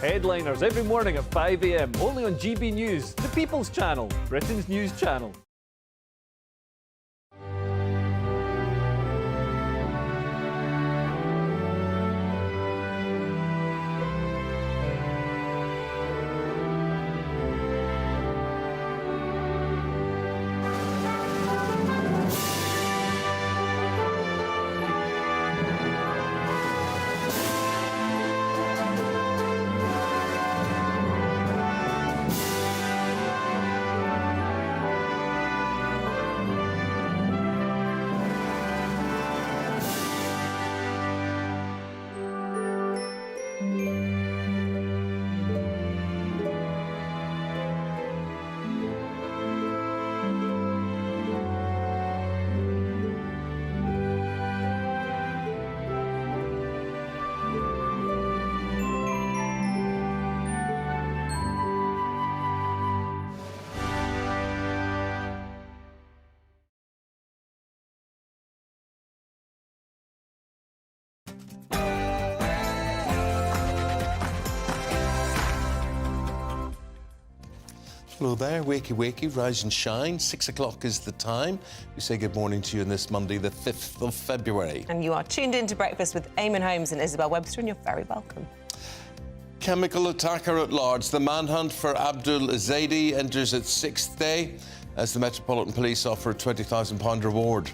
Headliners every morning at 5 a.m. only on GB News, the People's Channel, Britain's news channel. Hello there, wakey wakey, rise and shine. 6 o'clock is the time. We say good morning to you on this Monday, the 5th of February. And you are tuned into Breakfast with Eamonn Holmes and Isabel Webster, and you're very welcome. Chemical attacker at large. The manhunt for Abdul Zaidi enters its 6th day as the Metropolitan Police offer a £20,000 reward.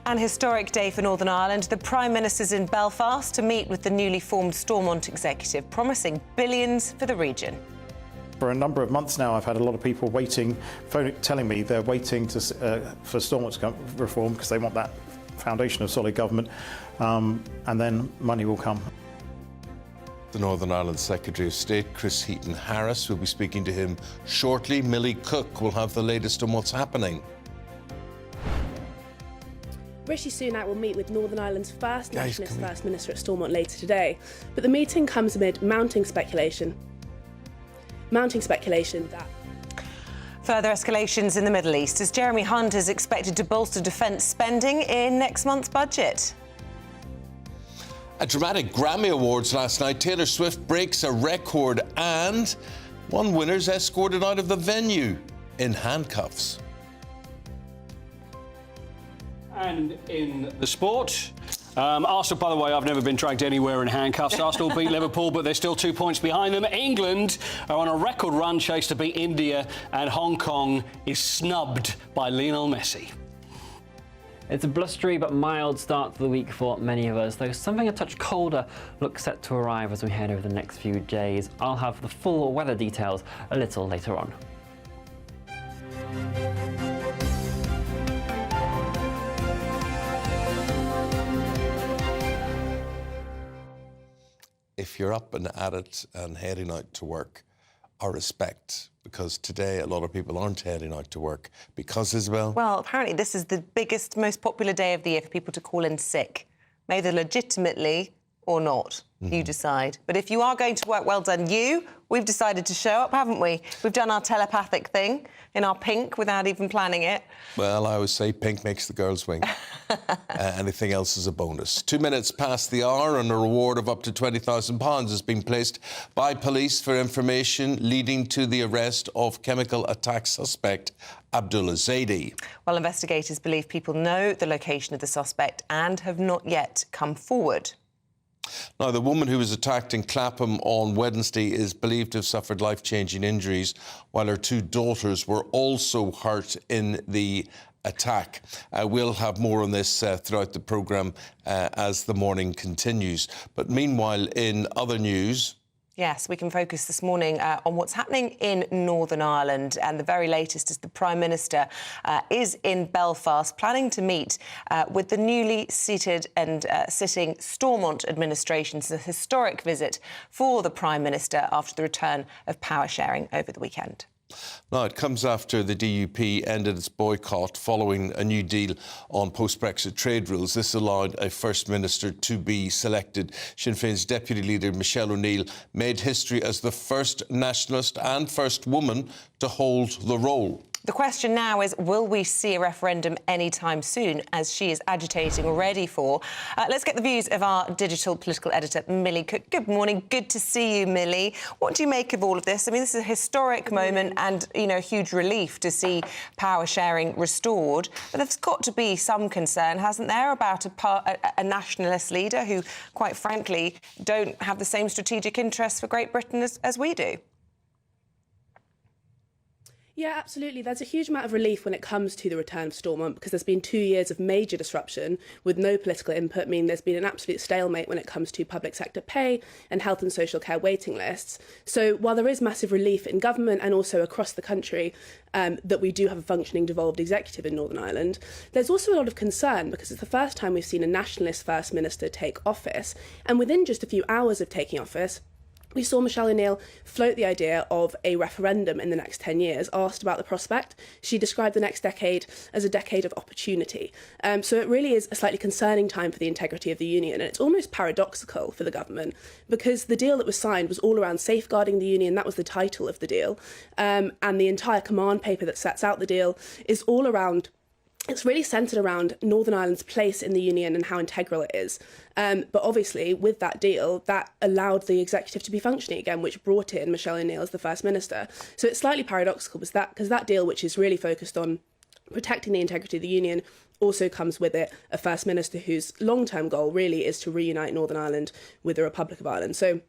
An historic day for Northern Ireland. The Prime Minister's in Belfast to meet with the newly formed Stormont executive, promising billions for the region. For a number of months now, I've had a lot of people waiting, telling me they're waiting for Stormont to reform because they want that foundation of solid government, and then money will come. The Northern Ireland Secretary of State, Chris Heaton-Harris, will be speaking to him shortly. Millie Cook will have the latest on what's happening. Rishi Sunak will meet with Northern Ireland's first Nationalist First Minister at Stormont later today, but the meeting comes amid mounting speculation that... Further escalations in the Middle East as Jeremy Hunt is expected to bolster defence spending in next month's budget. A dramatic Grammy Awards last night. Taylor Swift breaks a record and one winner's escorted out of the venue in handcuffs. And in the sport, Arsenal, by the way, I've never been dragged anywhere in handcuffs. Arsenal beat Liverpool, but they're still 2 points behind them. England are on a record run chase to beat India, and Hong Kong is snubbed by Lionel Messi. It's a blustery but mild start to the week for many of us, though something a touch colder looks set to arrive as we head over the next few days. I'll have the full weather details a little later on. If you're up and at it and heading out to work, our respect, because today a lot of people aren't heading out to work. Because, Isabel? Well, apparently this is the biggest, most popular day of the year for people to call in sick, either legitimately or not. You decide. But if you are going to work, well done you. We've decided to show up, haven't we? We've done our telepathic thing in our pink without even planning it. Well, I always say pink makes the girls wink. Anything else is a bonus. 2 minutes past the hour and a reward of up to £20,000 has been placed by police for information leading to the arrest of chemical attack suspect Abdullah Zaidi. Well, investigators believe people know the location of the suspect and have not yet come forward. Now, the woman who was attacked in Clapham on Wednesday is believed to have suffered life-changing injuries, while her 2 daughters were also hurt in the attack. We'll have more on this throughout the programme as the morning continues. But meanwhile, in other news... Yes, we can focus this morning on what's happening in Northern Ireland, and the very latest is the Prime Minister is in Belfast planning to meet with the newly seated and sitting Stormont administration. It's a historic visit for the Prime Minister after the return of power sharing over the weekend. Now, it comes after the DUP ended its boycott following a new deal on post-Brexit trade rules. This allowed a First Minister to be selected. Sinn Féin's Deputy Leader Michelle O'Neill made history as the first nationalist and first woman to hold the role. The question now is, will we see a referendum anytime soon, as she is agitating already for? Let's get the views of our digital political editor, Millie Cook. Good morning. Good to see you, Millie. What do you make of all of this? I mean, this is a historic moment and, you know, a huge relief to see power sharing restored. But there's got to be some concern, hasn't there, about a nationalist leader who, quite frankly, don't have the same strategic interests for Great Britain as we do? Yeah, absolutely. There's a huge amount of relief when it comes to the return of Stormont, because there's been 2 years of major disruption with no political input. I mean, there's been an absolute stalemate when it comes to public sector pay and health and social care waiting lists. So while there is massive relief in government and also across the country that we do have a functioning devolved executive in Northern Ireland, there's also a lot of concern because it's the first time we've seen a nationalist First Minister take office. And within just a few hours of taking office, we saw Michelle O'Neill float the idea of a referendum in the next 10 years. Asked about the prospect, she described the next decade as a decade of opportunity. So it really is a slightly concerning time for the integrity of the union, and it's almost paradoxical for the government because the deal that was signed was all around safeguarding the union. That was the title of the deal, and the entire command paper that sets out the deal is all around. It's really centred around Northern Ireland's place in the union and how integral it is. But obviously, with that deal, that allowed the executive to be functioning again, which brought in Michelle O'Neill as the First Minister. So it's slightly paradoxical because that deal, which is really focused on protecting the integrity of the union, also comes with it a First Minister whose long-term goal really is to reunite Northern Ireland with the Republic of Ireland. So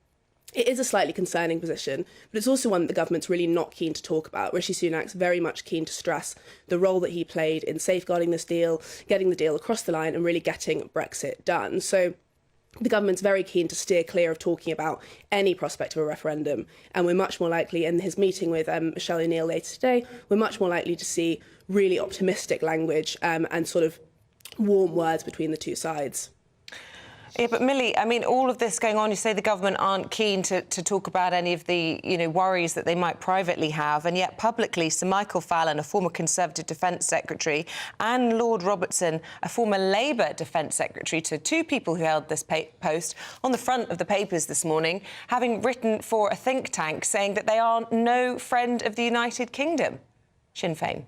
it is a slightly concerning position, but it's also one that the government's really not keen to talk about. Rishi Sunak's very much keen to stress the role that he played in safeguarding this deal, getting the deal across the line and really getting Brexit done. So the government's very keen to steer clear of talking about any prospect of a referendum. And we're much more likely, in his meeting with Michelle O'Neill later today, we're much more likely to see really optimistic language and sort of warm words between the two sides. Yeah, but Millie, I mean, all of this going on, you say the government aren't keen to talk about any of the, you know, worries that they might privately have, and yet publicly Sir Michael Fallon, a former Conservative Defence Secretary, and Lord Robertson, a former Labour Defence Secretary, to two people who held this post, on the front of the papers this morning, having written for a think tank saying that they are no friend of the United Kingdom. Sinn Féin.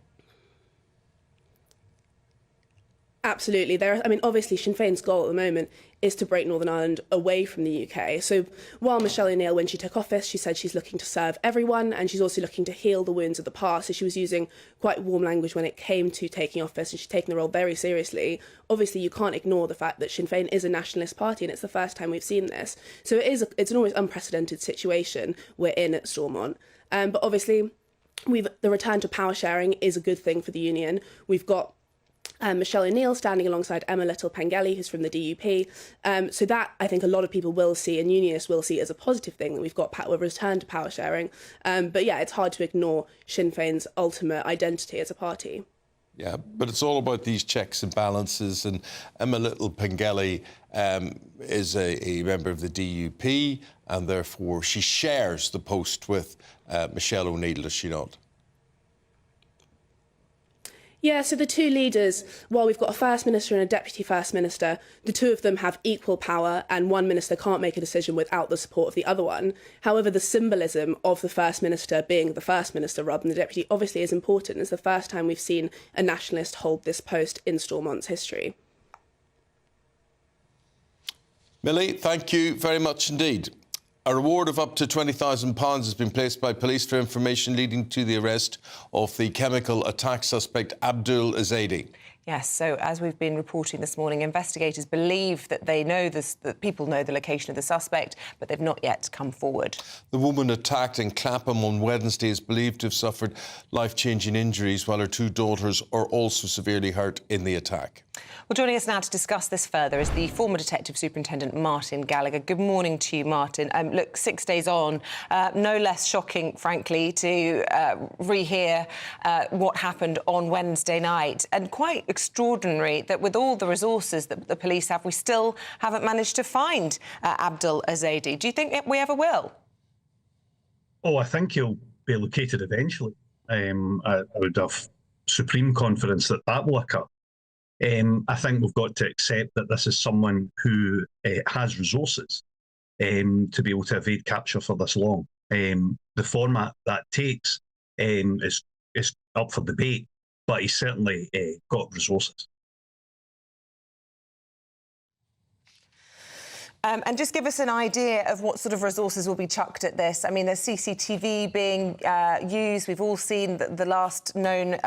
Absolutely. I mean, obviously, Sinn Féin's goal at the moment is to break Northern Ireland away from the UK. So while Michelle O'Neill, when she took office, she said she's looking to serve everyone and she's also looking to heal the wounds of the past. So she was using quite warm language when it came to taking office, and she's taken the role very seriously. Obviously, you can't ignore the fact that Sinn Féin is a nationalist party, and it's the first time we've seen this. So it's an almost unprecedented situation we're in at Stormont. But obviously, the return to power sharing is a good thing for the union. We've got Michelle O'Neill standing alongside Emma Little-Pengelly, who's from the DUP. So that, I think, a lot of people will see, and unionists will see as a positive thing, that we've got a return to power sharing. But yeah, it's hard to ignore Sinn Féin's ultimate identity as a party. Yeah, but it's all about these checks and balances, and Emma Little-Pengelly is a member of the DUP, and therefore she shares the post with Michelle O'Neill, does she not? Yeah, so the two leaders, while we've got a First Minister and a Deputy First Minister, the two of them have equal power, and one minister can't make a decision without the support of the other one. However, the symbolism of the First Minister being the First Minister rather than the Deputy obviously is important. It's the first time we've seen a nationalist hold this post in Stormont's history. Millie, thank you very much indeed. A reward of up to £20,000 has been placed by police for information leading to the arrest of the chemical attack suspect Abdul Azadi. Yes, so as we've been reporting this morning, investigators believe that they know that people know the location of the suspect, but they've not yet come forward. The woman attacked in Clapham on Wednesday is believed to have suffered life-changing injuries, while her two daughters are also severely hurt in the attack. Well, joining us now to discuss this further is the former Detective Superintendent Martin Gallagher. Good morning to you, Martin. Look, 6 days on, no less shocking, frankly, to rehear what happened on Wednesday night, and quite extraordinary that with all the resources that the police have, we still haven't managed to find Abdul Azadi. Do you think we ever will? Oh, I think he'll be located eventually. I would have supreme confidence that that will occur. I think we've got to accept that this is someone who has resources to be able to evade capture for this long. The format that takes is is up for debate, but he's certainly got resources. And just give us an idea of what sort of resources will be chucked at this. I mean, there's CCTV being used. We've all seen the last known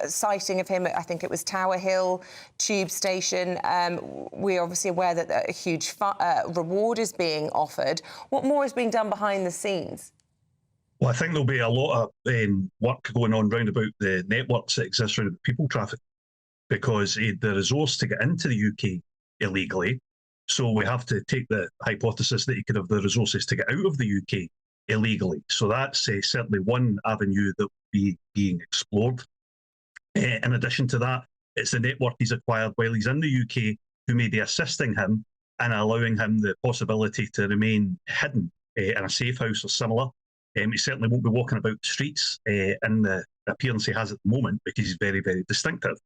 sighting of him. I think it was Tower Hill Tube Station. We're obviously aware that a huge reward is being offered. What more is being done behind the scenes? Well, I think there'll be a lot of work going on round about the networks that exist around people traffic, because the resource to get into the UK illegally. So we have to take the hypothesis that he could have the resources to get out of the UK illegally. So that's certainly one avenue that will be being explored. In addition to that, it's the network he's acquired while he's in the UK who may be assisting him and allowing him the possibility to remain hidden in a safe house or similar. He certainly won't be walking about the streets in the appearance he has at the moment, because he's very, very distinctive.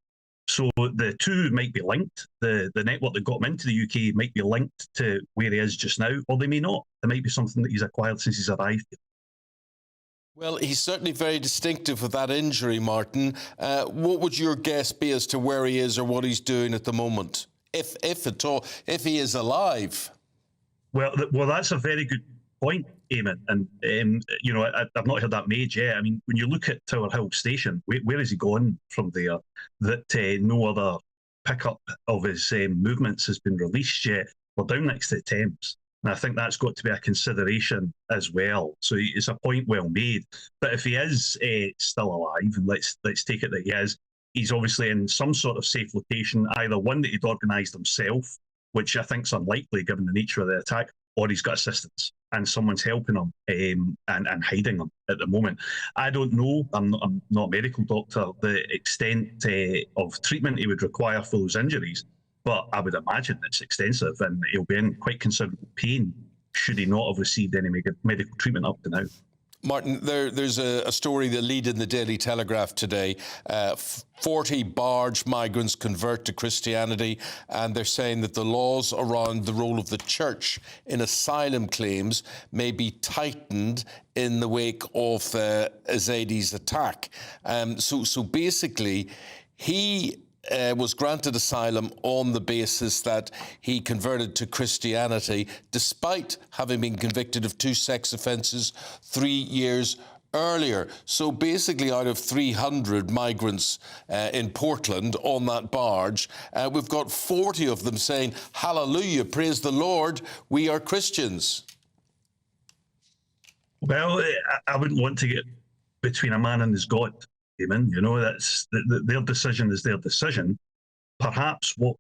So the two might be linked. The network that got him into the UK might be linked to where he is just now, or they may not. There might be something that he's acquired since he's arrived here. Well, he's certainly very distinctive of that injury, Martin. What would your guess be as to where he is or what he's doing at the moment, if at all, if he is alive? Well, that's a very good point, Eamonn. And, you know, I've not heard that made yet. I mean, when you look at Tower Hill Station, where has he gone from there? That no other pickup of his movements has been released yet. We're down next to the Thames. And I think that's got to be a consideration as well. So it's a point well made. But if he is still alive, and let's take it that he is, he's obviously in some sort of safe location, either one that he'd organised himself, which I think is unlikely given the nature of the attack, or he's got assistance and someone's helping him and hiding him at the moment. I don't know, I'm not a medical doctor, the extent of treatment he would require for those injuries, but I would imagine it's extensive and he'll be in quite considerable pain should he not have received any medical treatment up to now. Martin, there's a story that lead in the Daily Telegraph today. 40 barge migrants convert to Christianity, and they're saying that the laws around the role of the church in asylum claims may be tightened in the wake of Azadi's attack. So basically, he was granted asylum on the basis that he converted to Christianity, despite having been convicted of 2 sex offences 3 years earlier. So basically, out of 300 migrants in Portland on that barge, we've got 40 of them saying, "Hallelujah, praise the Lord, we are Christians." Well, I wouldn't want to get between a man and his God. Eamonn, you know, that's their decision is their decision. Perhaps what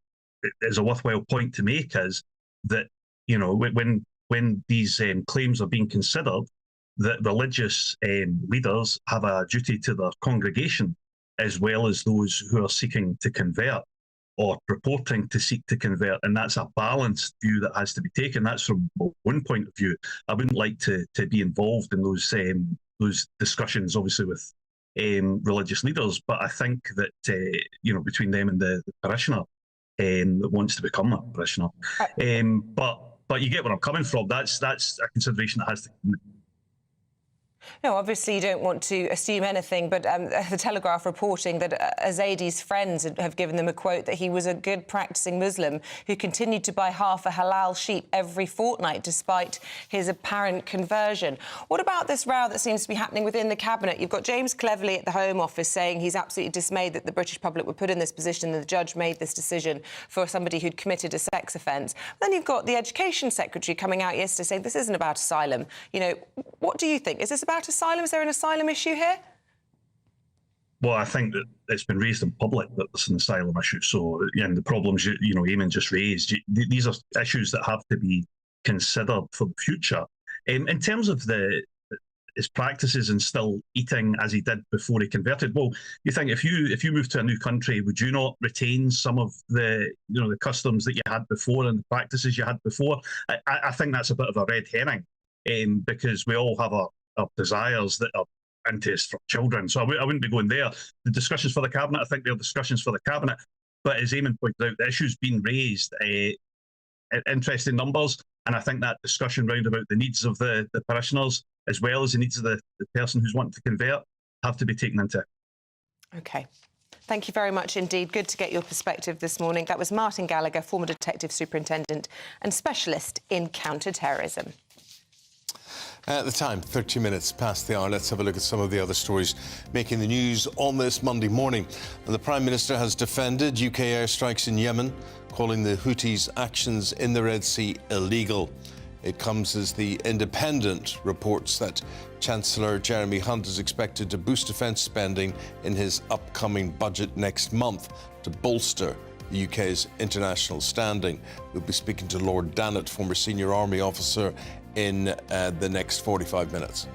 is a worthwhile point to make is that, you know, when these claims are being considered, that religious leaders have a duty to their congregation, as well as those who are seeking to convert or purporting to seek to convert, and that's a balanced view that has to be taken. That's from one point of view. I wouldn't like to be involved in those discussions, obviously, with religious leaders, but I think that you know, between them and the parishioner that wants to become a parishioner, but you get where I'm coming from. That's a consideration that has to come. No, obviously you don't want to assume anything, but the Telegraph reporting that Azadi's friends have given them a quote that he was a good practising Muslim who continued to buy half a halal sheep every fortnight despite his apparent conversion. What about this row that seems to be happening within the Cabinet? You've got James Cleverly at the Home Office saying he's absolutely dismayed that the British public were put in this position and the judge made this decision for somebody who'd committed a sex offence. Then you've got the Education Secretary coming out yesterday saying this isn't about asylum. You know, what do you think? Is this about asylum? Is there an asylum issue here? Well, I think that it's been raised in public that there's an asylum issue. So, and the problems you know Eamonn just raised, these are issues that have to be considered for the future. In terms of his practices and still eating as he did before he converted, well, you think if you move to a new country, would you not retain some of the customs that you had before and the practices you had before? I think that's a bit of a red herring, because we all have our desires that are interest for children. So I wouldn't be going there. The discussions for the Cabinet, I think they're discussions for the Cabinet. But as Eamonn pointed out, the issue's been raised, interesting numbers, and I think that discussion round about the needs of the parishioners, as well as the needs of the person who's wanting to convert, have to be taken into OK. Thank you very much indeed. Good to get your perspective this morning. That was Martin Gallagher, former Detective Superintendent and Specialist in Counter-Terrorism. At the time, 30 minutes past the hour. Let's have a look at some of the other stories making the news on this Monday morning. And the Prime Minister has defended UK airstrikes in Yemen, calling the Houthis' actions in the Red Sea illegal. It comes as the Independent reports that Chancellor Jeremy Hunt is expected to boost defence spending in his upcoming budget next month to bolster the UK's international standing. We'll be speaking to Lord Dannett, former senior army officer, in the next 45 minutes.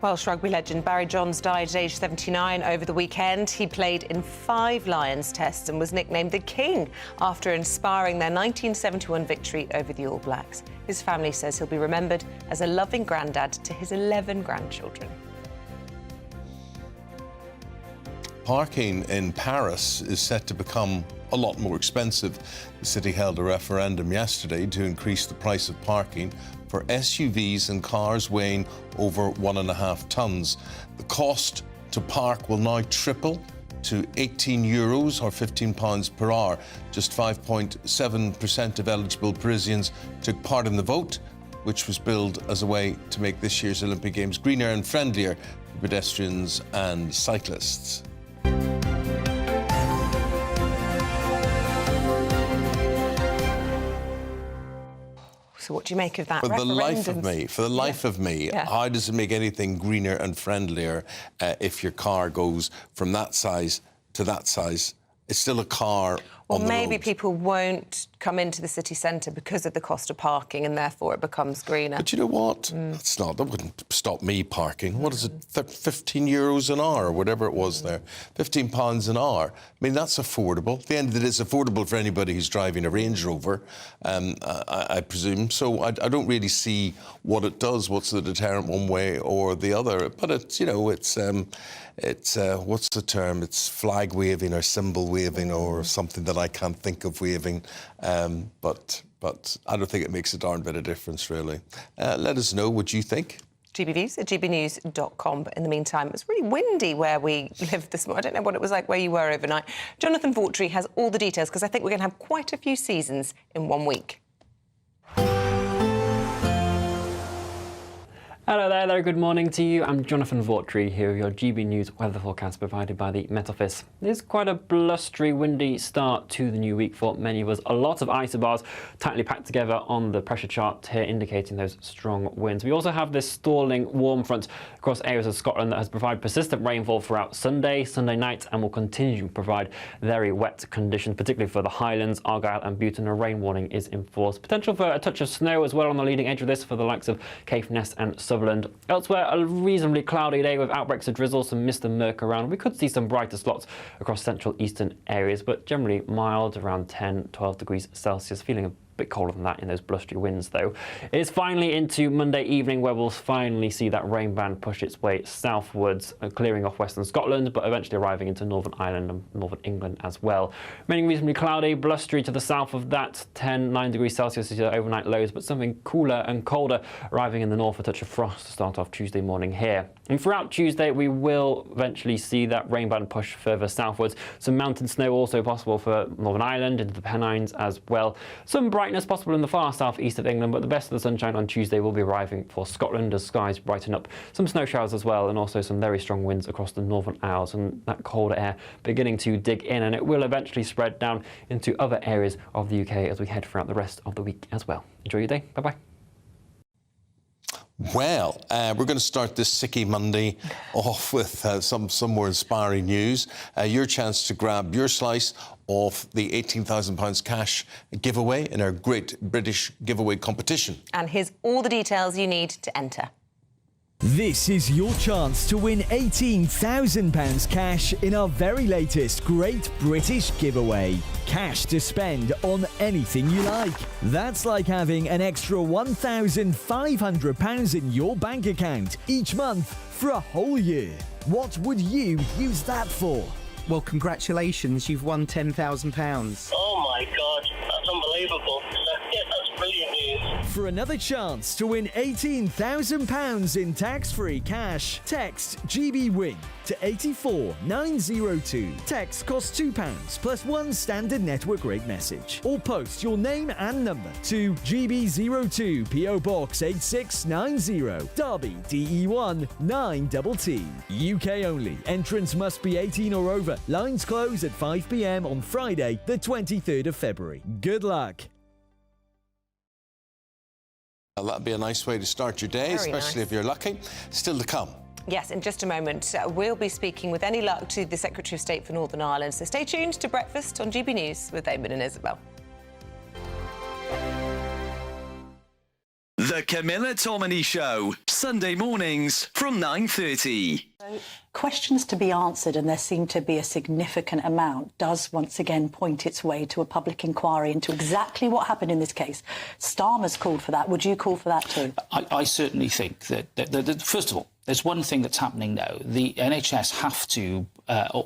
Welsh rugby legend Barry Johns died at age 79 over the weekend. He played in 5 Lions tests and was nicknamed the King after inspiring their 1971 victory over the All Blacks. His family says he'll be remembered as a loving granddad to his 11 grandchildren. Parking in Paris is set to become a lot more expensive. The city held a referendum yesterday to increase the price of parking for SUVs and cars weighing over 1.5 tonnes. The cost to park will now triple to €18 or £15 per hour. Just 5.7% of eligible Parisians took part in the vote, which was billed as a way to make this year's Olympic Games greener and friendlier for pedestrians and cyclists. So what do you make of that For the life of me, Yeah. how does it make anything greener and friendlier if your car goes from that size to that size? It's still a car Or on the maybe road. people won't come into the city centre because of the cost of parking and therefore it becomes greener. But you know what? That wouldn't stop me parking. What is it, €15 an hour or whatever it was there? £15 an hour. I mean, that's affordable. At the end of it, it's affordable for anybody who's driving a Range Rover, I presume. So I don't really see what it does. What's the deterrent one way or the other? But it's, you know, it's what's the term? It's flag waving or symbol waving or something that I can't think of waving. But I don't think it makes a darn bit of difference, really. Let us know what you think. GBViews at gbnews.com. But in the meantime, it's really windy where we live this morning. I don't know what it was like where you were overnight. Jonathan Vaughtry has all the details because I think we're going to have quite a few seasons in 1 week. Hello there, good morning to you. I'm Jonathan Vaughtry here with your GB News weather forecast provided by the Met Office. It's quite a blustery, windy start to the new week for many of us. A lot of isobars tightly packed together on the pressure chart here, indicating those strong winds. We also have this stalling warm front across areas of Scotland that has provided persistent rainfall throughout Sunday night, and will continue to provide very wet conditions, particularly for the Highlands, Argyll and Bute. A rain warning is in force. Potential for a touch of snow as well on the leading edge of this for the likes of Caithness and Sutherland. Elsewhere, a reasonably cloudy day with outbreaks of drizzle, some mist and murk around. We could see some brighter spots across central eastern areas, but generally mild, around 10-12 degrees Celsius, feeling a bit colder than that in those blustery winds, though. It's finally into Monday evening where we'll finally see that rain band push its way southwards, clearing off western Scotland, but eventually arriving into Northern Ireland and Northern England as well. Remaining reasonably cloudy, blustery to the south of that, 9 degrees Celsius is your overnight lows, but something cooler and colder arriving in the north, a touch of frost to start off Tuesday morning here. And throughout Tuesday, we will eventually see that rain band push further southwards. Some mountain snow also possible for Northern Ireland, into the Pennines as well. Some brightness possible in the far southeast of England, but the best of the sunshine on Tuesday will be arriving for Scotland as skies brighten up. Some snow showers as well, and also some very strong winds across the Northern Isles, and that colder air beginning to dig in, and it will eventually spread down into other areas of the UK as we head throughout the rest of the week as well. Enjoy your day. Bye-bye. Well, we're going to start this Sicky Monday off with some more inspiring news. Your chance to grab your slice of the £18,000 cash giveaway in our Great British Giveaway competition. And here's all the details you need to enter. This is your chance to win £18,000 cash in our very latest Great British Giveaway. Cash to spend on anything you like. That's like having an extra £1,500 in your bank account each month for a whole year. What would you use that for? Well, congratulations, you've won £10,000. Oh my God, that's unbelievable. Yeah, that's brilliant news. for another chance to win £18,000 in tax-free cash. Text GB-WIN to 84902. Text costs £2 plus one standard network rate message. Or post your name and number to GB02 PO Box 8690 Derby DE1 9TT. UK only. Entrance must be 18 or over. Lines close at 5 p.m. on Friday, the 23rd of February. Good luck. Well, that'd be a nice way to start your day, especially if you're lucky. Still to come. Yes, in just a moment, we'll be speaking with any luck to the Secretary of State for Northern Ireland. So stay tuned to Breakfast on GB News with Eamonn and Isabel. The Camilla Tominey Show, Sunday mornings from 9:30. Questions to be answered, and there seem to be a significant amount, does once again point its way to a public inquiry into exactly what happened in this case. Starmer's called for that. Would you call for that too? I certainly think that first of all, there's one thing that's happening now. The NHS have to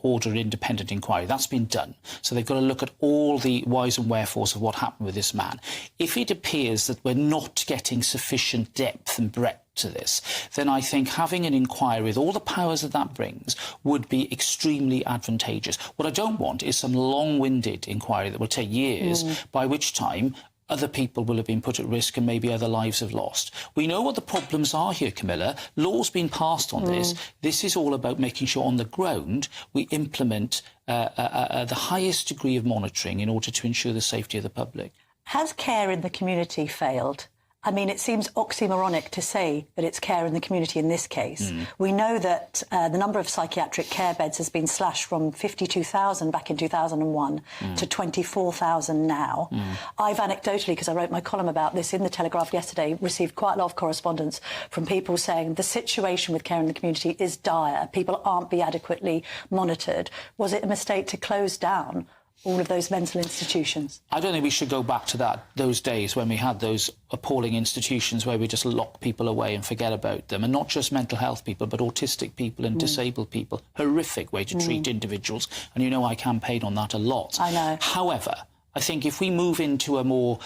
order an independent inquiry. That's been done. So they've got to look at all the whys and wherefores of what happened with this man. If it appears that we're not getting sufficient depth and breadth to this, then I think having an inquiry with all the powers that brings would be extremely advantageous. What I don't want is some long-winded inquiry that will take years, by which time other people will have been put at risk and maybe other lives have lost. We know what the problems are here, Camilla. Law's been passed on this. This is all about making sure on the ground we implement the highest degree of monitoring in order to ensure the safety of the public. Has care in the community failed? I mean, it seems oxymoronic to say that it's care in the community in this case. We know that the number of psychiatric care beds has been slashed from 52,000 back in 2001 to 24,000 now. I've anecdotally, because I wrote my column about this in The Telegraph yesterday, received quite a lot of correspondence from people saying the situation with care in the community is dire. People aren't being adequately monitored. Was it a mistake to close down all of those mental institutions? I don't think we should go back to those days when we had those appalling institutions where we just lock people away and forget about them, and not just mental health people, but autistic people and disabled people. Horrific way to treat individuals, and you know I campaign on that a lot. I know. However, I think if we move into a more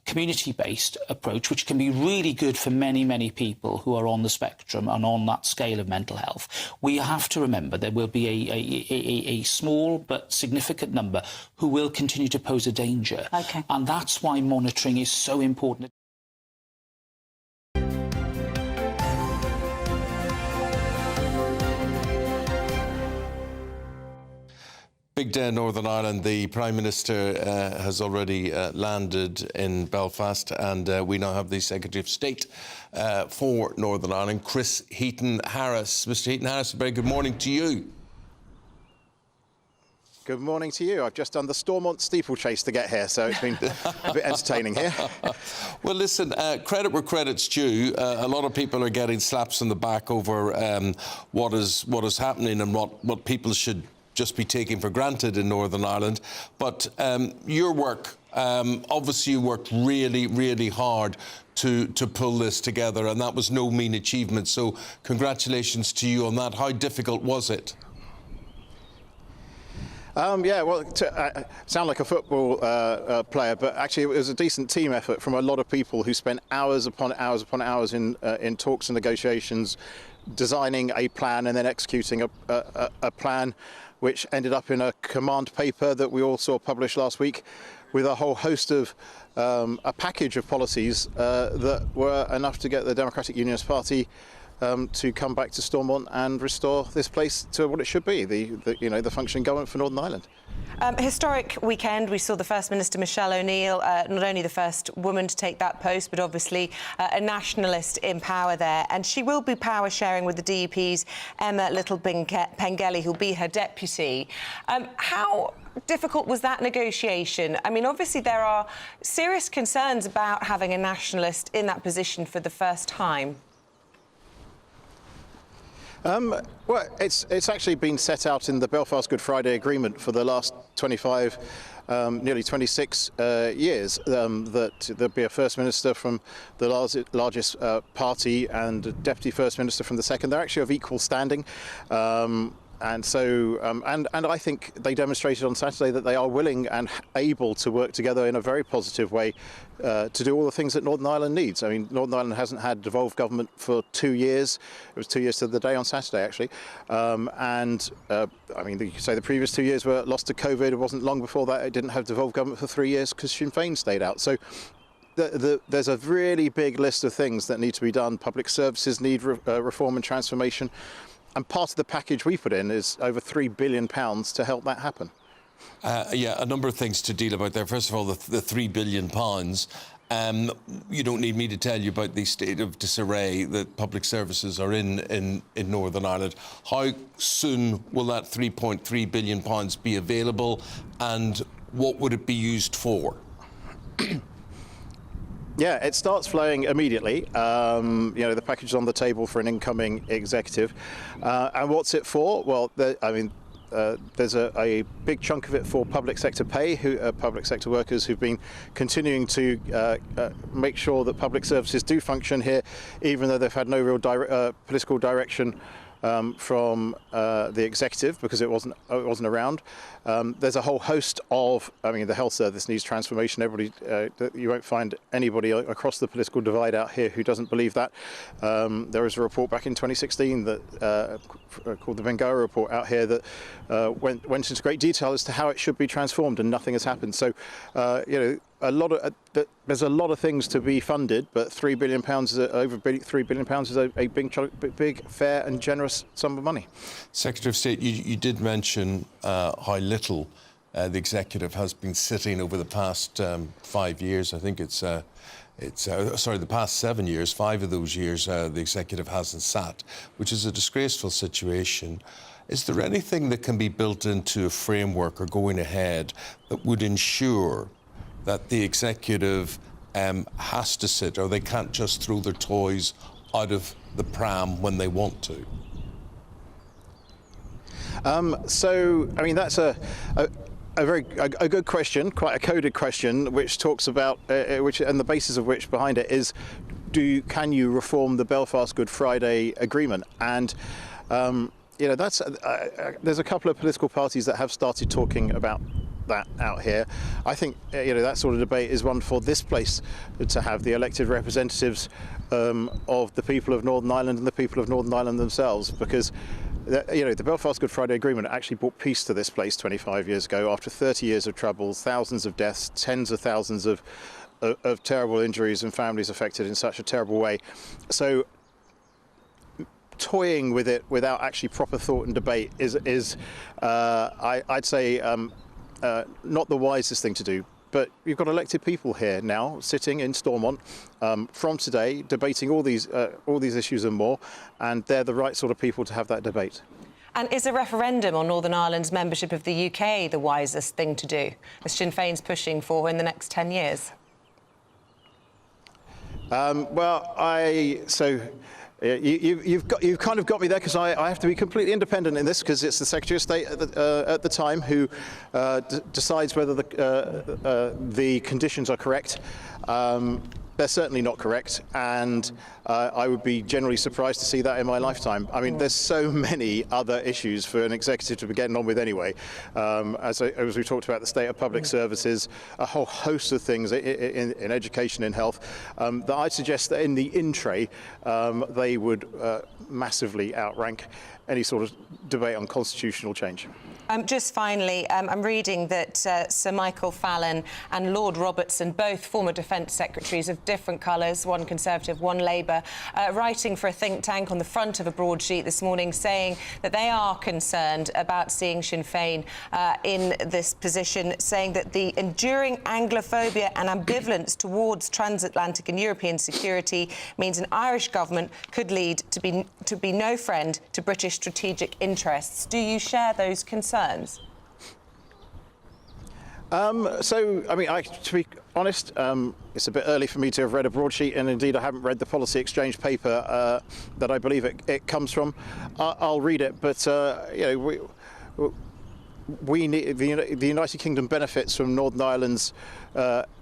community-based approach, which can be really good for many, many people who are on the spectrum and on that scale of mental health, we have to remember there will be a small but significant number who will continue to pose a danger. Okay. And that's why monitoring is so important. Big day in Northern Ireland. The Prime Minister has already landed in Belfast, and we now have the Secretary of State for Northern Ireland, Chris Heaton-Harris. Mr. Heaton-Harris, a very good morning to you. Good morning to you. I've just done the Stormont steeplechase to get here, so it's been a bit entertaining here. Well, listen, credit where credit's due. A lot of people are getting slaps on the back over what is happening and what people should just be taken for granted in Northern Ireland. But your work, obviously you worked really, really hard to pull this together, and that was no mean achievement. So congratulations to you on that. How difficult was it? Yeah, well, sound like a football player, but actually it was a decent team effort from a lot of people who spent hours upon hours upon hours in talks and negotiations, designing a plan and then executing a plan, which ended up in a command paper that we all saw published last week, with a whole host of a package of policies that were enough to get the Democratic Unionist Party to come back to Stormont and restore this place to what it should be, the functioning government for Northern Ireland. Historic weekend. We saw the First Minister Michelle O'Neill, not only the first woman to take that post, but obviously a nationalist in power there. And she will be power sharing with the DUP's Emma Little-Pengelly, who'll be her deputy. How difficult was that negotiation? I mean, obviously there are serious concerns about having a nationalist in that position for the first time. Well, it's actually been set out in the Belfast Good Friday Agreement for the last 25, nearly 26 years, that there'll be a First Minister from the largest party and a Deputy First Minister from the second. They're actually of equal standing. so I think they demonstrated on Saturday that they are willing and able to work together in a very positive way to do all the things that Northern Ireland needs. I mean, Northern Ireland hasn't had devolved government for 2 years. It was 2 years to the day on Saturday, actually. I mean, you could say the previous 2 years were lost to COVID. It wasn't long before that it didn't have devolved government for 3 years because Sinn Féin stayed out. So there's a really big list of things that need to be done. Public services need reform and transformation. And part of the package we put in is over £3 billion to help that happen. Yeah, a number of things to deal about there. First of all, the £3 billion. You don't need me to tell you about the state of disarray that public services are in Northern Ireland. How soon will that £3.3 billion be available, and what would it be used for? Yeah, it starts flowing immediately. The package is on the table for an incoming executive. And what's it for? Well, there's a big chunk of it for public sector pay, public sector workers who've been continuing to make sure that public services do function here, even though they've had no real political direction from the executive because it wasn't around. There's a whole host of, the health service needs transformation. You won't find anybody across the political divide out here who doesn't believe that. There was a report back in 2016 that called the Vengoa report out here that went into great detail as to how it should be transformed, and nothing has happened. So, there's a lot of things to be funded, but £3 billion over £3 billion is a big, fair and generous sum of money. Secretary of State, you did mention how little the executive has been sitting over the past 5 years. I think the past 7 years. 5 of those years the executive hasn't sat, which is a disgraceful situation. Is there anything that can be built into a framework or going ahead that would ensure that the executive has to sit, or they can't just throw their toys out of the pram when they want to? That's a good question, quite a coded question, which talks about and the basis of which behind it is, can you reform the Belfast Good Friday Agreement? And there's a couple of political parties that have started talking about that out here. I think that sort of debate is one for this place to have, the elected representatives of the people of Northern Ireland and the people of Northern Ireland themselves, because the Belfast Good Friday Agreement actually brought peace to this place 25 years ago after 30 years of troubles, thousands of deaths, tens of thousands of terrible injuries and families affected in such a terrible way. So toying with it without actually proper thought and debate is I'd say not the wisest thing to do. But you've got elected people here now sitting in Stormont from today debating all these issues and more, and they're the right sort of people to have that debate. And is a referendum on Northern Ireland's membership of the UK the wisest thing to do, as Sinn Féin's pushing for in the next 10 years? You've kind of got me there, because I have to be completely independent in this, because it's the Secretary of State at the time who decides whether the conditions are correct. They're certainly not correct, and I would be generally surprised to see that in my lifetime. I mean, there's so many other issues for an executive to be getting on with anyway. As we talked about, the state of public services, a whole host of things in education and health, that I'd suggest that in the in-tray, they would massively outrank any sort of debate on constitutional change. Just finally, I'm reading that Sir Michael Fallon and Lord Robertson, both former Defence Secretaries of different colours, one Conservative, one Labour, writing for a think tank on the front of a broadsheet this morning, saying that they are concerned about seeing Sinn Féin in this position, saying that the enduring Anglophobia and ambivalence towards transatlantic and European security means an Irish government could lead to be no friend to British strategic interests. Do you share those concerns? To be honest, it's a bit early for me to have read a broadsheet, and indeed I haven't read the policy exchange paper that I believe it comes from. I'll read it, but we need, the United Kingdom benefits from Northern Ireland's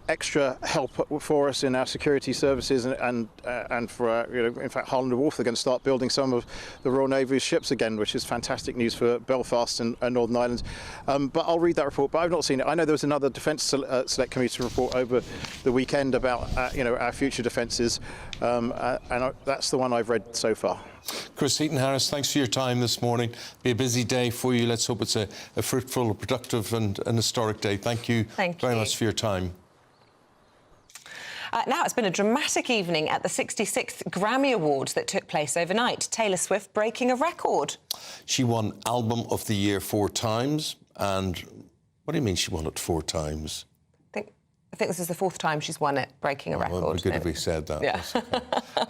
extra help for us in our security services and for in fact Holland and Wolf are going to start building some of the Royal Navy's ships again, which is fantastic news for Belfast and Northern Ireland. But I'll read that report, but I've not seen it. I know there was another Defence Select Committee report over the weekend about our future defences, and that's the one I've read so far. Chris Heaton-Harris, thanks for your time this morning. Be a busy day for you. Let's hope it's a fruitful, productive and an historic day. Thank you very much for your time. Now, it's been a dramatic evening at the 66th Grammy Awards that took place overnight. Taylor Swift breaking a record. She won Album of the Year 4 times. And what do you mean she won it 4 times? I think this is the 4th time she's won it, breaking a record. Well, good if we said that. Yeah.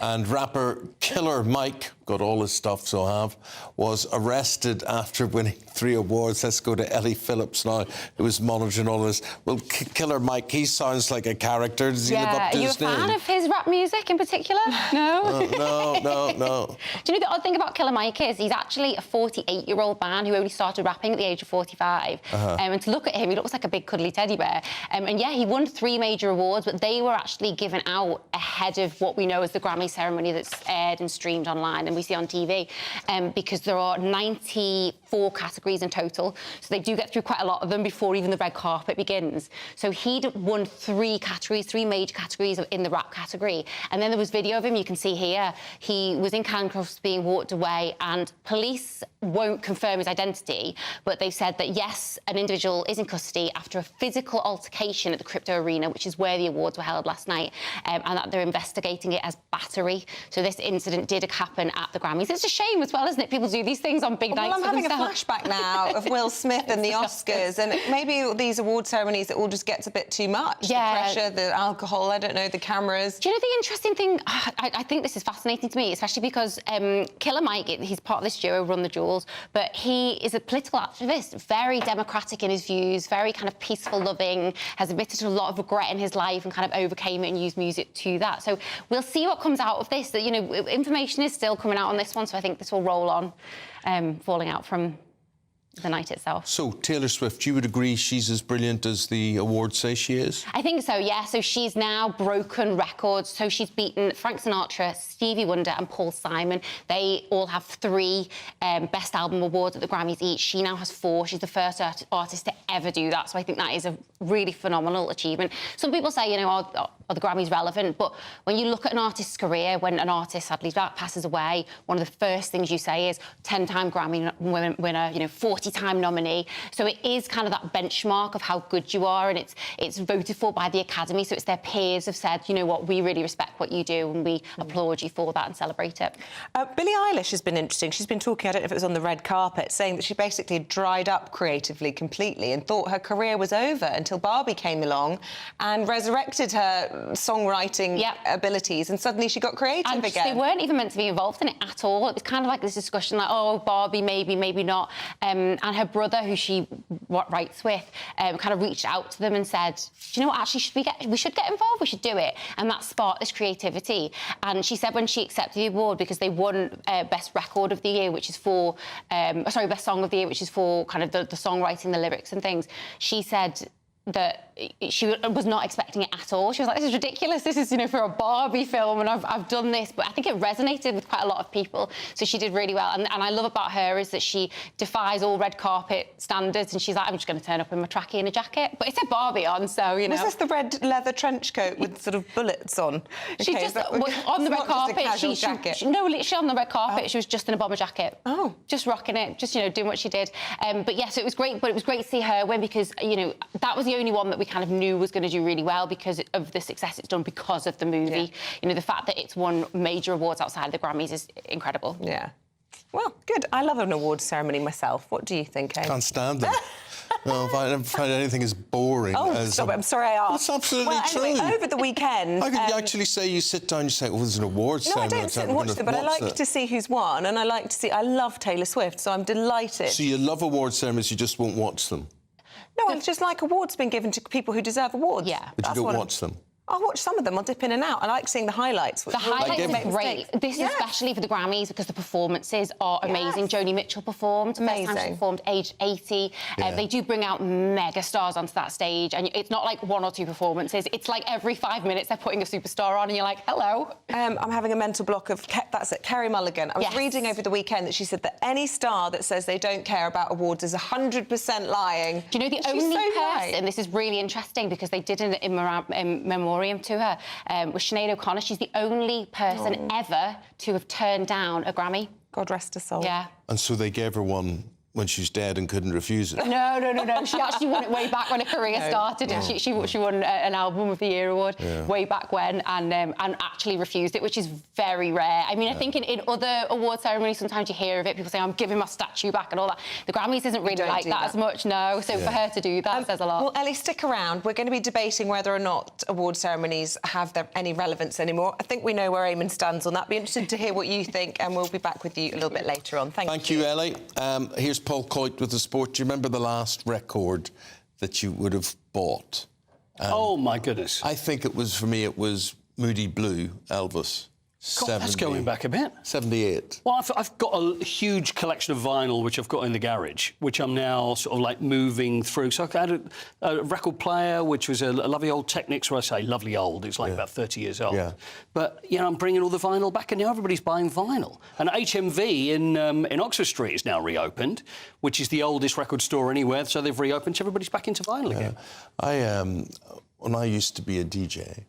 And rapper Killer Mike, got all his stuff, so have, was arrested after winning 3 awards. Let's go to Ellie Phillips now, who was monitoring all this. Well, Killer Mike, he sounds like a character. Does he live up to his name? Are you a fan of his rap music in particular? No? No. Do you know the odd thing about Killer Mike is he's actually a 48-year-old man who only started rapping at the age of 45. And to look at him, he looks like a big cuddly teddy bear. And yeah, he won 3 major awards, but they were actually given out ahead of what we know as the Grammy ceremony that's aired and streamed online and we see on TV, because there are 94 categories in total, so they do get through quite a lot of them before even the red carpet begins. So he'd won 3 categories, 3 major categories in the rap category, and then there was video of him, you can see here. He was in handcuffs being walked away, and police won't confirm his identity, but they've said that yes, an individual is in custody after a physical altercation at the Crypto Arena, which is where the awards were held last night, and that they're investigating it as battery. So this incident did happen at the Grammys. It's a shame as well, isn't it? People do these things on big nights. Well, I'm having a flashback now of Will Smith and the Oscars, and maybe these award ceremonies, it all just gets a bit too much. Yeah. The pressure, the alcohol, I don't know, the cameras. Do you know the interesting thing? I think this is fascinating to me, especially because Killer Mike, he's part of this duo, Run the Jewels, but he is a political activist, very democratic in his views, very kind of peaceful, loving, has admitted to a lot of regret in his life and kind of overcame it and used music to that. So we'll see what comes out of this. That, information is still coming out on this one, so I think this will roll on, falling out from the night itself. So, Taylor Swift, you would agree she's as brilliant as the awards say she is? I think so, yeah. So she's now broken records. So she's beaten Frank Sinatra, Stevie Wonder and Paul Simon. They all have 3 Best Album awards at the Grammys each. She now has 4. She's the first artist to ever do that. So I think that is a really phenomenal achievement. Some people say, are the Grammys relevant? But when you look at an artist's career, when an artist sadly passes away, one of the first things you say is 10-time Grammy winner, 40-time nominee. So it is kind of that benchmark of how good you are, and it's voted for by the Academy. So it's their peers have said, you know what, we really respect what you do and we applaud you for that and celebrate it. Billie Eilish has been interesting. She's been talking, I don't know if it was on the red carpet, saying that she basically dried up creatively completely and thought her career was over until Barbie came along and resurrected her songwriting abilities, and suddenly she got creative again. They weren't even meant to be involved in it at all. It was kind of like this discussion, like, oh, Barbie, maybe not. And her brother, who she writes with, kind of reached out to them and said, do you know what, actually, we should get involved, we should do it. And that sparked this creativity. And she said when she accepted the award, because they won Best Record of the Year, which is for, Best Song of the Year, which is for kind of the songwriting, the lyrics and things, she said that she was not expecting it at all. She was like, this is ridiculous. This is, for a Barbie film, and I've done this. But I think it resonated with quite a lot of people. So she did really well. And I love about her is that she defies all red carpet standards, and she's like, I'm just going to turn up in my trackie and a jacket. But it said Barbie on, so, Was this the red leather trench coat with sort of bullets on? She just, on the red carpet, literally on the red carpet, she was just in a bomber jacket. Oh. Just rocking it, just, doing what she did. But yes, it was great. But it was great to see her win because, that was the only one that we kind of knew was going to do really well because of the success it's done because of the movie. Yeah. The fact that it's won major awards outside the Grammys is incredible. Yeah. Well, good. I love an awards ceremony myself. What do you think, Can't stand them. No, I never find anything as boring as... stop it. I'm sorry I asked. It's absolutely true. Anyway, over the weekend... How can you actually say, you sit down, you say, well, there's an awards ceremony. No, I don't sit and watch them, but I like to see who's won, and I love Taylor Swift, so I'm delighted. So you love awards ceremonies, you just won't watch them? No, it's just like awards being given to people who deserve awards. Yeah. But you don't watch them? I'll watch some of them. I'll dip in and out. I like seeing the highlights. The highlights are great. This is especially for the Grammys because the performances are amazing. Joni Mitchell performed. Amazing. First time she performed, aged 80. They do bring out mega stars onto that stage, and it's not like 1 or 2 performances. It's like every 5 minutes they're putting a superstar on, and you're like, hello. I'm having a mental block of that's it, Kerry Mulligan. I was reading over the weekend that she said that any star that says they don't care about awards is 100% lying. Do you know the only person? This is really interesting because they did an in memoriam to her was Sinead O'Connor. She's the only person ever to have turned down a Grammy. God rest her soul. Yeah. And so they gave her one when she's dead and couldn't refuse it. No. She actually won it way back when her career started, and she won an Album of the Year award way back when, and actually refused it, which is very rare. I mean, I think in other award ceremonies, sometimes you hear of it. People say, "I'm giving my statue back" and all that. The Grammys isn't really like that as much, no. So for her to do that says a lot. Well, Ellie, stick around. We're going to be debating whether or not award ceremonies have any relevance anymore. I think we know where Eamonn stands on that. Be interested to hear what you think, and we'll be back with you a little bit later on. Thank you. Thank you, Ellie. Here's Paul Coyte with the sport. Do you remember the last record that you would have bought? Oh, my goodness. I think it was, for me, it was Moody Blue, Elvis. God, that's going back a bit. 78. Well, I've got a huge collection of vinyl, which I've got in the garage, which I'm now sort of like moving through. So I had a record player, which was a lovely old Technics, where I say lovely old, it's like about 30 years old. Yeah. But, you know, I'm bringing all the vinyl back, and now everybody's buying vinyl. And HMV in Oxford Street is now reopened, which is the oldest record store anywhere, so they've reopened, so everybody's back into vinyl again. When I used to be a DJ,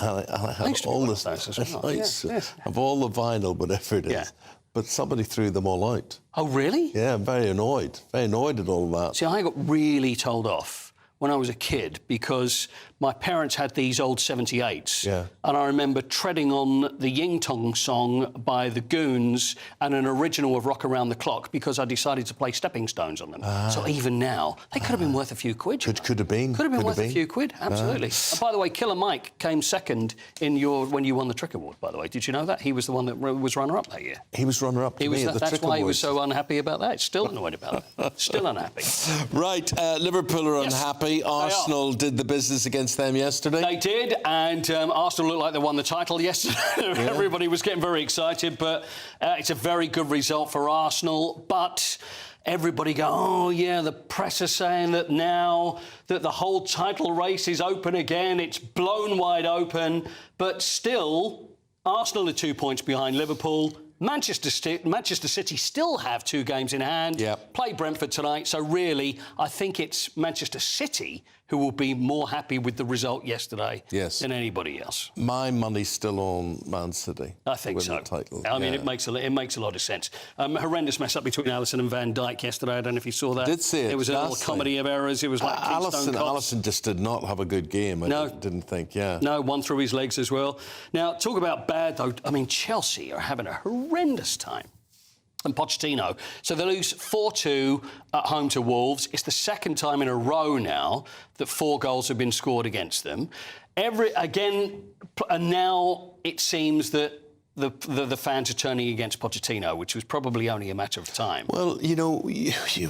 I had all this. Of all the vinyl, whatever it is, but somebody threw them all out. Oh, really? Yeah, I'm very annoyed at all that. See, I got really told off when I was a kid because my parents had these old 78s. Yeah. And I remember treading on the Ying Tong song by the Goons and an original of Rock Around the Clock because I decided to play Stepping Stones on them. So even now, they could have been worth a few quid. Could have been. Could have been worth a few quid, absolutely. And by the way, Killer Mike came second when you won the Trick Award, by the way. Did you know that? He was the one that was runner-up that year. He was runner-up to me at the Trick That's why he was so unhappy about that. Still annoyed about it. Still unhappy. Right, Liverpool are unhappy. Arsenal did the business against them yesterday. They did, and Arsenal looked like they won the title yesterday. Everybody was getting very excited, but it's a very good result for Arsenal. But everybody go, oh, yeah, the press are saying that now that the whole title race is open again, it's blown wide open. But still, Arsenal are 2 points behind Liverpool. Manchester City still have 2 games in hand. Play Brentford tonight. So really, I think it's Manchester City who will be more happy with the result yesterday than anybody else. My money's still on Man City. I think so. I mean, it makes a lot of sense. Horrendous mess up between Alisson and Van Dijk yesterday. I don't know if you saw that. Did see it. It was a little comedy of errors. It was like Alisson just did not have a good game. I didn't think. No, one through his legs as well. Now, talk about bad though. I mean, Chelsea are having a horrendous time. And Pochettino. So they lose 4-2 at home to Wolves. It's the second time in a row now that 4 goals have been scored against them. And now it seems that the fans are turning against Pochettino, which was probably only a matter of time. Well, you know,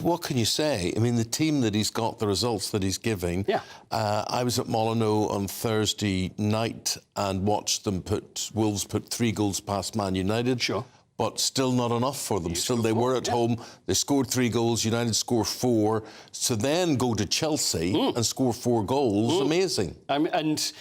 what can you say? I mean, the team that he's got, the results that he's giving. I was at Molyneux on Thursday night and watched them Wolves put 3 goals past Man United. Sure. But still not enough for them. Still, they were at home. They scored 3 goals. United scored 4. So then go to Chelsea and score 4 goals. Amazing. And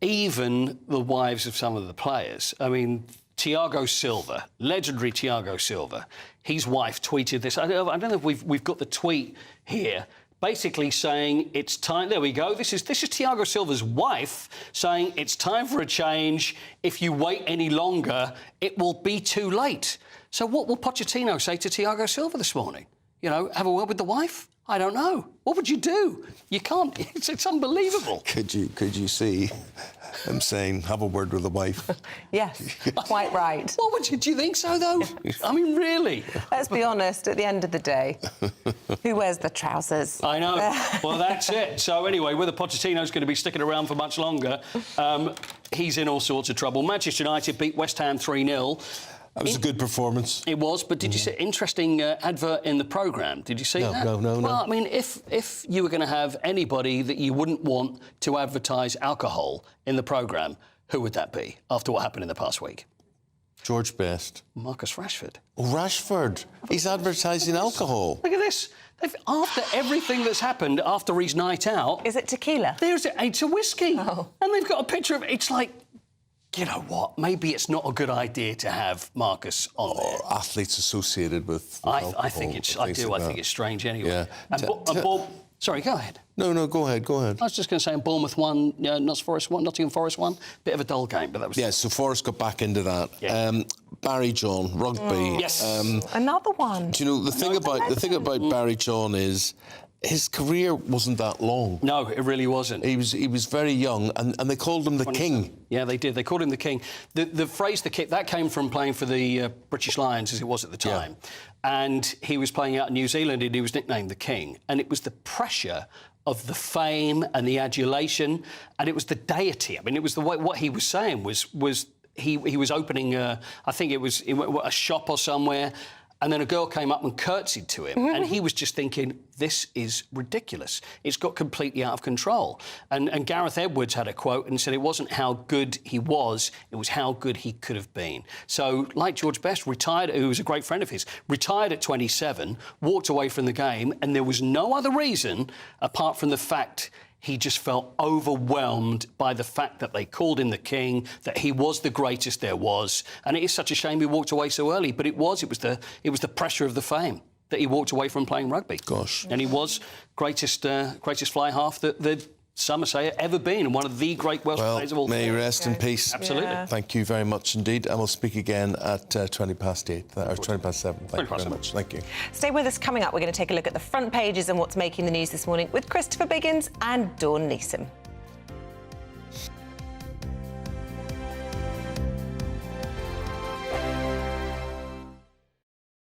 even the wives of some of the players. I mean, Thiago Silva, legendary Thiago Silva, his wife tweeted this. I don't know if we've got the tweet here. Basically saying it's time. There we go. This is Thiago Silva's wife saying it's time for a change. If you wait any longer, it will be too late. So what will Pochettino say to Thiago Silva this morning? You know, have a word with the wife? I don't know. What would you do? You can't. It's unbelievable. Could you see him saying, have a word with the wife? Yes, quite right. What would you? Do you think so, though? I mean, really? Let's be honest, at the end of the day, who wears the trousers? I know. Well, that's it. So anyway, whether Pochettino's going to be sticking around for much longer, he's in all sorts of trouble. Manchester United beat West Ham 3-0. That was a good performance. It was, but did you see interesting advert in the programme? Did you see that? No. Well, I mean, if you were going to have anybody that you wouldn't want to advertise alcohol in the programme, who would that be after what happened in the past week? George Best. Marcus Rashford. Oh, Rashford. He's advertising alcohol. Look at this. After everything that's happened after his night out... Is it tequila? It's a whiskey. Oh. And they've got a picture of it. It's like... You know what? Maybe it's not a good idea to have Marcus on there. Athletes associated with alcohol. I think it's. I do. I think it's strange anyway. Yeah. Sorry, go ahead. No, go ahead. I was just going to say, Bournemouth won, Nottingham Forest won. Bit of a dull game, but that was... Yeah, so Forest got back into that. Yeah. Barry John, rugby. Yes. Another one. Do you know, the thing about Barry John is his career wasn't that long. No, it really wasn't. He was very young, and they called him the King. Yeah, they did. They called him the King. The phrase "the King" that came from playing for the British Lions, as it was at the time, and he was playing out in New Zealand, and he was nicknamed the King. And it was the pressure of the fame and the adulation, and it was the deity. I mean, it was the way what he was saying was he was opening I think it was a shop or somewhere. And then a girl came up and curtsied to him, and he was just thinking, this is ridiculous. It's got completely out of control. And Gareth Edwards had a quote and said it wasn't how good he was, it was how good he could have been. So, like George Best, retired, who was a great friend of his, retired at 27, walked away from the game, and there was no other reason apart from the fact he just felt overwhelmed by the fact that they called him the King, that he was the greatest there was. And it is such a shame he walked away so early, but it was the pressure of the fame that he walked away from playing rugby. Gosh. And he was greatest fly half that some say ever been, and one of the great Welsh players of all time. May he rest in peace. Absolutely. Yeah. Thank you very much indeed, and we'll speak again at 8:20, or 7:20. Thank you very much. Thank you. Stay with us. Coming up, we're going to take a look at the front pages and what's making the news this morning with Christopher Biggins and Dawn Neeson.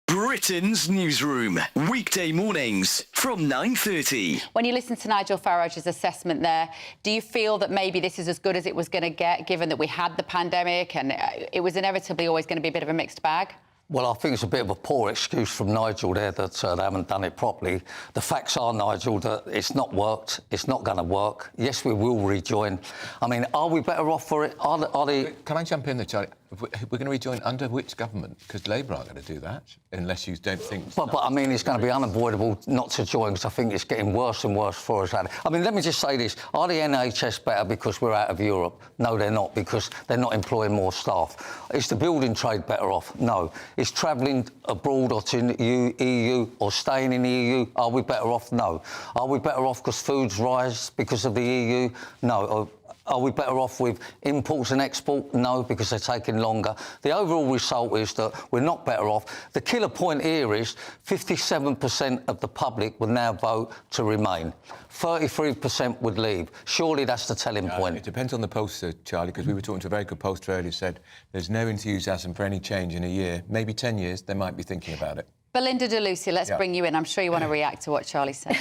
Britain's newsroom, weekday mornings from 9:30. When you listen to Nigel Farage's assessment there, do you feel that maybe this is as good as it was going to get, given that we had the pandemic and it was inevitably always going to be a bit of a mixed bag? Well, I think it's a bit of a poor excuse from Nigel there that they haven't done it properly. The facts are, Nigel, that it's not worked. It's not going to work. Yes, we will rejoin. I mean, are we better off for it? Are they... Can I jump in there, Charlie? We're going to rejoin under which government? Because Labour aren't going to do that, unless you don't think... But I mean, it's going to be unavoidable not to join, because I think it's getting worse and worse for us. I mean, let me just say this. Are the NHS better because we're out of Europe? No, they're not, because they're not employing more staff. Is the building trade better off? No. Is travelling abroad or to the EU or staying in the EU, are we better off? No. Are we better off because foods rise because of the EU? No. Are we better off with imports and export? No, because they're taking longer. The overall result is that we're not better off. The killer point here is 57% of the public would now vote to remain. 33% would leave. Surely that's the telling point. It depends on the pollster, Charlie, because we were talking to a very good pollster earlier who said there's no enthusiasm for any change in a year. Maybe 10 years, they might be thinking about it. Belinda de Lucia, let's bring you in. I'm sure you want to react to what Charlie said.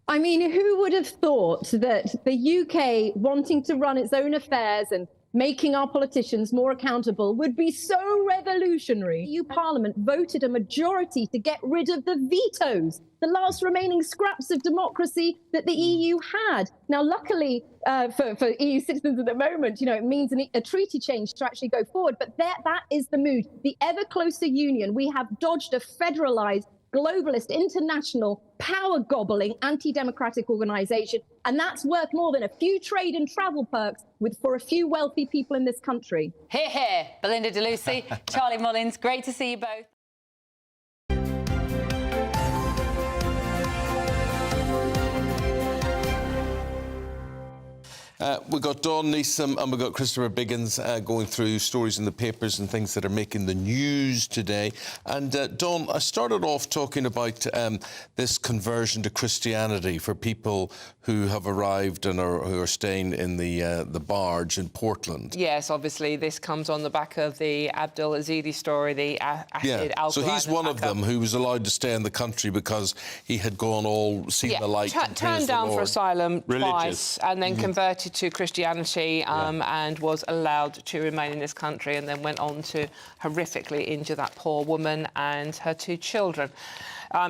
I mean, who would have thought that the UK wanting to run its own affairs and making our politicians more accountable would be so revolutionary? EU Parliament voted a majority to get rid of the vetoes, the last remaining scraps of democracy that the EU had. Now, luckily for EU citizens at the moment, you know, it means a treaty change to actually go forward. But that is the mood. The ever closer union. We have dodged a federalised, globalist, international, power-gobbling, anti-democratic organisation, and that's worth more than a few trade and travel perks for a few wealthy people in this country. Hear, hear. Belinda de Lucia, Charlie Mullins, great to see you both. We've got Dawn Neeson and we've got Christopher Biggins going through stories in the papers and things that are making the news today. And Dawn, I started off talking about this conversion to Christianity for people who have arrived and who are staying in the barge in Portland. Yes, obviously this comes on the back of the Abdul Azidi story, the acid alkaline. So he's one of them who was allowed to stay in the country because he had gone all seen the light. Turned down for asylum twice and then converted converted to Christianity and was allowed to remain in this country, and then went on to horrifically injure that poor woman and her 2 children.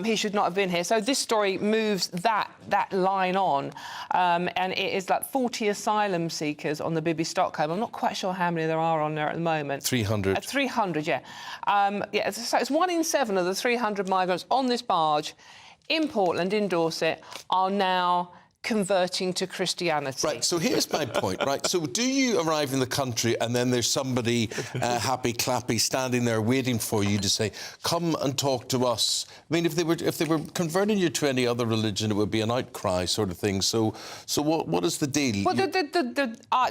He should not have been here. So this story moves that line on, and it is like 40 asylum seekers on the Bibi Stockholm. I'm not quite sure how many there are on there at the moment. 300. 300, yeah. So it's 1 in 7 of the 300 migrants on this barge in Portland, in Dorset, are now converting to Christianity. Right, so here's my point, right? So do you arrive in the country and then there's somebody happy clappy standing there waiting for you to say, come and talk to us? I mean, if they were converting you to any other religion, it would be an outcry sort of thing. So what is the deal? Well,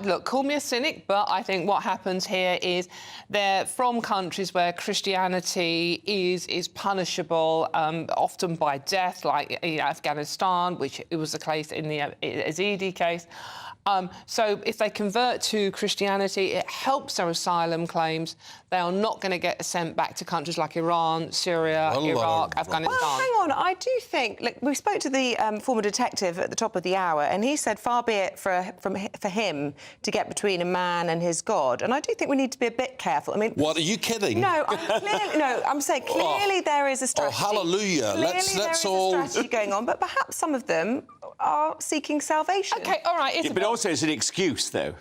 look, call me a cynic, but I think what happens here is they're from countries where Christianity is punishable, often by death, like Afghanistan, which it was the case in the Yazidi case. So if they convert to Christianity, it helps their asylum claims. They are not going to get sent back to countries like Iran, Syria, Iraq, Afghanistan. Well, hang on. I do think... Look, we spoke to the former detective at the top of the hour, and he said far be it for him to get between a man and his God. And I do think we need to be a bit careful. I mean... What, are you kidding? No, I'm saying clearly there is a strategy. Oh, hallelujah. Let's all... There is a strategy going on, but perhaps some of them are seeking salvation. OK, all right, Isabel. But also it's an excuse, though.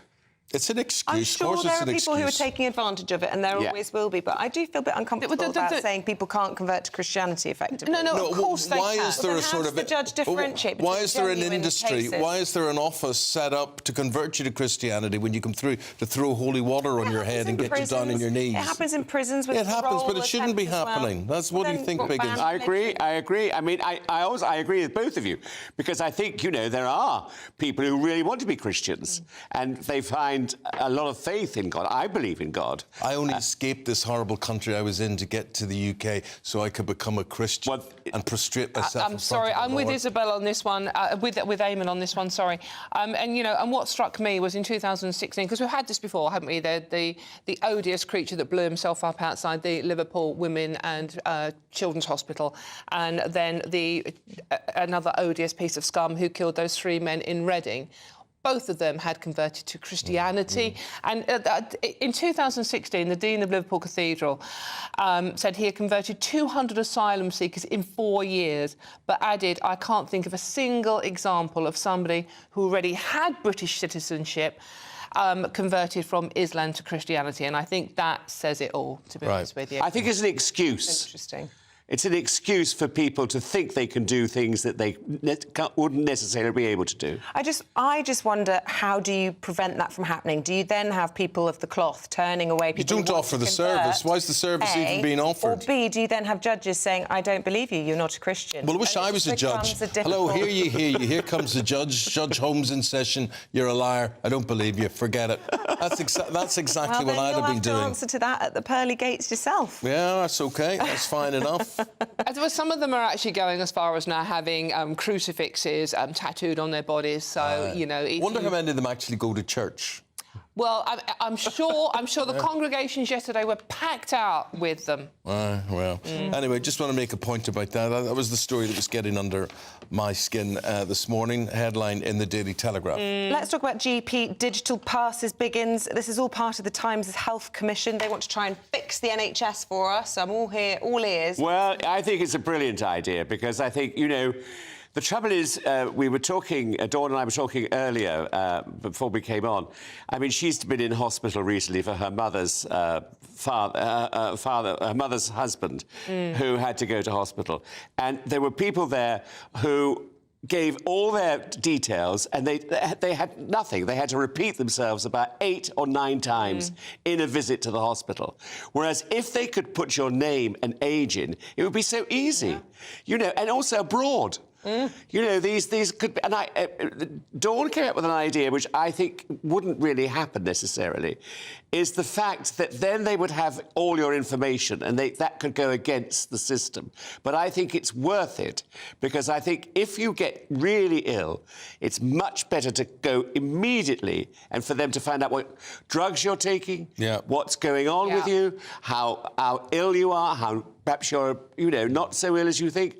It's an excuse. I'm sure there are people who are taking advantage of it, and there always will be, but I do feel a bit uncomfortable about saying people can't convert to Christianity effectively. No, of course they can. Why is there a sort of... the judge differentiate between why is there an genuine industry, cases? why is there an office set up to convert you to Christianity when you come through to throw holy water on your head and get you down on your knees? It happens in prisons with it happens, but it shouldn't be well. happening. That's what do you think, Biggins? I agree. I mean, I agree with both of you, because I think, you know, there are people who really want to be Christians and they find a lot of faith in God. I believe in God. I only escaped this horrible country I was in to get to the UK so I could become a Christian and prostrate myself. I'm sorry, I'm with Isabel on this one, with Eamonn on this one, sorry. And, you know, and what struck me was in 2016, because we've had this before, haven't we, the odious creature that blew himself up outside the Liverpool Women and Children's Hospital, and then another odious piece of scum who killed those 3 men in Reading. Both of them had converted to Christianity. And in 2016, the Dean of Liverpool Cathedral said he had converted 200 asylum seekers in 4 years, but added, I can't think of a single example of somebody who already had British citizenship converted from Islam to Christianity. And I think that says it all, to be honest with you. I think it's an excuse. Interesting. It's an excuse for people to think they can do things that they wouldn't necessarily be able to do. I just wonder, how do you prevent that from happening? Do you then have people of the cloth turning away people? You don't offer the service. Why is the service even being offered? Or B, do you then have judges saying, I don't believe you, you're not a Christian? Well, I wish I was a judge. Hello, hear you. Here comes the judge. Judge Holmes in session. You're a liar. I don't believe you. Forget it. That's exactly what I'd have been doing. You'll have to answer to that at the pearly gates yourself. Yeah, that's OK. That's fine enough. Some of them are actually going as far as now having crucifixes tattooed on their bodies. So, you know... I wonder how many of them actually go to church. Well, I'm sure the congregations yesterday were packed out with them. Anyway, just want to make a point about that. That was the story that was getting under my skin this morning. Headline in the Daily Telegraph. Let's talk about GP digital passes, Biggins. This is all part of the Times Health Commission. They want to try and fix the NHS for us. I'm all here, all ears. Well, I think it's a brilliant idea, because I think, you know, the trouble is, we were talking, Dawn and I were talking earlier, before we came on. I mean, she's been in hospital recently for her mother's her mother's husband, who had to go to hospital. And there were people there who gave all their details, and they had nothing. They had to repeat themselves about 8 or 9 times in a visit to the hospital. Whereas if they could put your name and age in, it would be so easy. You know, and also abroad. You know, these could be... And Dawn came up with an idea which I think wouldn't really happen necessarily, is the fact that then they would have all your information and that could go against the system. But I think it's worth it, because I think if you get really ill, it's much better to go immediately and for them to find out what drugs you're taking, what's going on with you, how ill you are, how perhaps you're, not so ill as you think.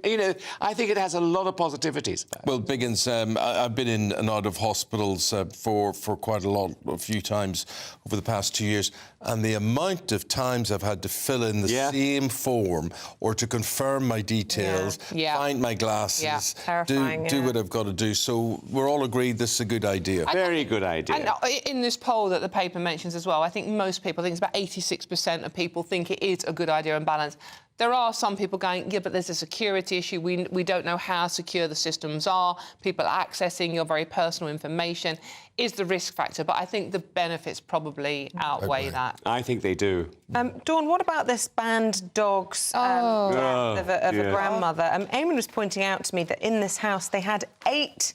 I think it has a lot of positivities. Well, Biggins, I've been in and out of hospitals for quite a few times over the past 2 years, and the amount of times I've had to fill in the same form or to confirm my details, find my glasses, do what I've got to do. So we're all agreed this is a good idea. Very good idea. And in this poll that the paper mentions as well, I think most people, I think it's about 86% of people think it is a good idea and balanced. There are some people going, yeah, but there's a security issue. We don't know how secure the systems are. People are accessing your very personal information is the risk factor. But I think the benefits probably outweigh that. I think they do. Dawn, what about this banned dogs death of a grandmother? Eamonn was pointing out to me that in this house they had 8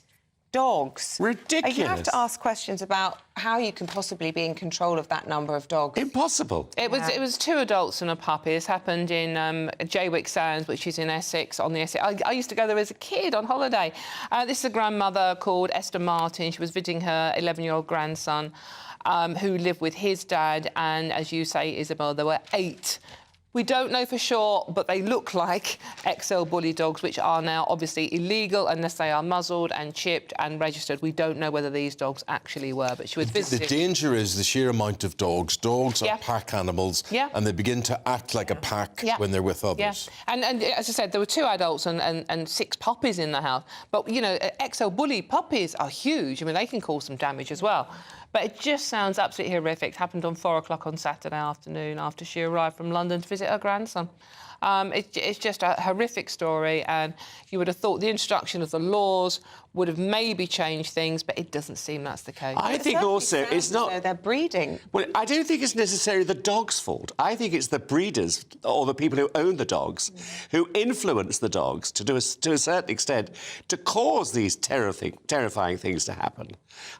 dogs. Ridiculous. You have to ask questions about how you can possibly be in control of that number of dogs. Impossible. It was 2 adults and a puppy. This happened in Jaywick Sands, which is in Essex, on the Essex. I used to go there as a kid on holiday. This is a grandmother called Esther Martin. She was visiting her 11-year-old grandson, who lived with his dad, and as you say, Isabel, there were 8. We don't know for sure, but they look like XL bully dogs, which are now obviously illegal unless they are muzzled and chipped and registered. We don't know whether these dogs actually were, but she was visiting. The danger is the sheer amount of dogs. Dogs are pack animals, and they begin to act like a pack when they're with others. And as I said, there were 2 adults and 6 puppies in the house. But, XL bully puppies are huge. I mean, they can cause some damage as well. But it just sounds absolutely horrific. It happened on 4 o'clock on Saturday afternoon after she arrived from London to visit her grandson. It's just a horrific story, and you would have thought the introduction of the laws would have maybe changed things, but it doesn't seem that's the case. I think also it's not... They're breeding. Well, I don't think it's necessarily the dog's fault. I think it's the breeders or the people who own the dogs who influence the dogs to a certain extent to cause these terrifying things to happen.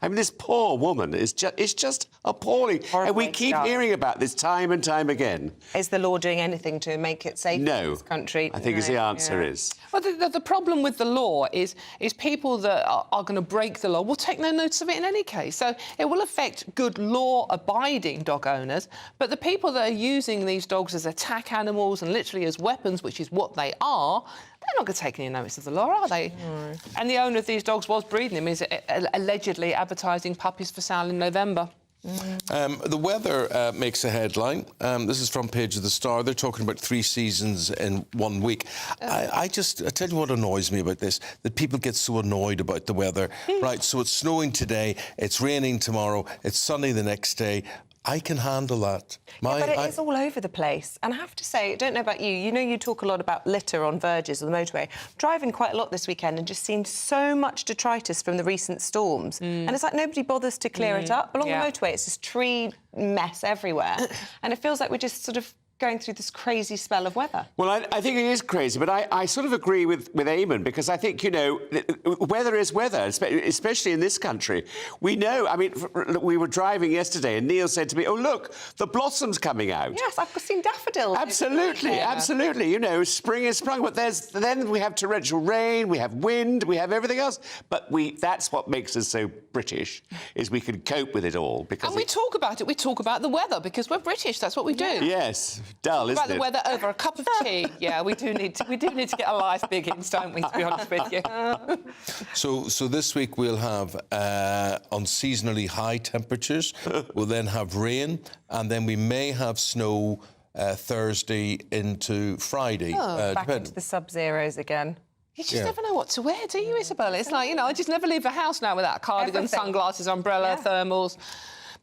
I mean, this poor woman is just appalling. And we keep hearing about this time and time again. Is the law doing anything to make it safe in this country? I think the answer is. Well, the problem with the law is people that are going to break the law will take no notice of it in any case. So it will affect good law-abiding dog owners, but the people that are using these dogs as attack animals and literally as weapons, which is what they are, they're not going to take any notice of the law, are they? No. And the owner of these dogs was breeding them. He's allegedly advertising puppies for sale in November. The weather makes a headline. This is front page of the Star. They're talking about 3 seasons in 1 week. I tell you what annoys me about this, that people get so annoyed about the weather. Right, so it's snowing today, it's raining tomorrow, it's sunny the next day. I can handle that. But it is all over the place. And I have to say, I don't know about you, you talk a lot about litter on verges of the motorway. Driving quite a lot this weekend and just seen so much detritus from the recent storms. And it's like nobody bothers to clear it up. Along the motorway, it's just tree mess everywhere. And it feels like we're just sort of going through this crazy spell of weather. Well, I think it is crazy, but I sort of agree with Eamonn, because I think, weather is weather, especially in this country. We know, I mean, we were driving yesterday and Neil said to me, oh, look, the blossom's coming out. Yes, I've seen daffodils. Absolutely, absolutely. Spring has sprung, but then we have torrential rain, we have wind, we have everything else. But that's what makes us so British, is we can cope with it all. And we talk about it, we talk about the weather, because we're British, that's what we do. Yes. Dull, isn't it? About the weather over a cup of tea. Yeah, we do need to get a life Biggins, don't we, to be honest with you. So this week we'll have unseasonally high temperatures. We'll then have rain, and then we may have snow Thursday into Friday. Back into the sub-zeros again. You just never know what to wear, do you, Isabel? It's like, I just never leave the house now without a cardigan, sunglasses, umbrella, thermals.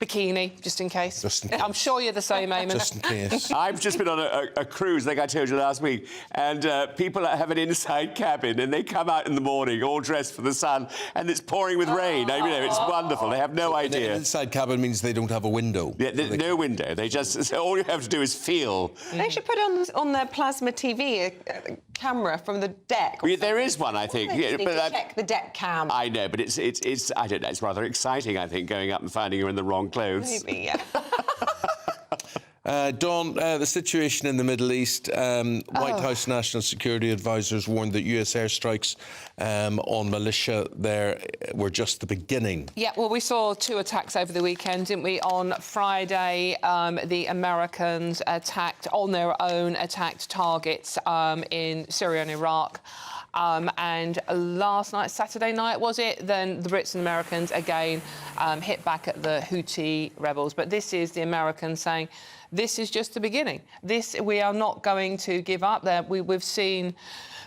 Bikini, just in case. I'm sure you're the same, Eamonn. Just in case. I've just been on a cruise, like I told you last week, and people have an inside cabin, and they come out in the morning all dressed for the sun, and it's pouring with rain. It's wonderful. They have no idea. An inside cabin means they don't have a window. Yeah, no window. They just all you have to do is feel. They should put on their plasma TV a camera from the deck. Well, there is one, I think. But check the deck cam. I know, but it's I don't know. It's rather exciting, I think, going up and finding you're in the wrong clothes. Maybe, yeah. Dawn, the situation in the Middle East. White House National Security Advisors warned that US airstrikes on militia there were just the beginning. Yeah, well, we saw 2 attacks over the weekend, didn't we? On Friday, the Americans attacked targets in Syria and Iraq. And last night, Saturday night, was it? Then the Brits and Americans again hit back at the Houthi rebels. But this is the Americans saying, this is just the beginning. We are not going to give up. We've seen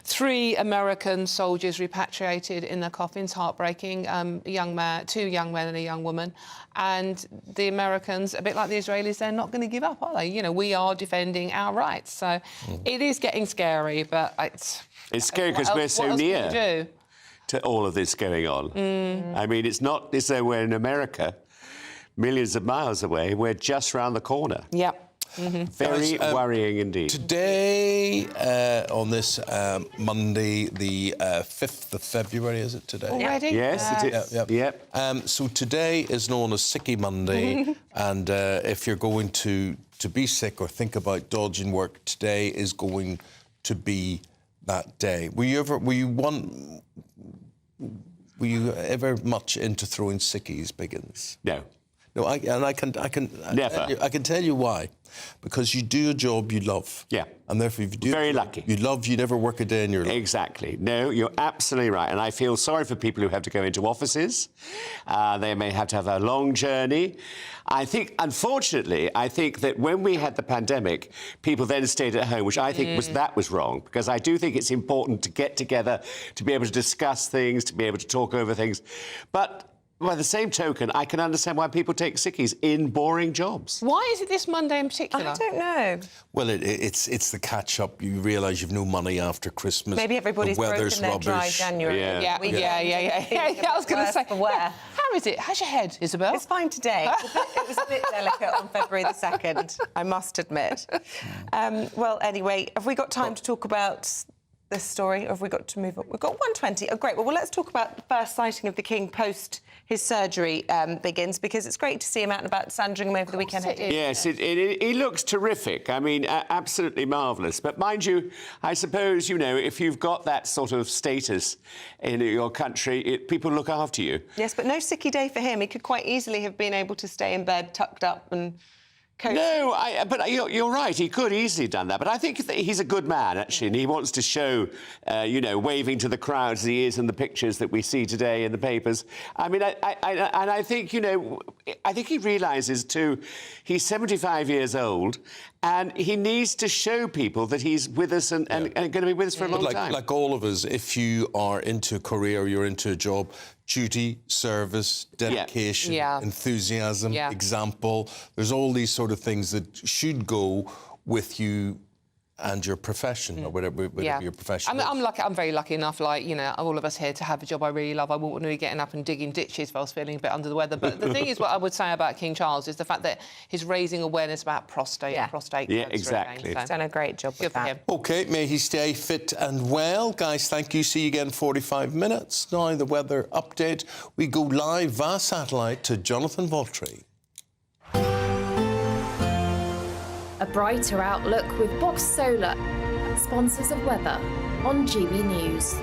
3 American soldiers repatriated in their coffins, heartbreaking, 2 young men and a young woman. And the Americans, a bit like the Israelis, they're not going to give up, are they? You know, we are defending our rights. So it is getting scary, but it's scary because we're so near to all of this going on. I mean, it's not as though we're in America, millions of miles away. We're just round the corner. Yep. Very worrying indeed. Today, on this Monday, the 5th of February, is it today? Already? Yes, it is. Yep. So today is known as Sicky Monday, and if you're going to be sick or think about dodging work, today is going to be that day. Were you ever much into throwing sickies, Biggins? No. No, I can never. I can tell you why. Because you do a job you love. Yeah. And therefore, if you do very lucky. You love, you never work a day in your life. Exactly. No, you're absolutely right. And I feel sorry for people who have to go into offices. They may have to have a long journey. I think, unfortunately, that when we had the pandemic, people then stayed at home, which I think was wrong, because I do think it's important to get together, to be able to discuss things, to be able to talk over things. But by the same token, I can understand why people take sickies in boring jobs. Why is it this Monday in particular? I don't know. Well, it's the catch-up. You realise you've no money after Christmas. Maybe everybody's the weather's broken their dry rubbish. January. Yeah. I was going to say, how is it? How's your head, Isabel? It's fine today. It was a bit delicate on February the 2nd, I must admit. Well, anyway, have we got time to talk about this story, or have we got to move on? We've got 1:20. Oh, great. Well, let's talk about the first sighting of the King post his surgery begins, because it's great to see him out and about, Sandringham over the weekend. Yes, he looks terrific. I mean, absolutely marvellous. But mind you, I suppose, you know, if you've got that sort of status in your country, people look after you. Yes, but no sicky day for him. He could quite easily have been able to stay in bed, tucked up and... No, but you're right. He could easily have done that. But I think that he's a good man, actually, and he wants to show, waving to the crowds as he is in the pictures that we see today in the papers. I mean, I think, I think he realises, too, he's 75 years old, and he needs to show people that he's with us and going to be with us for a long time. Like all of us, if you are into a career, you're into a job, duty, service, dedication, enthusiasm, example. There's all these sort of things that should go with you and your profession, or whatever your profession is. I'm very lucky enough, all of us here, to have a job I really love. I wouldn't want to be getting up and digging ditches if I was feeling a bit under the weather. But the thing is, what I would say about King Charles is the fact that he's raising awareness about prostate cancer. Yeah, exactly. He's done a great job with that. OK, may he stay fit and well. Guys, thank you. See you again in 45 minutes. Now, the weather update. We go live via satellite to Jonathan Vautry. A brighter outlook with Box Solar, sponsors of weather on GB News.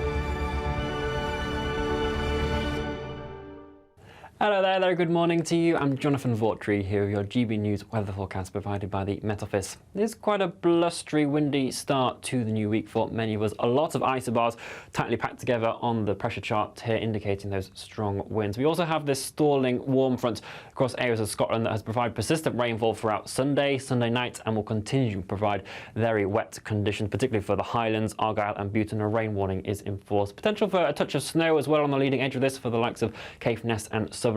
Hello there, good morning to you. I'm Jonathan Vautry here with your GB News weather forecast provided by the Met Office. It's quite a blustery, windy start to the new week for many of us. A lot of isobars tightly packed together on the pressure chart here, indicating those strong winds. We also have this stalling warm front across areas of Scotland that has provided persistent rainfall throughout Sunday night, and will continue to provide very wet conditions, particularly for the Highlands, Argyll and Bute. A rain warning is in force. Potential for a touch of snow as well on the leading edge of this for the likes of Caithness and Sutherland.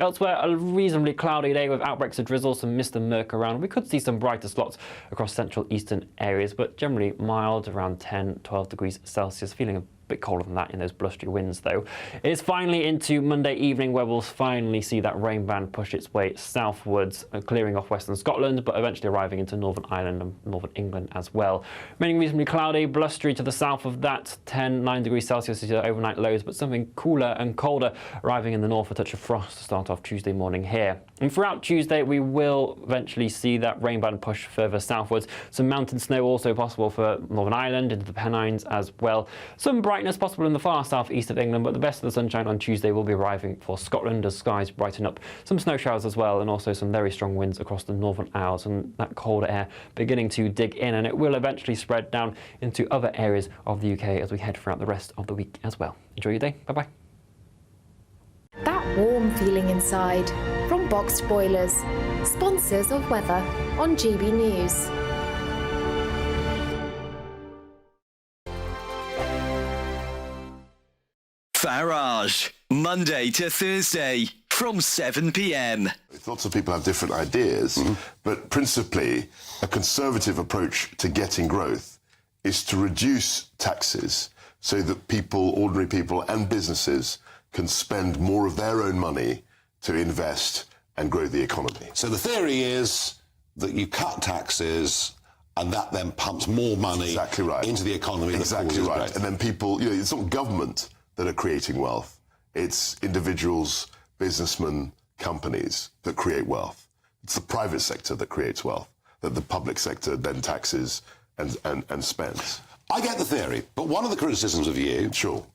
Elsewhere, a reasonably cloudy day with outbreaks of drizzle, some mist and murk around. We could see some brighter spots across central eastern areas, but generally mild, around 10-12 degrees Celsius, feeling a bit colder than that in those blustery winds, though. It is finally into Monday evening where we'll finally see that rain band push its way southwards, clearing off western Scotland, but eventually arriving into Northern Ireland and Northern England as well. Remaining reasonably cloudy, blustery to the south of that, 9 degrees Celsius is your overnight lows, but something cooler and colder arriving in the north, a touch of frost to start off Tuesday morning here. And throughout Tuesday, we will eventually see that rain band push further southwards. Some mountain snow also possible for Northern Ireland, into the Pennines as well. Some brightness possible in the far southeast of England, but the best of the sunshine on Tuesday will be arriving for Scotland as skies brighten up. Some snow showers as well, and also some very strong winds across the Northern Isles, and that colder air beginning to dig in, and it will eventually spread down into other areas of the UK as we head throughout the rest of the week as well. Enjoy your day. Bye-bye. That warm feeling inside from Boxed Boilers, sponsors of weather on GB News. Farage, Monday to Thursday from 7 p.m. Lots of people have different ideas, but principally a conservative approach to getting growth is to reduce taxes so that people, ordinary people and businesses can spend more of their own money to invest and grow the economy. So the theory is that you cut taxes and that then pumps more money into the economy. Exactly right. And then people, it's not government that are creating wealth. It's individuals, businessmen, companies that create wealth. It's the private sector that creates wealth, that the public sector then taxes and spends. I get the theory, but one of the criticisms of you,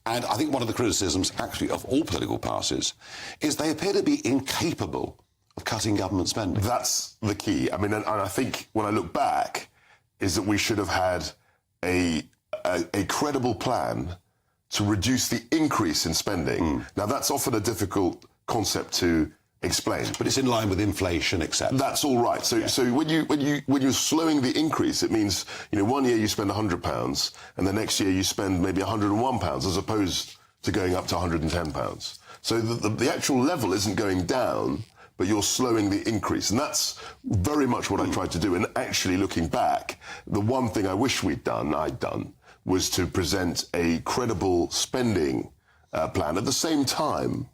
and I think one of the criticisms actually of all political parties, is they appear to be incapable of cutting government spending. That's the key. I mean, and I think when I look back, is that we should have had a credible plan to reduce the increase in spending. Now, that's often a difficult concept to explain, but it's in line with inflation, etc. That's all right. So when you're slowing the increase, it means 1 year you spend £100, and the next year you spend maybe £101, as opposed to going up to £110. So the actual level isn't going down, but you're slowing the increase, and that's very much what I tried to do. And actually, looking back, the one thing I wish I'd done, was to present a credible spending plan at the same time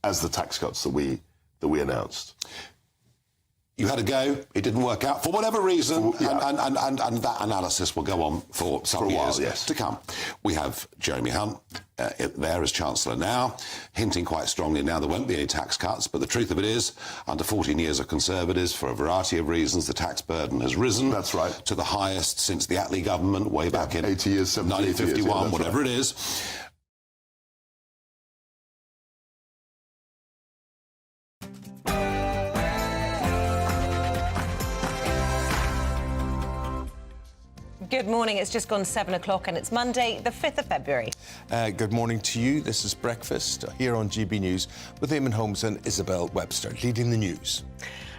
as the tax cuts that we announced. You had a go, it didn't work out for whatever reason, and that analysis will go on for some years to come. We have Jeremy Hunt there as Chancellor now, hinting quite strongly now there won't be any tax cuts, but the truth of it is, under 14 years of Conservatives, for a variety of reasons, the tax burden has risen. That's right. To the highest since the Attlee government, way back in 80 years, 1951, years, whatever right. it is. Good morning. It's just gone 7 o'clock and it's Monday, the 5th of February. Good morning to you. This is Breakfast here on GB News with Eamonn Holmes and Isabel Webster leading the news.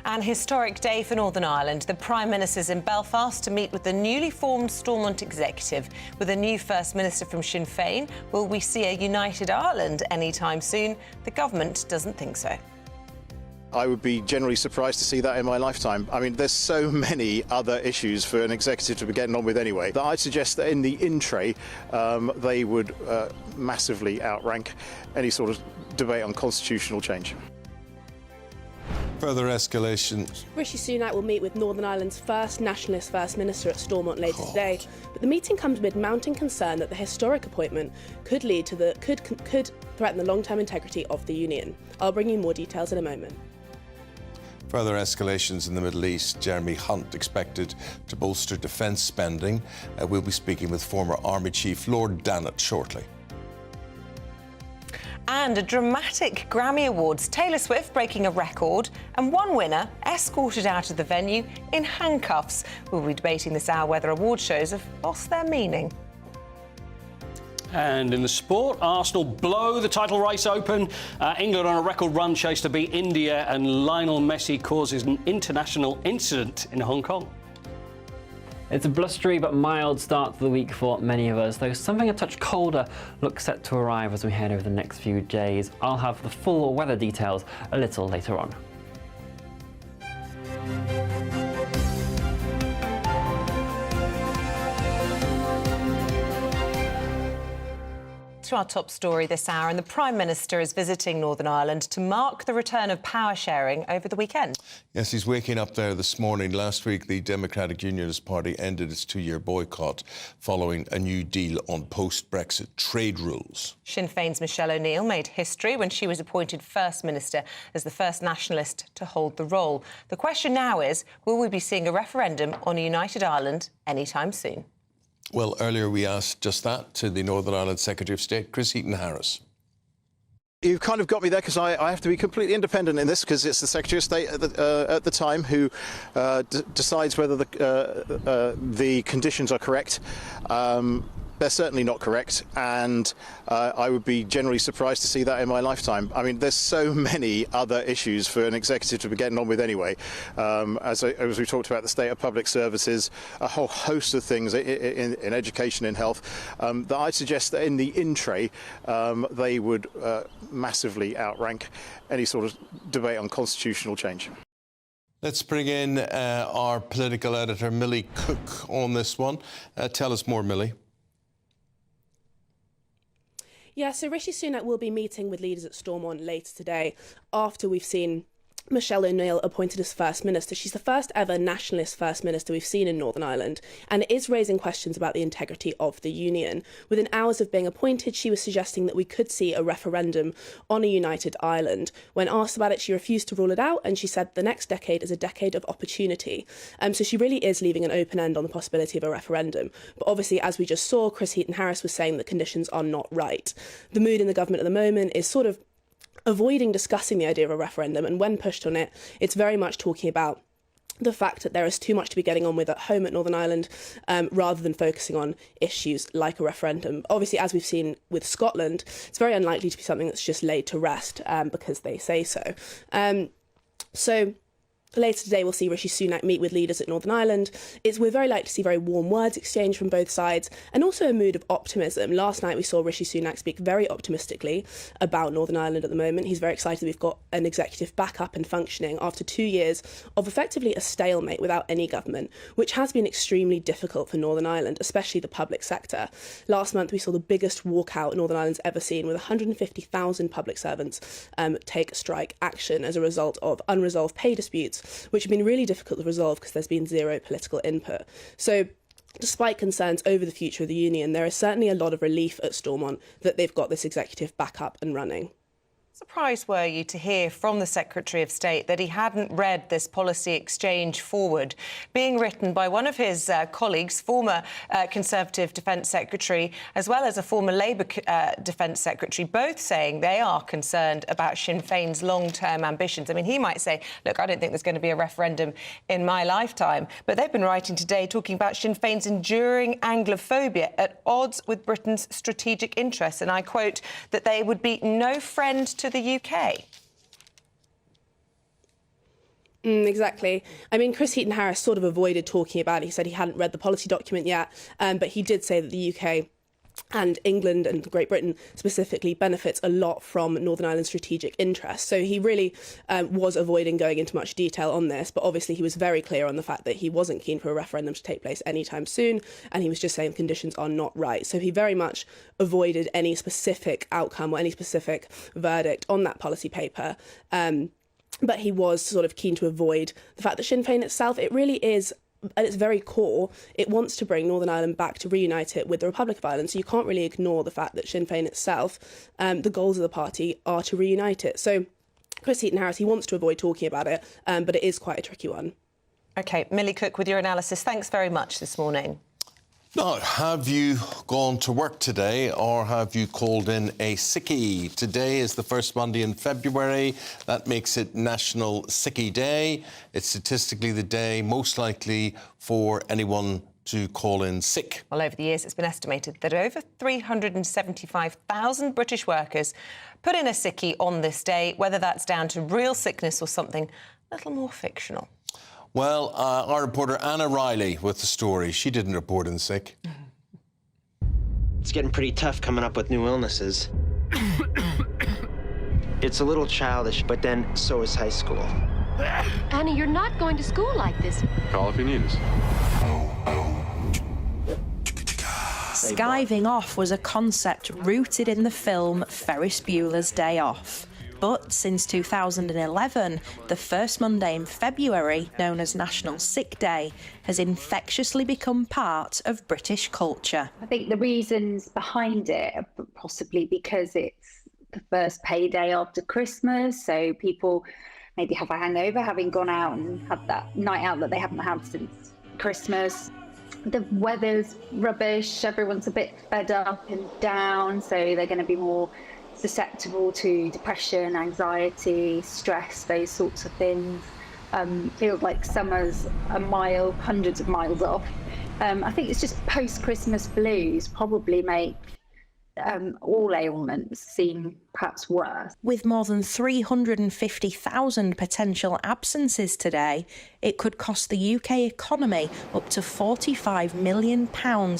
An historic day for Northern Ireland. The Prime Minister's in Belfast to meet with the newly formed Stormont executive. With a new First Minister from Sinn Féin, will we see a united Ireland anytime soon? The government doesn't think so. I would be generally surprised to see that in my lifetime. I mean, there's so many other issues for an executive to be getting on with anyway that I'd suggest that in the in-tray they would massively outrank any sort of debate on constitutional change. Further escalation. Rishi Sunak will meet with Northern Ireland's first nationalist First Minister at Stormont later today, but the meeting comes amid mounting concern that the historic appointment could could threaten the long-term integrity of the union. I'll bring you more details in a moment. Further escalations in the Middle East. Jeremy Hunt expected to bolster defence spending. We'll be speaking with former Army Chief Lord Dannatt shortly. And a dramatic Grammy Awards. Taylor Swift breaking a record, and one winner escorted out of the venue in handcuffs. We'll be debating this hour whether award shows have lost their meaning. And in the sport, Arsenal blow the title race open. England on a record run chase to beat India, and Lionel Messi causes an international incident in Hong Kong. It's a blustery but mild start to the week for many of us, though something a touch colder looks set to arrive as we head over the next few days. I'll have the full weather details a little later on. to our top story this hour, and the Prime Minister is visiting Northern Ireland to mark the return of power sharing over the weekend. Yes, he's waking up there this morning. Last week, the Democratic Unionist Party ended its 2-year boycott following a new deal on post-Brexit trade rules. Sinn Féin's Michelle O'Neill made history when she was appointed First Minister as the first nationalist to hold the role. The question now is, will we be seeing a referendum on a united Ireland anytime soon? Well, earlier we asked just that to the Northern Ireland Secretary of State, Chris Heaton-Harris. You've kind of got me there because I have to be completely independent in this because it's the Secretary of State at the time who decides whether the conditions are correct. They're certainly not correct, and I would be generally surprised to see that in my lifetime. I mean, there's so many other issues for an executive to be getting on with anyway. As we talked about the state of public services, a whole host of things in education and health, that I suggest that in the in-tray, they would massively outrank any sort of debate on constitutional change. Let's bring in our political editor, Millie Cook, on this one. Tell us more, Millie. Yeah, so Rishi Sunak will be meeting with leaders at Stormont later today after we've seen Michelle O'Neill appointed as First Minister. She's the first ever nationalist First Minister we've seen in Northern Ireland, and it is raising questions about the integrity of the union. Within hours of being appointed, she was suggesting that we could see a referendum on a united Ireland. When asked about it, she refused to rule it out, and she said the next decade is a decade of opportunity. So she really is leaving an open end on the possibility of a referendum. But obviously, as we just saw, Chris Heaton-Harris was saying that conditions are not right. The mood in the government at the moment is sort of avoiding discussing the idea of a referendum, and when pushed on it, it's very much talking about the fact that there is too much to be getting on with at home at Northern Ireland, rather than focusing on issues like a referendum. Obviously, as we've seen with Scotland, it's very unlikely to be something that's just laid to rest because they say so. So later today, we'll see Rishi Sunak meet with leaders at Northern Ireland. We're very likely to see very warm words exchanged from both sides, and also a mood of optimism. Last night, we saw Rishi Sunak speak very optimistically about Northern Ireland at the moment. He's very excited that we've got an executive back up and functioning after 2 years of effectively a stalemate without any government, which has been extremely difficult for Northern Ireland, especially the public sector. Last month, we saw the biggest walkout Northern Ireland's ever seen, with 150,000 public servants take strike action as a result of unresolved pay disputes, which have been really difficult to resolve because there's been zero political input. So despite concerns over the future of the union, there is certainly a lot of relief at Stormont that they've got this executive back up and running. Surprised were you to hear from the Secretary of State that he hadn't read this policy exchange forward, being written by one of his colleagues, former Conservative Defence Secretary, as well as a former Labour Defence Secretary, both saying they are concerned about Sinn Féin's long-term ambitions. I mean, he might say, look, I don't think there's going to be a referendum in my lifetime, but they've been writing today talking about Sinn Féin's enduring Anglophobia at odds with Britain's strategic interests, and I quote, that they would be no friend to the UK. Exactly. I mean, Chris Heaton-Harris sort of avoided talking about it. He said he hadn't read the policy document yet, but he did say that the UK and England and Great Britain specifically benefits a lot from Northern Ireland's strategic interests. So he really was avoiding going into much detail on this, but obviously he was very clear on the fact that he wasn't keen for a referendum to take place anytime soon, and he was just saying conditions are not right. So he very much avoided any specific outcome or any specific verdict on that policy paper. But he was sort of keen to avoid the fact that Sinn Féin itself, it really is, at its very core, it wants to bring Northern Ireland back to reunite it with the Republic of Ireland. So you can't really ignore the fact that Sinn Féin itself, the goals of the party are to reunite it. So Chris Heaton-Harris, he wants to avoid talking about it, but it is quite a tricky one. OK, Millie Cook with your analysis. Thanks very much this morning. Now, have you gone to work today or have you called in a sickie? Today is the first Monday in February. That makes it National Sickie Day. It's statistically the day most likely for anyone to call in sick. Well, over the years, it's been estimated that over 375,000 British workers put in a sickie on this day, whether that's down to real sickness or something a little more fictional. Well, our reporter Anna Riley with the story. She didn't report in sick. It's getting pretty tough coming up with new illnesses. It's a little childish, but then so is high school. Annie, you're not going to school like this. Call if you need us. Skiving off was a concept rooted in the film Ferris Bueller's Day Off. But since 2011, the first Monday in February, known as National Sick Day, has infectiously become part of British culture. I think the reasons behind it are possibly because it's the first payday after Christmas, so people maybe have a hangover, having gone out and had that night out that they haven't had since Christmas. The weather's rubbish, everyone's a bit fed up and down, so they're going to be more susceptible to depression, anxiety, stress, those sorts of things. Feels like summer's hundreds of miles off. I think it's just post-Christmas blues probably make all ailments seem perhaps worse. With more than 350,000 potential absences today, it could cost the UK economy up to £45 million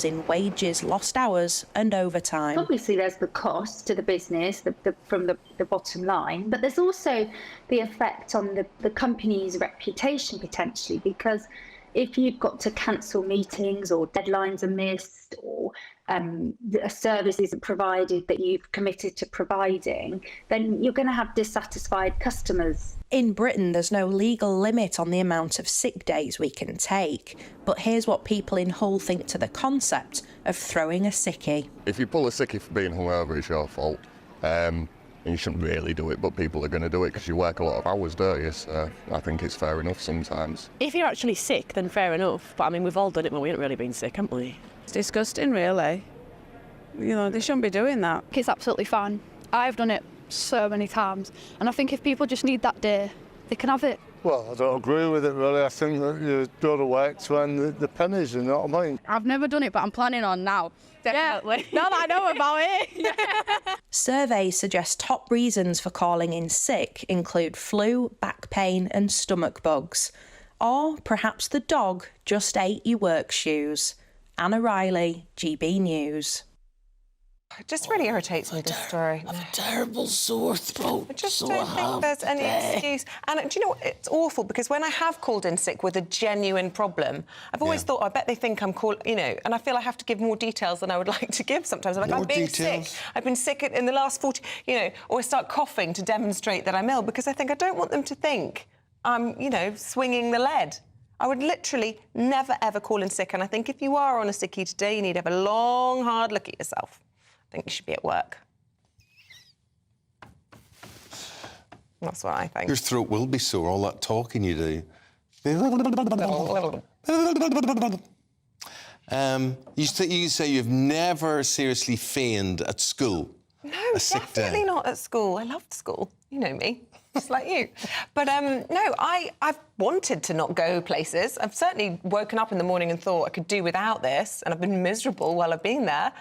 in wages, lost hours and overtime. Obviously there's the cost to the business from the bottom line, but there's also the effect on the company's reputation potentially, because if you've got to cancel meetings or deadlines are missed or a service isn't provided that you've committed to providing, then you're going to have dissatisfied customers. In Britain, there's no legal limit on the amount of sick days we can take. But here's what people in Hull think to the concept of throwing a sickie. If you pull a sickie for being hungover, it's your fault. And you shouldn't really do it, but people are going to do it because you work a lot of hours, don't you? So I think it's fair enough sometimes. If you're actually sick, then fair enough. But I mean, we've all done it when we haven't really been sick, haven't we? It's disgusting, really. You know, they shouldn't be doing that. It's absolutely fine. I've done it so many times, and I think if people just need that day, they can have it. Well, I don't agree with it, really. I think that you go to work to earn the pennies, you know what I mean? I've never done it, but I'm planning on now. Definitely. Yeah, now that I know about it. Surveys suggest top reasons for calling in sick include flu, back pain and stomach bugs. Or perhaps the dog just ate your work shoes. Anna Riley, GB News. It just really irritates me, this story. I have a terrible sore throat. I just don't think there's any excuse. And do you know what? It's awful because when I have called in sick with a genuine problem, I've always thought, I bet they think I'm and I feel I have to give more details than I would like to give sometimes. I'm like, I'm being sick. I've been sick in the last 40, or I start coughing to demonstrate that I'm ill because I think I don't want them to think I'm, swinging the lead. I would literally never, ever call in sick. And I think if you are on a sickie today, you need to have a long, hard look at yourself. I think you should be at work. That's what I think. Your throat will be sore, all that talking you do. You say you've never seriously feigned at school. No, definitely not at school. I loved school. You know me, just like you. But no, I've wanted to not go places. I've certainly woken up in the morning and thought I could do without this, and I've been miserable while I've been there.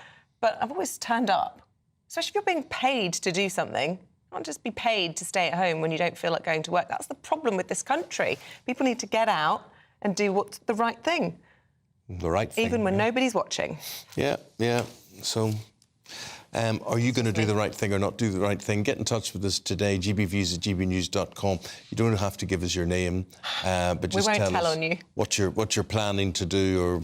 But I've always turned up, especially if you're being paid to do something. You can't just be paid to stay at home when you don't feel like going to work. That's the problem with this country. People need to get out and do what's the right thing. The right thing. Even when nobody's watching. Yeah. So, are you going to do the right thing or not do the right thing? Get in touch with us today, gbviews@gbnews.com. You don't have to give us your name, but just tell us on you. what you're planning to do,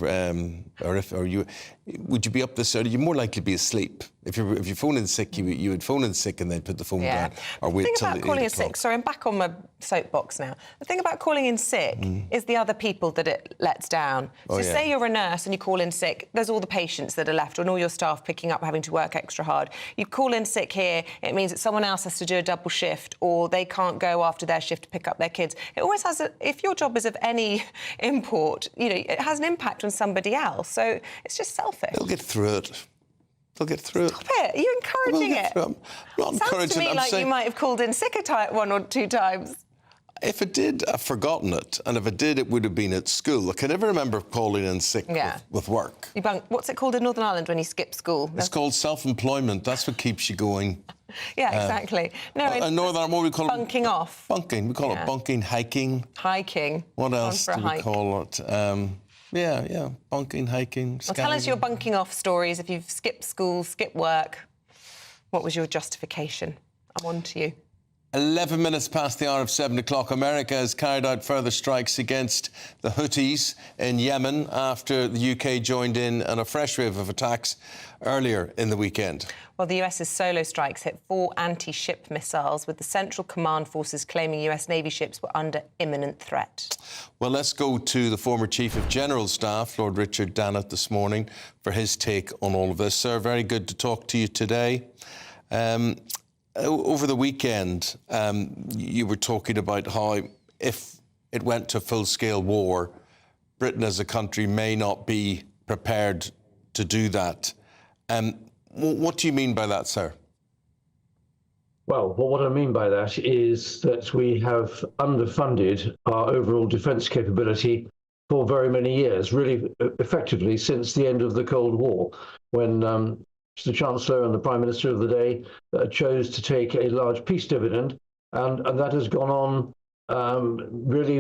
would you be up this early? You're more likely to be asleep. If you're phoning sick, you would phone in sick and then put the phone down, or wait till the 8 o'clock. Calling in sick. Sorry, I'm back on my soapbox now. The thing about calling in sick is the other people that it lets down. So say you're a nurse and you call in sick, there's all the patients that are left and all your staff picking up, having to work extra hard. You call in sick here, it means that someone else has to do a double shift or they can't go after their shift to pick up their kids. It always has if your job is of any import, it has an impact on somebody else. So it's just selfish. They'll get through it. They'll get through Stop it. Are you encouraging it? I'm not encouraging it. Sounds to me like you might have called in sick one or two times. If it did, I've forgotten it. And if it did, it would have been at school. I can never remember calling in sick with work. What's it called in Northern Ireland when you skip school? It's called self-employment. That's what keeps you going. Yeah, exactly. No, in Northern Ireland, what we call bunking off. Bunking. We call it bunking, hiking. Hiking. What else do we call it? Bunking, hiking, Well, tell us your bunking off stories. If you've skipped school, skipped work, what was your justification? I'm on to you. 11 minutes past the hour of 7 o'clock. America has carried out further strikes against the Houthis in Yemen after the UK joined in on a fresh wave of attacks earlier in the weekend. Well, the US's solo strikes hit 4 anti-ship missiles, with the Central Command forces claiming US Navy ships were under imminent threat. Well, let's go to the former Chief of General Staff, Lord Richard Dannett, this morning for his take on all of this. Sir, very good to talk to you today. Over the weekend, you were talking about how if it went to full-scale war, Britain as a country may not be prepared to do that. What do you mean by that, sir? Well, what I mean by that is that we have underfunded our overall defence capability for very many years, really effectively since the end of the Cold War, when the Chancellor and the Prime Minister of the day chose to take a large peace dividend, and that has gone on really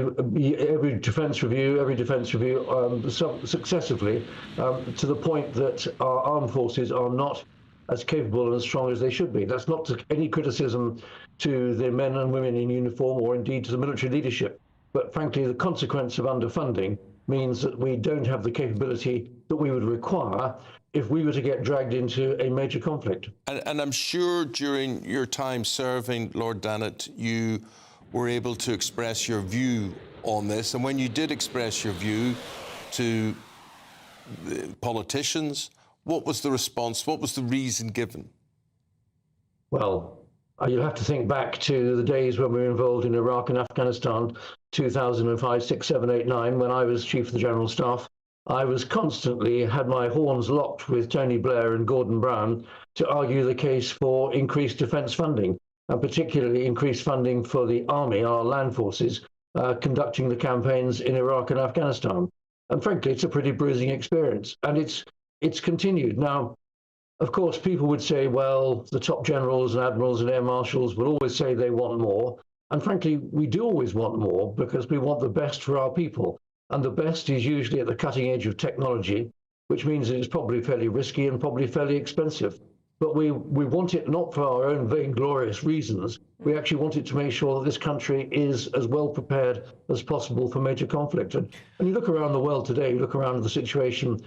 every defence review successively, to the point that our armed forces are not as capable and as strong as they should be. That's not any criticism to the men and women in uniform or indeed to the military leadership, but frankly the consequence of underfunding means that we don't have the capability that we would require if we were to get dragged into a major conflict. And I'm sure during your time serving, Lord Dannett, you were able to express your view on this. And when you did express your view to the politicians, what was the response? What was the reason given? Well, you'll have to think back to the days when we were involved in Iraq and Afghanistan, 2005, 6, 7, 8, 9, when I was Chief of the General Staff. I was constantly had my horns locked with Tony Blair and Gordon Brown to argue the case for increased defence funding, and particularly increased funding for the army, our land forces, conducting the campaigns in Iraq and Afghanistan. And frankly, it's a pretty bruising experience, and it's continued. Now, of course, people would say, well, the top generals and admirals and air marshals will always say they want more. And frankly, we do always want more because we want the best for our people. And the best is usually at the cutting edge of technology, which means that it's probably fairly risky and probably fairly expensive. But we want it not for our own vainglorious reasons. We actually want it to make sure that this country is as well prepared as possible for major conflict. And you look around the world today, you look around the situation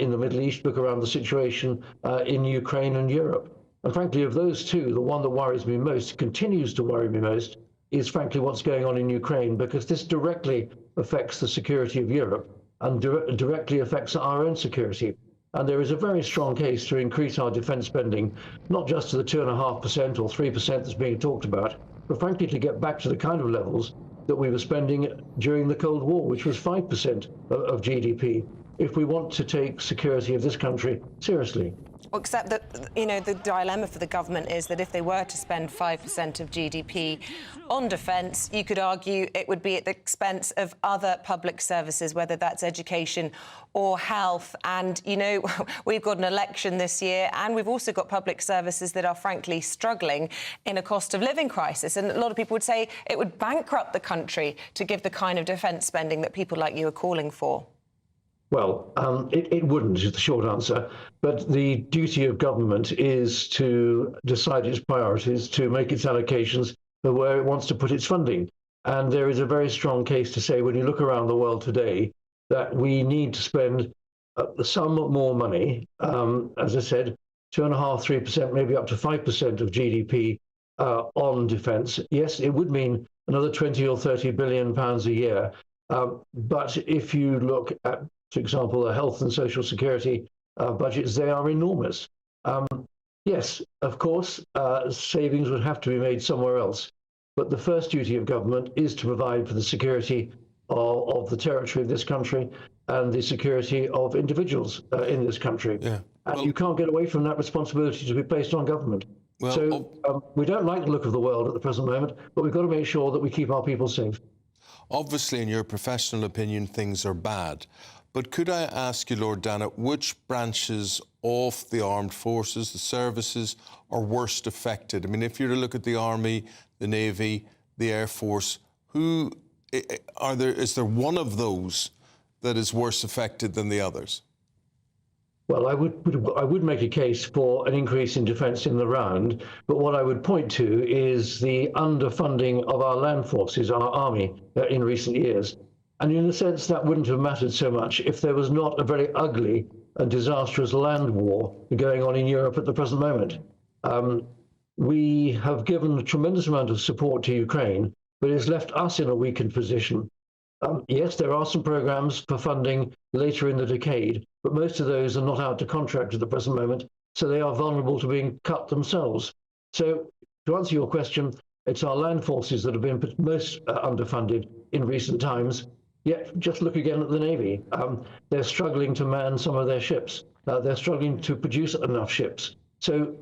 in the Middle East, look around the situation in Ukraine and Europe. And frankly, of those two, the one that worries me most, continues to worry me most, is frankly what's going on in Ukraine, because this directly affects the security of Europe and directly affects our own security. And there is a very strong case to increase our defence spending, not just to the 2.5% or 3% that's being talked about, but frankly to get back to the kind of levels that we were spending during the Cold War, which was 5% of GDP, if we want to take security of this country seriously. Well, except that, you know, the dilemma for the government is that if they were to spend 5% of GDP on defence, you could argue it would be at the expense of other public services, whether that's education or health. And, you know, we've got an election this year and we've also got public services that are frankly struggling in a cost of living crisis. And a lot of people would say it would bankrupt the country to give the kind of defence spending that people like you are calling for. Well, it wouldn't, is the short answer. But the duty of government is to decide its priorities, to make its allocations for where it wants to put its funding. And there is a very strong case to say, when you look around the world today, that we need to spend some more money, as I said, 2.5%, 3%, maybe up to 5% of GDP on defence. Yes, it would mean another 20 or 30 billion pounds a year. But if you look at, for example, the health and social security budgets, they are enormous. Yes, of course, savings would have to be made somewhere else. But the first duty of government is to provide for the security of the territory of this country and the security of individuals in this country. Yeah. And you can't get away from that responsibility to be placed on government. Well, so we don't like the look of the world at the present moment, but we've got to make sure that we keep our people safe. Obviously, in your professional opinion, things are bad. But could I ask you, Lord Dannett, which branches of the armed forces, the services, are worst affected? I mean, if you're to look at the Army, the Navy, the Air Force, is there one of those that is worse affected than the others? Well, I would make a case for an increase in defence in the round, but what I would point to is the underfunding of our land forces, our army, in recent years. And in a sense, that wouldn't have mattered so much if there was not a very ugly and disastrous land war going on in Europe at the present moment. We have given a tremendous amount of support to Ukraine, but it's left us in a weakened position. Yes, there are some programs for funding later in the decade, but most of those are not out to contract at the present moment, so they are vulnerable to being cut themselves. So to answer your question, it's our land forces that have been most underfunded in recent times. Yet just look again at the Navy. They're struggling to man some of their ships. They're struggling to produce enough ships. So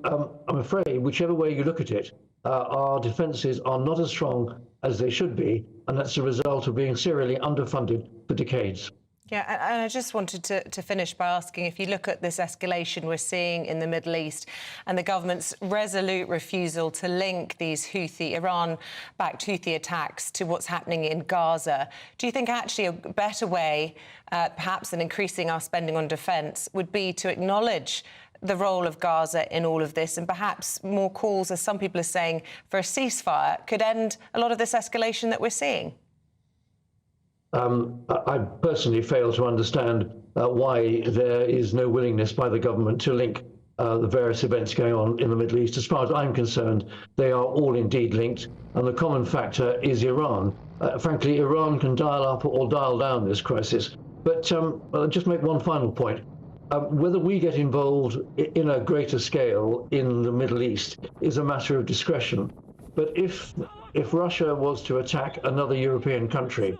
I'm afraid, whichever way you look at it, our defences are not as strong as they should be, and that's a result of being serially underfunded for decades. Yeah, and I just wanted to finish by asking, if you look at this escalation we're seeing in the Middle East and the government's resolute refusal to link these Iran-backed Houthi attacks to what's happening in Gaza, do you think actually a better way, perhaps than increasing our spending on defence, would be to acknowledge the role of Gaza in all of this, and perhaps more calls, as some people are saying, for a ceasefire could end a lot of this escalation that we're seeing? I personally fail to understand why there is no willingness by the government to link the various events going on in the Middle East. As far as I'm concerned, they are all indeed linked, and the common factor is Iran. Frankly, Iran can dial up or dial down this crisis. But I'll just make one final point. Whether we get involved in a greater scale in the Middle East is a matter of discretion. But if Russia was to attack another European country,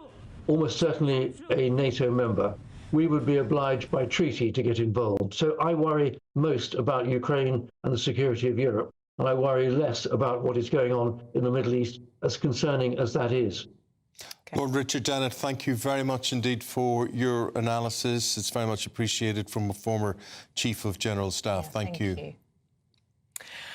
almost certainly a NATO member, we would be obliged by treaty to get involved. So I worry most about Ukraine and the security of Europe, and I worry less about what is going on in the Middle East, as concerning as that is. Okay. Lord Richard Dennett, thank you very much indeed for your analysis. It's very much appreciated from a former Chief of General Staff. Yeah, thank you.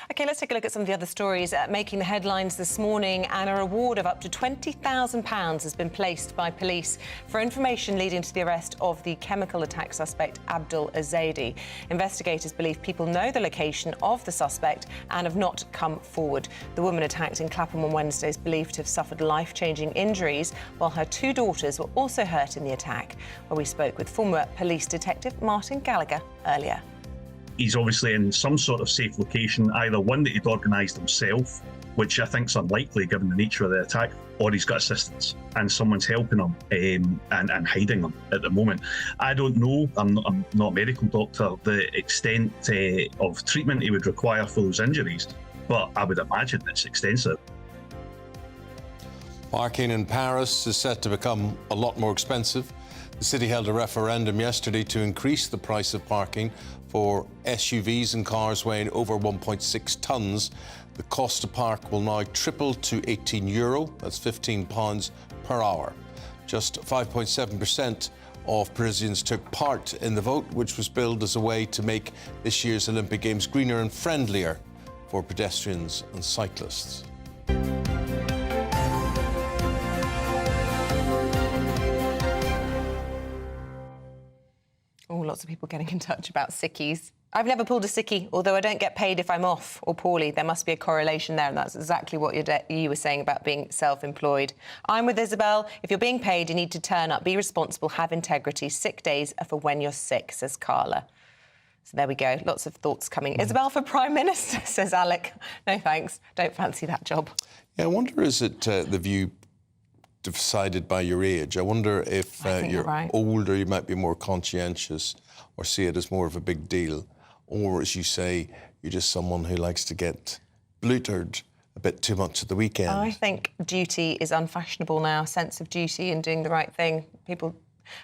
OK, let's take a look at some of the other stories making the headlines this morning. And a reward of up to £20,000 has been placed by police for information leading to the arrest of the chemical attack suspect Abdul Azadi. Investigators believe people know the location of the suspect and have not come forward. The woman attacked in Clapham on Wednesday is believed to have suffered life-changing injuries, while her two daughters were also hurt in the attack. Well, we spoke with former police detective Martin Gallagher earlier. He's obviously in some sort of safe location, either one that he'd organised himself, which I think is unlikely given the nature of the attack, or he's got assistance and someone's helping him and hiding him at the moment. I don't know, I'm not a medical doctor, the extent of treatment he would require for those injuries, but I would imagine it's extensive. Parking in Paris is set to become a lot more expensive. The city held a referendum yesterday to increase the price of parking for SUVs and cars weighing over 1.6 tonnes. The cost to park will now triple to €18. That's £15 per hour. Just 5.7% of Parisians took part in the vote, which was billed as a way to make this year's Olympic Games greener and friendlier for pedestrians and cyclists. Oh, lots of people getting in touch about sickies. I've never pulled a sickie, although I don't get paid if I'm off or poorly. There must be a correlation there, and that's exactly what you were saying about being self-employed. I'm with Isabel. If you're being paid, you need to turn up, be responsible, have integrity. Sick days are for when you're sick, says Carla. So there we go. Lots of thoughts coming. Isabel for Prime Minister, says Alec. No thanks. Don't fancy that job. Yeah, I wonder, is it the view decided by your age? I wonder if you're right. Older, you might be more conscientious or see it as more of a big deal. Or, as you say, you're just someone who likes to get blutered a bit too much at the weekend. I think duty is unfashionable now, sense of duty and doing the right thing. People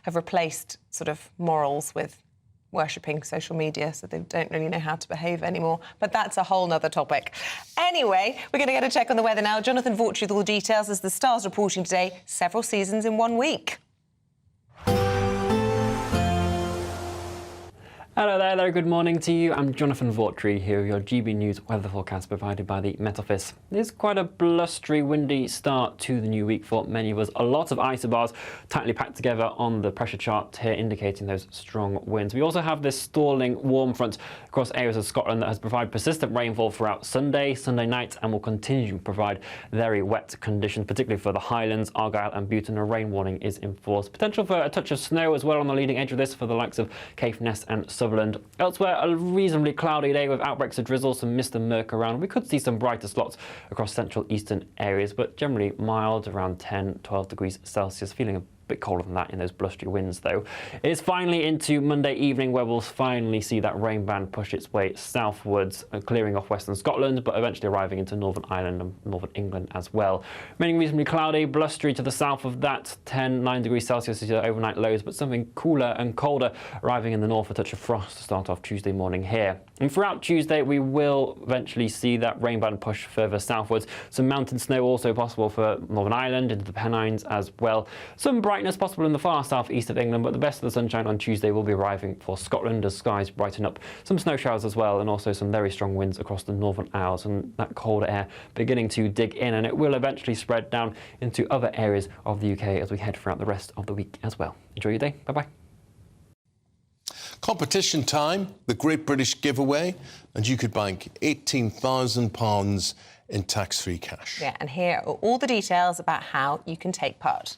have replaced sort of morals with worshipping social media, so they don't really know how to behave anymore. But that's a whole nother topic. Anyway, we're going to get a check on the weather now. Jonathan Vaughtry with all the details as the Star's reporting today, several seasons in 1 week. Hello there, very good morning to you. I'm Jonathan Vautry here with your GB News weather forecast provided by the Met Office. It's quite a blustery, windy start to the new week for many of us. A lot of isobars tightly packed together on the pressure chart here, indicating those strong winds. We also have this stalling warm front across areas of Scotland that has provided persistent rainfall throughout Sunday night, and will continue to provide very wet conditions, particularly for the Highlands, Argyll and Bute. A rain warning is in force. Potential for a touch of snow as well on the leading edge of this for the likes of Caithness and Sutherland. Elsewhere, a reasonably cloudy day with outbreaks of drizzle, some mist and murk around. We could see some brighter slots across central eastern areas, but generally mild, around 10-12 degrees Celsius, feeling a bit colder than that in those blustery winds though. It's finally into Monday evening where we'll finally see that rain band push its way southwards, clearing off western Scotland, but eventually arriving into Northern Ireland and Northern England as well. Remaining reasonably cloudy, blustery to the south of that, 10-9 degrees Celsius is your overnight lows, but something cooler and colder arriving in the north, a touch of frost to start off Tuesday morning here. And throughout Tuesday, we will eventually see that rain band push further southwards. Some mountain snow also possible for Northern Ireland, into the Pennines as well. Some brightness possible in the far southeast of England, but the best of the sunshine on Tuesday will be arriving for Scotland as skies brighten up. Some snow showers as well, and also some very strong winds across the Northern Isles, and that colder air beginning to dig in, and it will eventually spread down into other areas of the UK as we head throughout the rest of the week as well. Enjoy your day. Bye-bye. Competition time, the Great British Giveaway, and you could bank £18,000 in tax-free cash. Yeah, and here are all the details about how you can take part.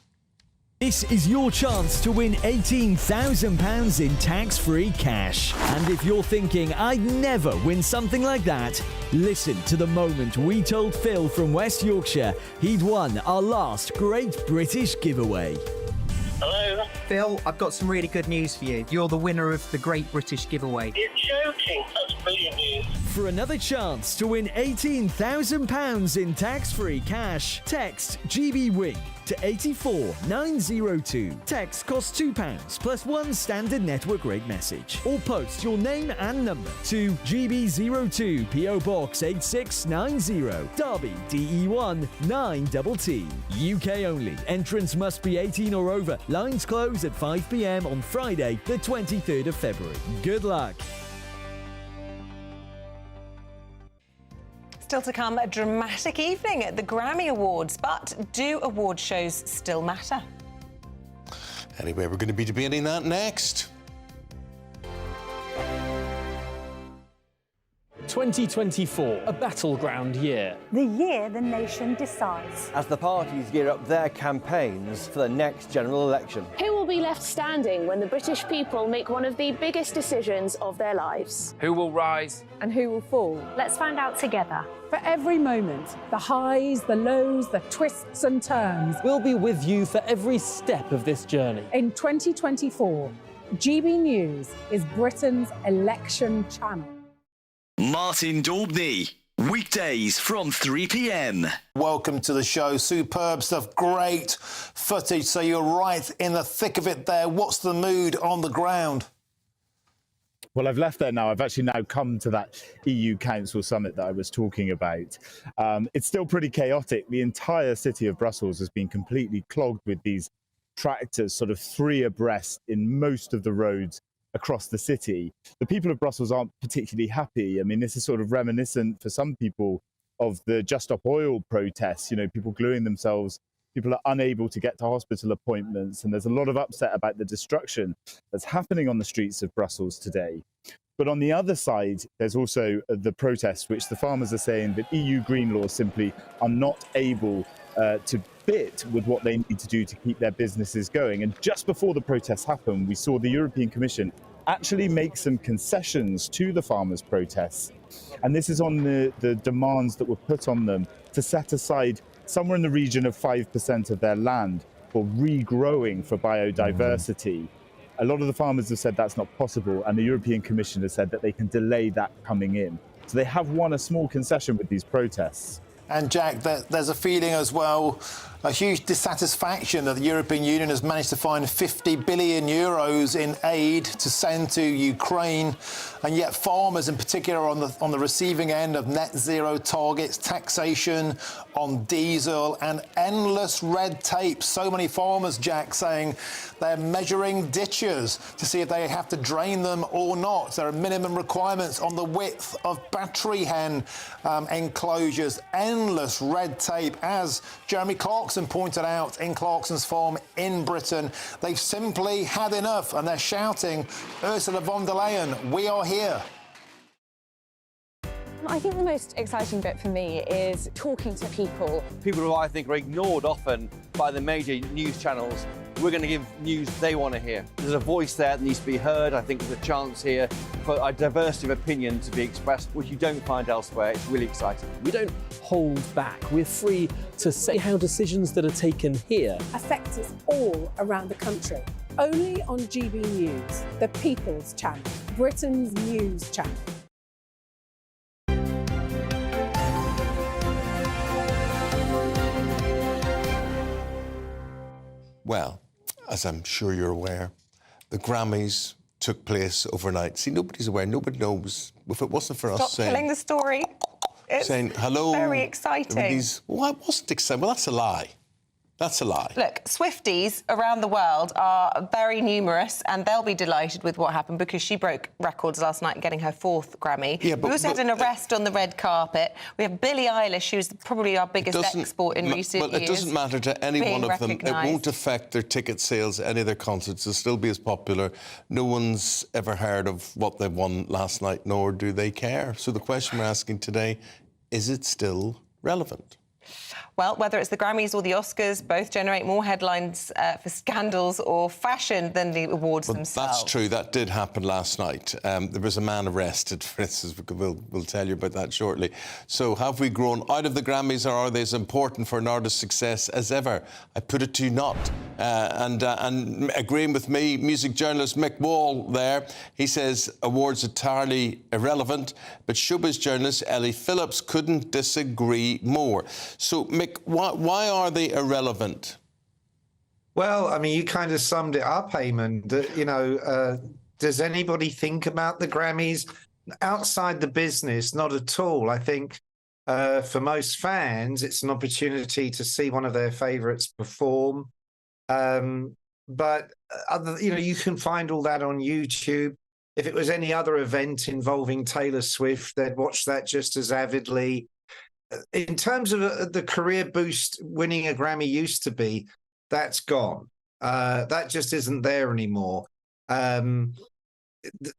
This is your chance to win £18,000 in tax-free cash. And if you're thinking, I'd never win something like that, listen to the moment we told Phil from West Yorkshire he'd won our last Great British Giveaway. Hello? Phil, I've got some really good news for you. You're the winner of the Great British Giveaway. You're joking. That's brilliant news. For another chance to win £18,000 in tax-free cash, text GBWIN to 84902. Text costs £2 plus one standard network rate message. Or post your name and number to GB02 PO Box 8690 Derby DE1 9TT. UK only. Entrance must be 18 or over. Lines close at 5 p.m. on Friday, the 23rd of February. Good luck. Still to come, a dramatic evening at the Grammy Awards. But do award shows still matter? Anyway, we're going to be debating that next. 2024, a battleground year. The year the nation decides. As the parties gear up their campaigns for the next general election. Who will be left standing when the British people make one of the biggest decisions of their lives? Who will rise? And who will fall? Let's find out together. For every moment, the highs, the lows, the twists and turns. We'll be with you for every step of this journey. In 2024, GB News is Britain's election channel. Martin Daubney, weekdays from 3 p.m. Welcome to the show. Superb stuff, great footage. So you're right in the thick of it there. What's the mood on the ground? Well, I've left there now. I've actually now come to that EU Council summit that I was talking about. It's still pretty chaotic. The entire city of Brussels has been completely clogged with these tractors, sort of three abreast in most of the roads across the city. The people of Brussels aren't particularly happy. I mean, this is sort of reminiscent for some people of the Just Stop Oil protests, you know, people gluing themselves. People are unable to get to hospital appointments, and there's a lot of upset about the destruction that's happening on the streets of Brussels today. But on the other side, there's also the protests, which the farmers are saying that EU green laws simply are not able to fit with what they need to do to keep their businesses going. And just before the protests happened, we saw the European Commission actually make some concessions to the farmers' protests. And this is on the demands that were put on them to set aside somewhere in the region of 5% of their land for regrowing for biodiversity. A lot of the farmers have said that's not possible, and the European Commission has said that they can delay that coming in. So they have won a small concession with these protests. And Jack, there's a feeling as well, a huge dissatisfaction that the European Union has managed to find 50 billion euros in aid to send to Ukraine, and yet farmers in particular are on the receiving end of net zero targets, taxation on diesel and endless red tape. So many farmers, Jack, saying they're measuring ditches to see if they have to drain them or not. There are minimum requirements on the width of battery hen enclosures, endless red tape. As Jeremy Clarkson pointed out in Clarkson's farm in Britain, they've simply had enough and they're shouting, Ursula von der Leyen, we are here. I think the most exciting bit for me is talking to people. People who I think are ignored often by the major news channels. We're going to give news they want to hear. There's a voice there that needs to be heard. I think there's a chance here for a diversity of opinion to be expressed, which you don't find elsewhere. It's really exciting. We don't hold back. We're free to say how decisions that are taken here affect us all around the country. Only on GB News, the People's Channel, Britain's news channel. Well, as I'm sure you're aware, the Grammys took place overnight. See, nobody's aware. Nobody knows. If it wasn't for us Stop telling the story. It's saying hello. Very exciting. Well, it wasn't exciting. Well, that's a lie. That's a lie. Look, Swifties around the world are very numerous and they'll be delighted with what happened because she broke records last night getting her 4th Grammy. Yeah, but, we also had an arrest on the red carpet. We have Billie Eilish, who's probably our biggest export in recent years. Well, it doesn't matter to any one of them. It recognised. won't affect their ticket sales, any of their concerts. They'll still be as popular. No one's ever heard of what they won last night, nor do they care. So the question we're asking today, is it still relevant? Well, whether it's the Grammys or the Oscars, both generate more headlines for scandals or fashion than the awards themselves. That's true. That did happen last night. There was a man arrested, for instance. We'll tell you about that shortly. So have we grown out of the Grammys, or are they as important for an artist's success as ever? I put it to you not. And agreeing with me, music journalist Mick Wall there, he says awards entirely irrelevant, but showbiz journalist Ellie Phillips couldn't disagree more. So, Mick, why are they irrelevant? Well, I mean, you kind of summed it up, Eamonn. You know, does anybody think about the Grammys outside the business? Not at all. I think for most fans, it's an opportunity to see one of their favourites perform. But you know, you can find all that on YouTube. If it was any other event involving Taylor Swift, they'd watch that just as avidly. In terms of the career boost winning a Grammy used to be, that's gone. That just isn't there anymore. The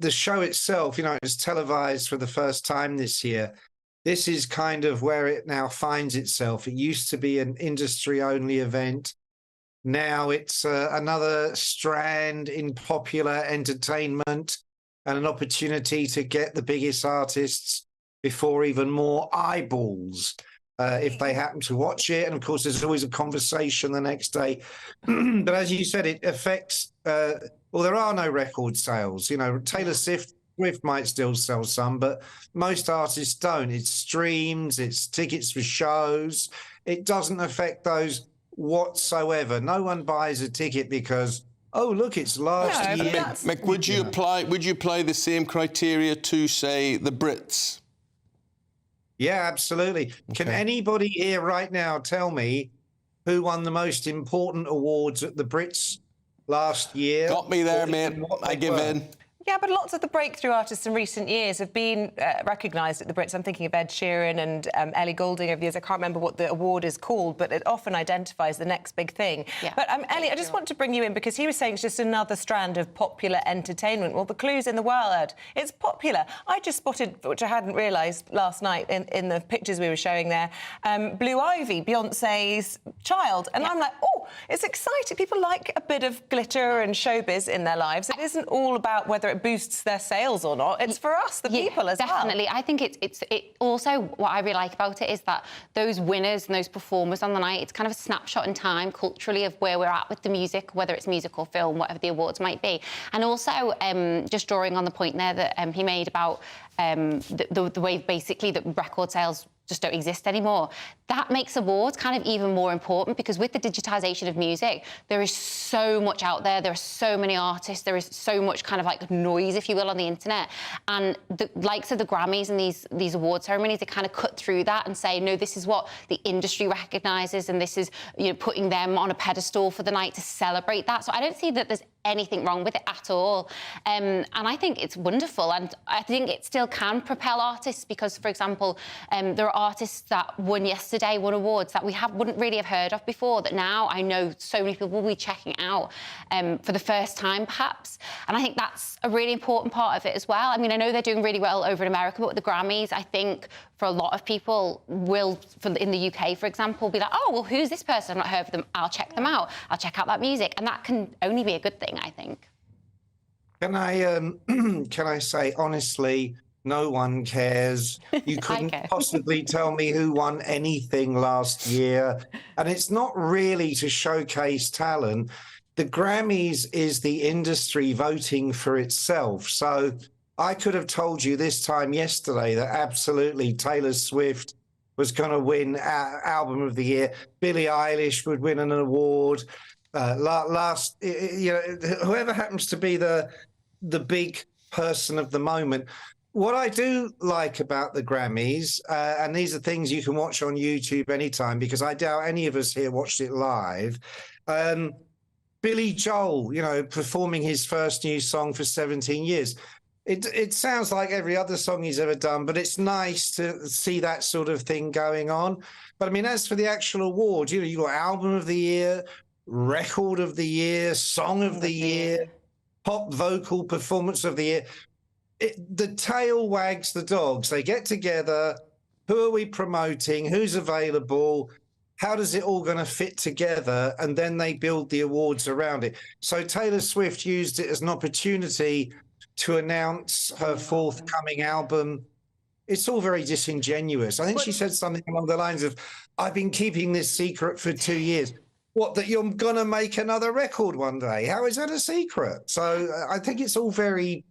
show itself, you know, it was televised for the first time this year. This is kind of where it now finds itself. It used to be an industry-only event. Now it's another strand in popular entertainment and an opportunity to get the biggest artists before even more eyeballs, if they happen to watch it. And of course, there's always a conversation the next day. But as you said, it affects, well, there are no record sales. You know, Taylor Swift might still sell some, but most artists don't. It's streams, it's tickets for shows. It doesn't affect those whatsoever. No one buys a ticket because, oh, look, it's last year. Mick, would you apply the same criteria to, say, the Brits? Yeah, absolutely. Okay. Can anybody here right now tell me who won the most important awards at the Brits last year? Got me there, mate. I give in. Yeah, but lots of the breakthrough artists in recent years have been recognised at the Brits. I'm thinking of Ed Sheeran and Ellie Goulding over the years. I can't remember what the award is called, but it often identifies the next big thing. Yeah. But Ellie, I just want to bring you in because he was saying it's just another strand of popular entertainment. Well, the clue's in the word. It's popular. I just spotted, which I hadn't realised last night in the pictures we were showing there, Blue Ivy, Beyonce's child. And I'm like, oh, it's exciting. People like a bit of glitter and showbiz in their lives. It isn't all about whether it boosts their sales or not. It's for us, the people, as well. Definitely. I think it also, what I really like about it is that those winners and those performers on the night, it's kind of a snapshot in time culturally of where we're at with the music, whether it's music or film, whatever the awards might be. And also, just drawing on the point there that he made about the way basically that record sales just don't exist anymore. That makes awards kind of even more important, because with the digitisation of music, there is so much out there. There are so many artists. There is so much kind of like noise, if you will, on the internet. And the likes of the Grammys and these award ceremonies, they kind of cut through that and say, no, this is what the industry recognises, and this is, you know, putting them on a pedestal for the night to celebrate that. So I don't see that there's anything wrong with it at all. And I think it's wonderful, and I think it still can propel artists, because, for example, there are artists that won awards that we wouldn't really have heard of before, that now I know so many people will be checking out for the first time, perhaps. And I think that's a really important part of it as well. I mean, I know they're doing really well over in America, but with the Grammys, I think for a lot of people in the UK, for example, be like, oh, well, who's this person? I've not heard of them. I'll check them out. I'll check out that music. And that can only be a good thing, I think. Can I say, honestly, no one cares. You couldn't possibly tell me who won anything last year. And it's not really to showcase talent. The Grammys is the industry voting for itself. So I could have told you this time yesterday that absolutely Taylor Swift was going to win Album of the Year. Billie Eilish would win an award. Whoever happens to be the big person of the moment. What I do like about the Grammys, and these are things you can watch on YouTube anytime, because I doubt any of us here watched it live. Billy Joel, performing his first new song for 17 years. It sounds like every other song he's ever done, but it's nice to see that sort of thing going on. But I mean, as for the actual award, you got Album of the Year, Record of the Year, Song of the Year, Pop Vocal Performance of the Year. The tail wags the dogs. They get together. Who are we promoting? Who's available? How does it all going to fit together? And then they build the awards around it. So Taylor Swift used it as an opportunity to announce her forthcoming album. It's all very disingenuous. I think she said something along the lines of, I've been keeping this secret for 2 years. What, that you're going to make another record one day? How is that a secret? So I think it's all very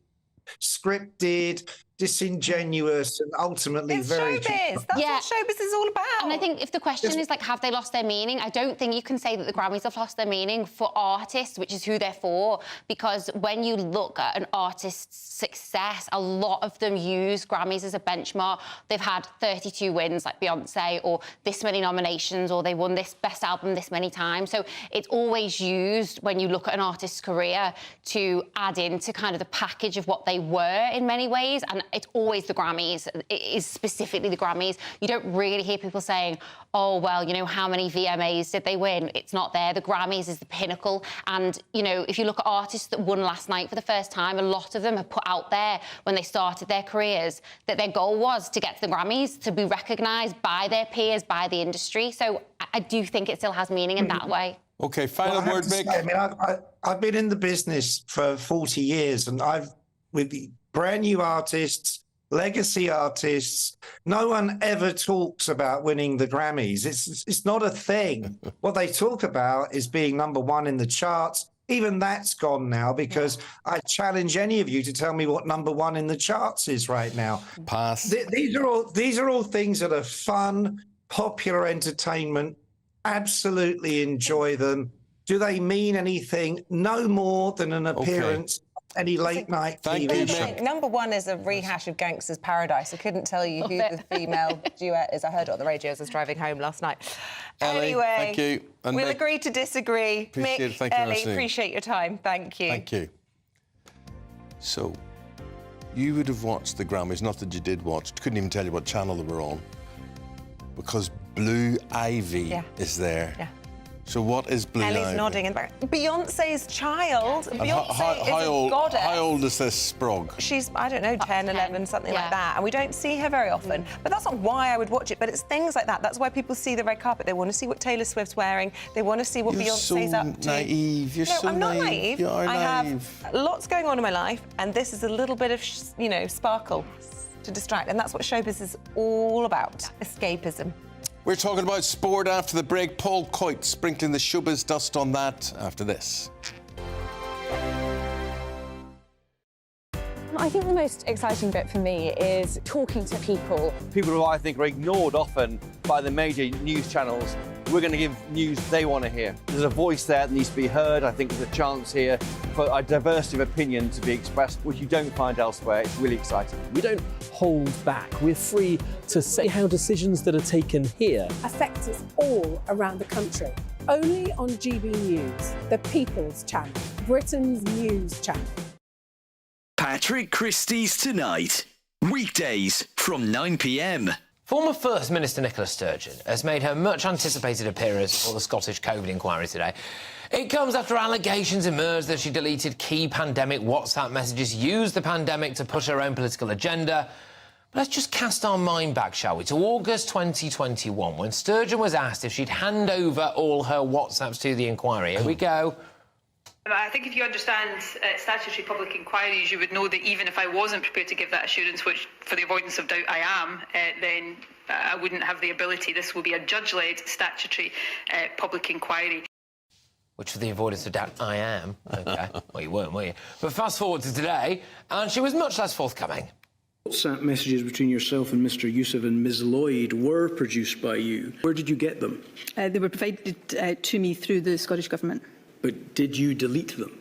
scripted, disingenuous, and ultimately very... That's what showbiz is all about. And I think if the question is, like, have they lost their meaning? I don't think you can say that the Grammys have lost their meaning for artists, which is who they're for, because when you look at an artist's success, a lot of them use Grammys as a benchmark. They've had 32 wins, like Beyonce, or this many nominations, or they won this best album this many times. So it's always used when you look at an artist's career to add into kind of the package of what they were in many ways. And it's always the Grammys. It is specifically the Grammys. You don't really hear people saying, oh, well, how many VMAs did they win? It's not there. The Grammys is the pinnacle. And, if you look at artists that won last night for the first time, a lot of them have put out there when they started their careers that their goal was to get to the Grammys, to be recognised by their peers, by the industry. So I do think it still has meaning in that way. OK, final word, Mick. I've been in the business for 40 years, and with the brand new artists, legacy artists, no one ever talks about winning the Grammys. It's not a thing. What they talk about is being number one in the charts. Even that's gone now, because I challenge any of you to tell me what number one in the charts is right now. Pass. These are all things that are fun, popular entertainment. Absolutely enjoy them. Do they mean anything? No more than an appearance. Any late night TV show. Number one is a rehash of Gangster's Paradise. I couldn't tell you who the female duet is. I heard it on the radio as I was driving home last night. Anyway, thank you. And we'll agree to disagree. Mick, Ellie, appreciate your time. Thank you. Thank you. So, you would have watched the Grammys, not that you did watch, couldn't even tell you what channel they were on, because Blue Ivy is there. Yeah. So what is Blue Ivy? Ellie's nodding in the back. Beyonce's child. And Beyonce is a goddess. How old is this sprog? She's, I don't know, 10, 11, something like that. And we don't see her very often. But that's not why I would watch it. But it's things like that. That's why people see the red carpet. They want to see what Taylor Swift's wearing. They want to see what Beyonce's up to. Naive. You're so I'm not naive. You are I naive. have lots going on in my life. And this is a little bit of, sparkle to distract. And that's what showbiz is all about. Escapism. We're talking about sport after the break. Paul Coit sprinkling the showbiz dust on that after this. I I think the most exciting bit for me is talking to people. People who I think are ignored often by the major news channels. We're going to give news they want to hear. There's a voice there that needs to be heard. I think there's a chance here for a diversity of opinion to be expressed, which you don't find elsewhere. It's really exciting. We don't hold back. We're free to say how decisions that are taken here affect us all around the country. Only on GB News, the People's Channel, Britain's news channel. Patrick Christie's Tonight. Weekdays from 9 p.m. Former First Minister Nicola Sturgeon has made her much-anticipated appearance before the Scottish COVID inquiry today. It comes after allegations emerged that she deleted key pandemic WhatsApp messages, used the pandemic to push her own political agenda. But let's just cast our mind back, shall we, to August 2021, when Sturgeon was asked if she'd hand over all her WhatsApps to the inquiry. Here we go. I think if you understand statutory public inquiries, you would know that even if I wasn't prepared to give that assurance, which for the avoidance of doubt I am, then I wouldn't have the ability. This will be a judge-led statutory public inquiry. Which, for the avoidance of doubt, I am. OK. Well, you weren't, were you? But fast forward to today, and she was much less forthcoming. WhatsApp messages between yourself and Mr Yusuf and Ms Lloyd were produced by you. Where did you get them? They were provided to me through the Scottish Government. But did you delete them?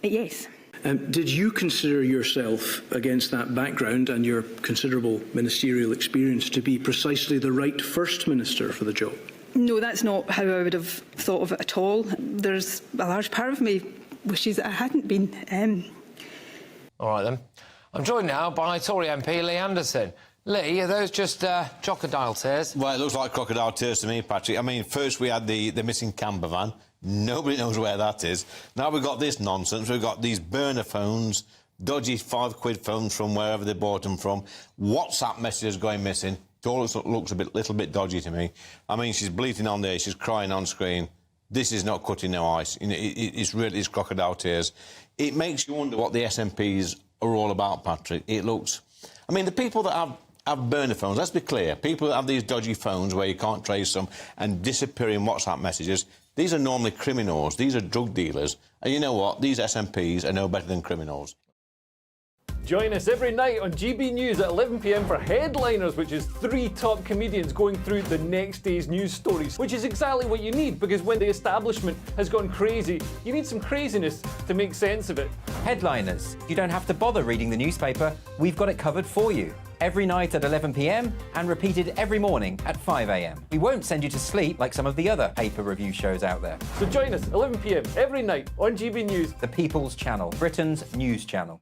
Yes. Did you consider yourself, against that background and your considerable ministerial experience, to be precisely the right First Minister for the job? No, that's not how I would have thought of it at all. There's a large part of me wishes that I hadn't been. All right, then. I'm joined now by Tory MP Lee Anderson. Lee, are those just crocodile tears? Well, it looks like crocodile tears to me, Patrick. I mean, first we had the missing camper van. Nobody knows where that is. Now we've got this nonsense. We've got these burner phones, dodgy £5 phones from wherever they bought them from, WhatsApp messages going missing. It all looks a little bit dodgy to me. I mean, she's bleating on there, she's crying on screen. This is not cutting no ice. You know, it's really crocodile tears. It makes you wonder what the SNPs are all about, Patrick. It looks... I mean, the people that have burner phones, let's be clear, people that have these dodgy phones where you can't trace them and disappearing WhatsApp messages, these are normally criminals, these are drug dealers. And you know what? These SNPs are no better than criminals. Join us every night on GB News at 11 p.m. for Headliners, which is 3 top comedians going through the next day's news stories, which is exactly what you need, because when the establishment has gone crazy, you need some craziness to make sense of it. Headliners. You don't have to bother reading the newspaper. We've got it covered for you. Every night at 11 p.m. and repeated every morning at 5 a.m. We won't send you to sleep like some of the other paper review shows out there. So join us 11 p.m. every night on GB News. The People's Channel, Britain's news channel.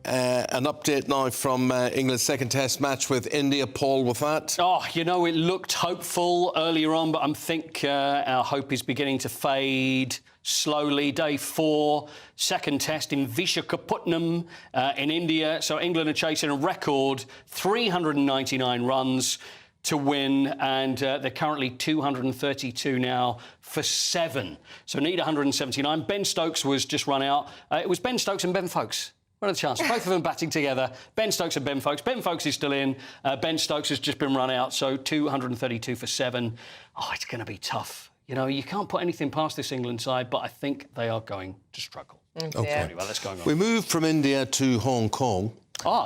An update now from England's second test match with India. Paul, with that? Oh, you know, it looked hopeful earlier on, but I think our hope is beginning to fade slowly. Day 4, second test in Visakhapatnam in India. So England are chasing a record 399 runs to win, and they're currently 232 now for 7. So need 179. Ben Stokes was just run out. It was Ben Stokes and Ben Folkes. What are the chances? Both of them batting together. Ben Stokes and Ben Folkes. Ben Folkes is still in. Ben Stokes has just been run out, so 232 for 7. Oh, it's going to be tough. You know, you can't put anything past this England side, but I think they are going to struggle. Okay. Anyway, let's go on. We moved from India to Hong Kong.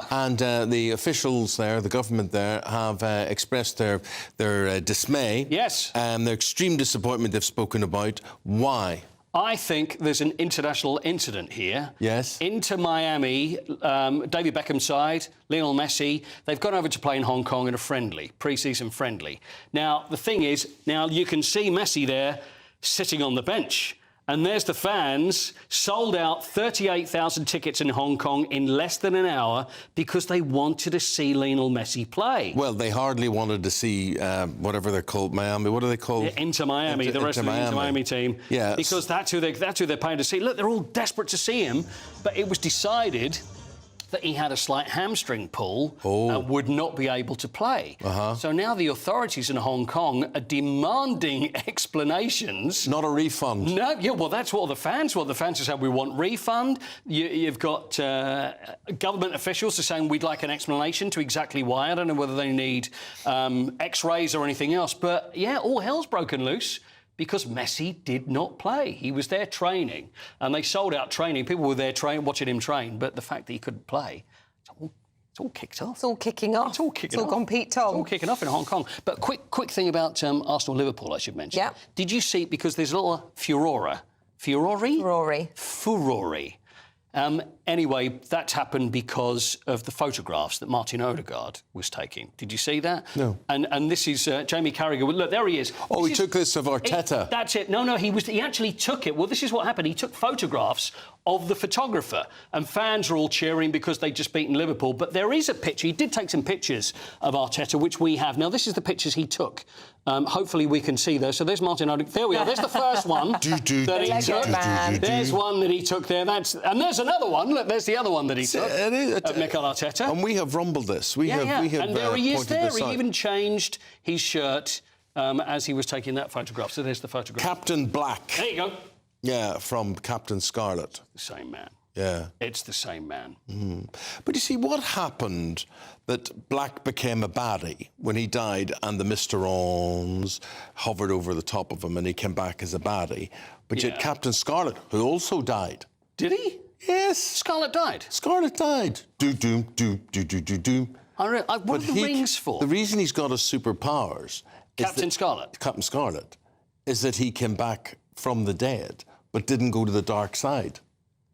And the officials there, the government there, have expressed their dismay. Yes. And their extreme disappointment they've spoken about. Why? I think there's an international incident here. Yes. Into Miami, David Beckham's side, Lionel Messi, they've gone over to play in Hong Kong in a friendly, pre-season friendly. Now, the thing is, now you can see Messi there sitting on the bench. And there's the fans, sold out 38,000 tickets in Hong Kong in less than an hour because they wanted to see Lionel Messi play. Well, they hardly wanted to see whatever they're called, Miami. What are they called? Yeah, Inter Miami, the rest of the Inter Miami team. Yeah. Because that's who they're paying to see. Look, they're all desperate to see him, but it was decided that he had a slight hamstring pull and would not be able to play. So now the authorities in Hong Kong are demanding explanations. Not a refund. No, yeah, well, that's what the fans want. The fans are saying, we want refund. You've got government officials are saying, we'd like an explanation to exactly why. I don't know whether they need X-rays or anything else. But, yeah, all hell's broken loose because Messi did not play. He was there training, and they sold out training. People were there watching him train, but the fact that he couldn't play, it's all kicked off. It's all kicking off. It's all kicking off. It's all gone Pete Tong. It's all kicking off in Hong Kong. But quick thing about Arsenal-Liverpool, I should mention. Yeah. Did you see, because there's a little furore. Furore? Anyway, that's happened because of the photographs that Martin Odegaard was taking. Did you see that? No. And this is Jamie Carragher. Look, there he is. Oh, he took this of Arteta. That's it. No, he actually took it. Well, this is what happened. He took photographs of the photographer, and fans are all cheering because they'd just beaten Liverpool. But there is a picture. He did take some pictures of Arteta, which we have. Now, this is the pictures he took. Hopefully we can see those. So there's Martin Odegaard. There we are. There's the first one that he took. There's one that he took there. And there's another one. Look, there's the other one that he took. Of Mikel Arteta. And we have rumbled this. We have and there he is there. He out. even changed his shirt as he was taking that photograph. So there's the photograph. Captain Black. There you go. Yeah, from Captain Scarlet. The same man. Yeah. It's the same man. But you see, what happened that Black became a baddie when he died and the Mr. hovered over the top of him and he came back as a baddie. But yet Captain Scarlet, who also died. Did he? Yes. Scarlet died? Scarlet died. Do-doom, do-do-do-do-doom. What are the rings for? The reason he's got his superpowers... Captain Scarlet, is that he came back from the dead but didn't go to the dark side.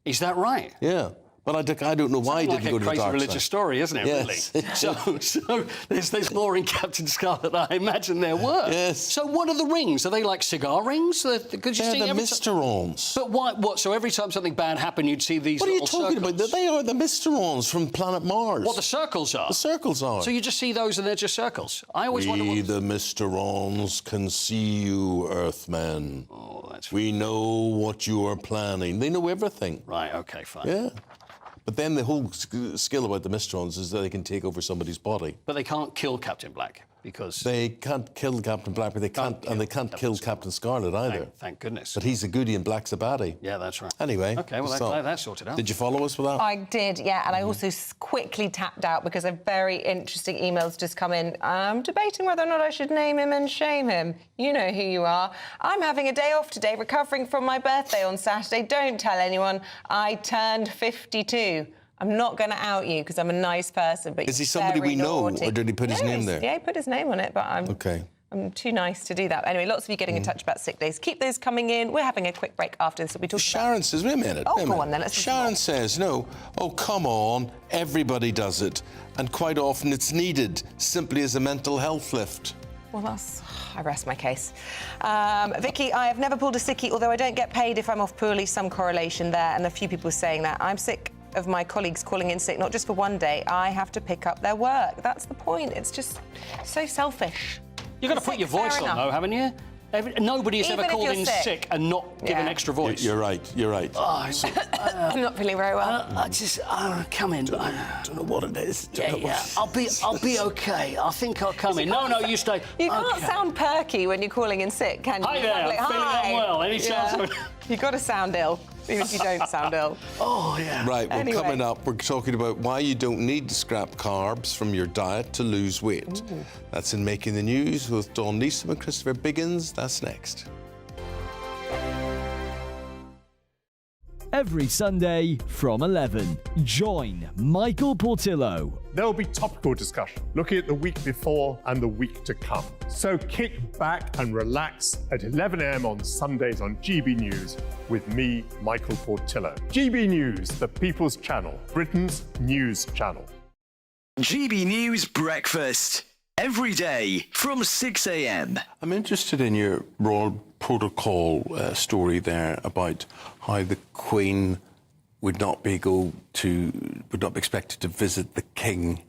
Is that right? Yeah. But I don't know why he didn't go to the dark side. It's like a crazy religious story, isn't it, yes. really? So there's more in Captain Scarlet than I imagine there were. Yes. So what are the rings? Are they like cigar rings? Could you see the Mr. But why? What? So every time something bad happened, you'd see these little circles? What are you talking about? They are the Mr. from planet Mars. What the circles are? The circles are. So you just see those and they're just circles? I always wonder what... the Mr. can see you, Earthmen. Oh, that's... We know what you are planning. They know everything. Right, OK, fine. Yeah. But then the whole skill about the Mistrons is that they can take over somebody's body. But they can't kill Captain Black because... They can't kill Captain Black, but they can't kill Captain Scarlet either. Thank goodness. But he's a goodie and Black's a baddie. Yeah, that's right. Anyway. OK, well, that's sorted out. Did you follow us with that? I did, yeah, and I also quickly tapped out because a very interesting email's just come in. I'm debating whether or not I should name him and shame him. You know who you are. I'm having a day off today, recovering from my birthday on Saturday. Don't tell anyone. I turned 52. I'm not going to out you because I'm a nice person, but is he somebody we know, or did he put his name there? Yeah, he put his name on it, but I'm too nice to do that. Anyway, lots of you getting in touch about sick days. Keep those coming in. We're having a quick break after this. We'll be talking Sharon says, wait a minute. Oh, go on then. Sharon says, no. Oh, come on. Everybody does it. And quite often it's needed simply as a mental health lift. Well, I rest my case. Vicky, I have never pulled a sickie, although I don't get paid if I'm off poorly. Some correlation there, and a few people saying that. I'm sick of my colleagues calling in sick, not just for one day. I have to pick up their work. That's the point. It's just so selfish. You've got to put your voice on, though, haven't you? Nobody has ever called in sick and not given extra voice. You're right. Oh, I'm not feeling very well. I come in. I don't know what it is. I'll be okay. I think I'll come in. No, you stay. You can't sound perky when you're calling in sick, can you? Hi there, I'm feeling unwell. Any chance? You've got to sound ill, even if you don't sound ill. Oh, yeah. Right, well, Anyway. coming up, we're talking about why you don't need to scrap carbs from your diet to lose weight. Ooh. That's in Making the News with Dawn Neeson and Christopher Biggins. That's next. Every Sunday from 11, join Michael Portillo. There will be topical discussion, looking at the week before and the week to come. So kick back and relax at 11 a.m. on Sundays on GB News with me, Michael Portillo. GB News, the People's Channel, Britain's news channel. GB News Breakfast. Every day from 6 a.m. I'm interested in your Royal Protocol story there about how the Queen would not be expected to visit the King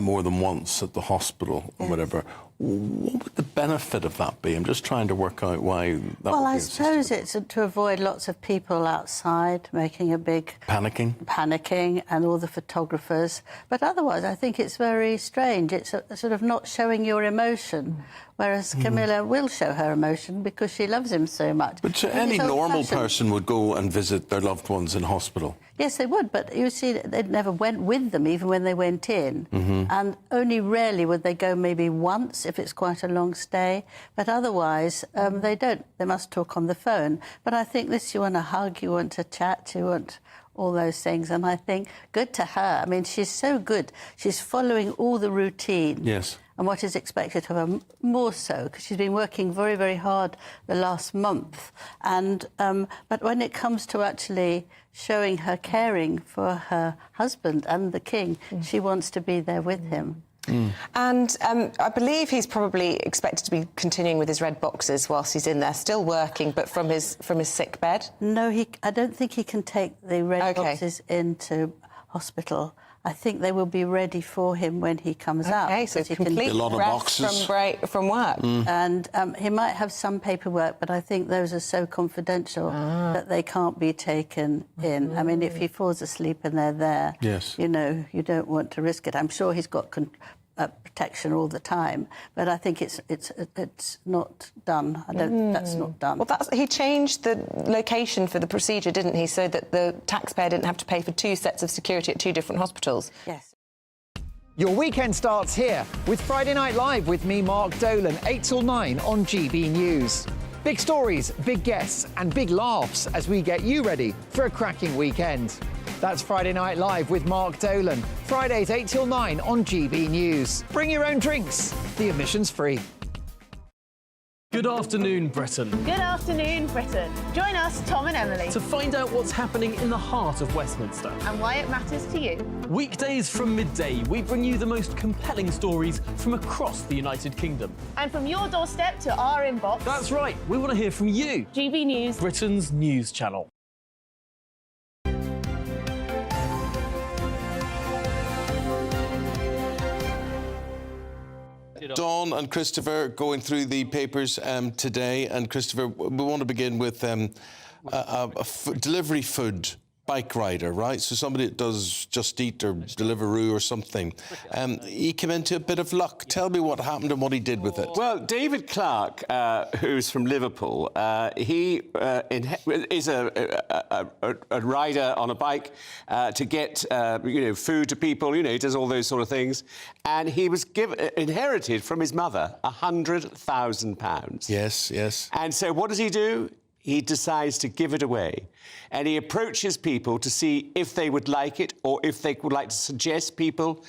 more than once at the hospital or whatever. What would the benefit of that be? I'm just trying to work out why that would be. Well, I suppose it's to avoid lots of people outside making a big... Panicking and all the photographers. But otherwise, I think it's very strange. It's a sort of not showing your emotion, whereas Camilla will show her emotion because she loves him so much. But any normal person would go and visit their loved ones in hospital. Yes, they would, but you see, they never went with them, even when they went in. And only rarely would they go maybe once if it's quite a long stay. But otherwise, they don't. They must talk on the phone. But I think this, you want to hug, you want to chat, you want all those things. And I think good to her. I mean, she's so good. She's following all the routine. Yes. And what is expected of her, more so, because she's been working very, very hard the last month. And but when it comes to actually showing her caring for her husband and the king, she wants to be there with him. And I believe he's probably expected to be continuing with his red boxes whilst he's in there, still working, but from his sick bed. No, I don't think he can take the red boxes into hospital. I think they will be ready for him when he comes out. Okay, so complete rest from work. And he might have some paperwork, but I think those are so confidential that they can't be taken in. I mean, if he falls asleep and they're there, you know, you don't want to risk it. I'm sure he's got protection all the time, but I think it's not done. I don't. That's not done. Well, he changed the location for the procedure, didn't he, so that the taxpayer didn't have to pay for 2 sets of security at 2 different hospitals. Yes. Your weekend starts here with Friday Night Live with me, Mark Dolan, 8 till 9 on GB News. Big stories, big guests and big laughs as we get you ready for a cracking weekend. That's Friday Night Live with Mark Dolan. Fridays 8 till 9 on GB News. Bring your own drinks. The admission's free. Good afternoon, Britain. Good afternoon, Britain. Join us, Tom and Emily, To find out what's happening in the heart of Westminster. and why it matters to you. Weekdays from midday, we bring you the most compelling stories from across the United Kingdom. And from your doorstep to our inbox. That's right, we want to hear from you. GB News, Britain's news channel. Dawn and Christopher going through the papers today. And Christopher, we want to begin with a delivery food bike rider, right? So somebody that does Just Eat or Deliveroo or something. He came into a bit of luck. Tell me what happened and what he did with it. Well, David Clark, who's from Liverpool, he is a rider on a bike to get food to people. You know, he does all those sort of things. And he was inherited from his mother £100,000. Yes, yes. And so what does he do? He decides to give it away. And he approaches people to see if they would like it or if they would like to suggest people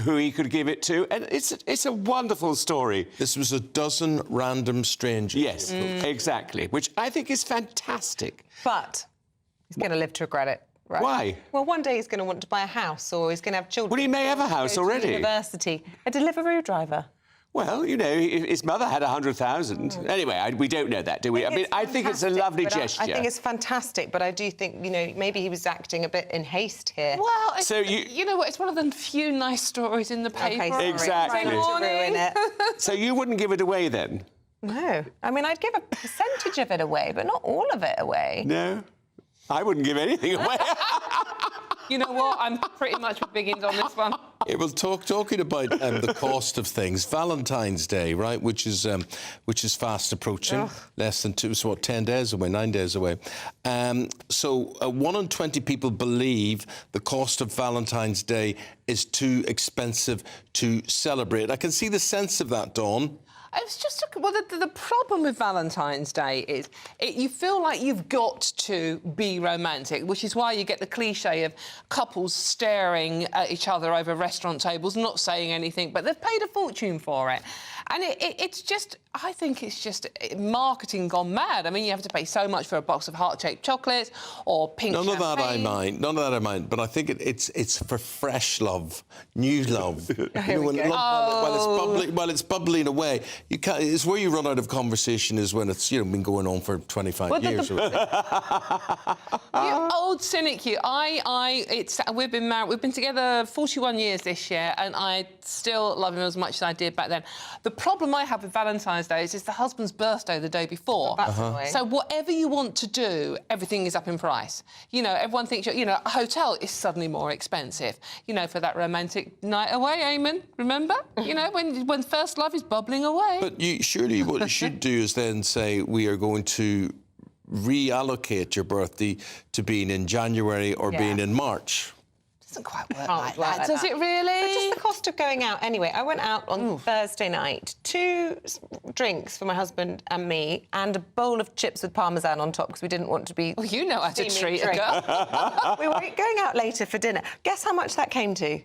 who he could give it to. And it's a wonderful story. This was a dozen random strangers. Yes, exactly, which I think is fantastic. But he's going to live to regret it. Right? Why? Well, one day he's going to want to buy a house or he's going to have children. Well, he may have a house already. University. A Deliveroo driver. Well, you know, his mother had 100,000. Anyway, we don't know that, do we? I think it's a lovely gesture. I think it's fantastic, but I do think, you know, maybe he was acting a bit in haste here. Well, so you know what? It's one of the few nice stories in the paper. Okay, exactly. Good morning. So you wouldn't give it away then? No. I mean, I'd give a percentage of it away, but not all of it away. No. I wouldn't give anything away. You know what? I'm pretty much with Biggins on this one. Yeah, well, talking about the cost of things, Valentine's Day, right, which is fast approaching, less than 10 days away, 9 days away. So 1 in 20 people believe the cost of Valentine's Day is too expensive to celebrate. I can see the sense of that, Dawn. It's just the problem with Valentine's Day is you feel like you've got to be romantic, which is why you get the cliche of couples staring at each other over restaurant tables, not saying anything, but they've paid a fortune for it. And it's just, I think it's just marketing gone mad. I mean, you have to pay so much for a box of heart-shaped chocolates or pink champagne. None of that I mind. But I think it's for fresh love, new love. While it's bubbling away, you can't. It's where you run out of conversation is when it's been going on for 25 years. You old cynic, you. We've been married. We've been together 41 years this year, and I still love him as much as I did back then. The problem I have with Valentine's Day is it's the husband's birthday the day before. So whatever you want to do, everything is up in price. You know, everyone thinks, a hotel is suddenly more expensive, for that romantic night away, Eamonn, remember? When first love is bubbling away. But surely what you should do is then say, we are going to reallocate your birthday to being in January or being in March. Doesn't quite work like that, does it really? But just the cost of going out. Anyway, I went out on Thursday night, 2 drinks for my husband and me, and a bowl of chips with parmesan on top because we didn't want to be. Well, you know how to treat a girl. We were going out later for dinner. Guess how much that came to?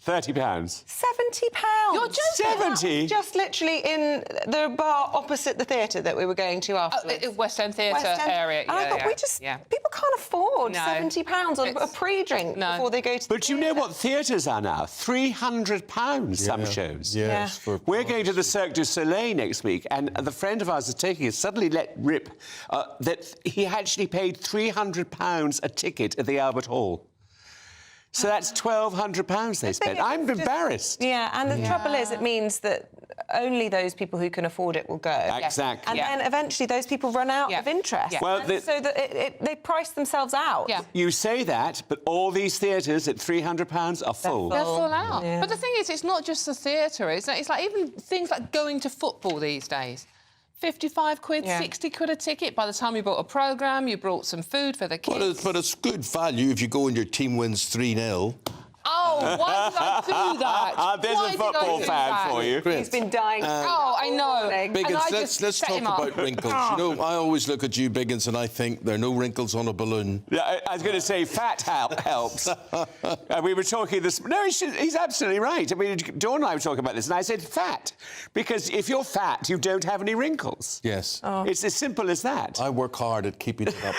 £30. £70. You're joking. 70? Just literally in the bar opposite the theatre that we were going to afterwards. West End Theatre area. And I thought, people can't afford £70 on a pre-drink before they go to the But you know what theatres are now? £300, some shows. Yes. We're going to the Cirque du Soleil next week, and the friend of ours is taking it, suddenly let rip that he actually paid £300 a ticket at the Albert Hall. So that's £1,200 they spent. I'm embarrassed. Yeah, and the trouble is, it means that only those people who can afford it will go. Exactly. And then eventually those people run out of interest. Well, so that they price themselves out. You say that, but all these theatres at £300 are full. They're full out. But the thing is, it's not just the theatre. It's like even things like going to football these days. 55 quid, 60 quid a ticket. By the time you bought a programme, you brought some food for the kids. But it's good value if you go and your team wins 3-0. Oh, why did I do that? There's a football fan for you. He's been dying. I know. Biggins, let's talk about wrinkles. You know, I always look at you, Biggins, and I think there are no wrinkles on a balloon. Yeah, I was going to say fat helps. We were talking this... No, he's absolutely right. I mean, Dawn and I were talking about this, and I said fat. Because if you're fat, you don't have any wrinkles. Yes. It's as simple as that. I work hard at keeping it up.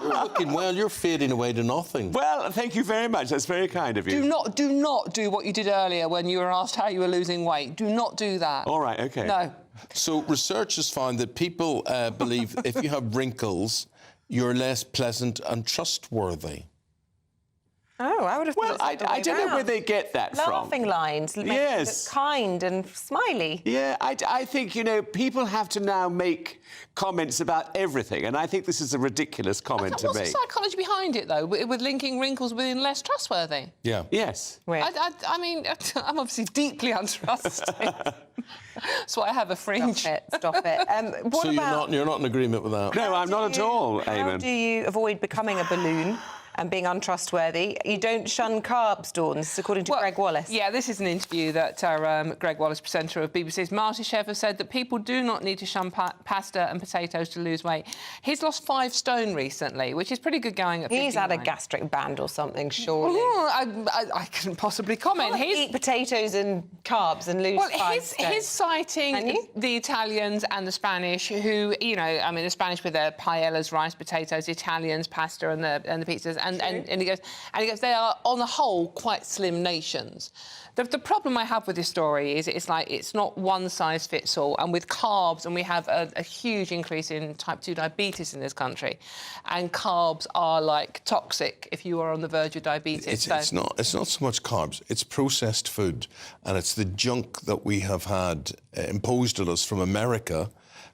You're looking well. You're fading away to nothing. Well, thank you very much. That's very kind of you. Do not do what you did earlier when you were asked how you were losing weight. Do not do that. All right, OK. No. So research has found that people believe if you have wrinkles, you're less pleasant and trustworthy. Oh, I would have thought I don't know where they get that from. Laughing lines, yes, kind and smiley. Yeah, I think, you know, people have to now make comments about everything, and I think this is a ridiculous comment to make. What's the psychology behind it, though, with linking wrinkles with being less trustworthy? Yeah. Yes. I mean, I'm obviously deeply untrusting. That's why I have a fringe. Stop it. So you're not in agreement with that? No, I'm not at all, How Eamonn. do you avoid becoming a balloon and being untrustworthy? You don't shun carbs, Dawn, this is according to Greg Wallace. Yeah, this is an interview that Greg Wallace, presenter of BBC's MasterChef, has said that people do not need to shun pasta and potatoes to lose weight. He's lost 5 stone recently, which is pretty good going at 59. He's had a gastric band or something, surely. I couldn't possibly comment. He's eat potatoes and carbs and lose 5 stone. He's citing the Italians and the Spanish who, you know, I mean, the Spanish with their paellas, rice, potatoes, the Italians, pasta and the pizzas. And he goes, they are, on the whole, quite slim nations. The problem I have with this story is it's not one size fits all. And with carbs, and we have a huge increase in type 2 diabetes in this country, and carbs are like toxic if you are on the verge of diabetes. It's not so much carbs. It's processed food, and it's the junk that we have had imposed on us from America.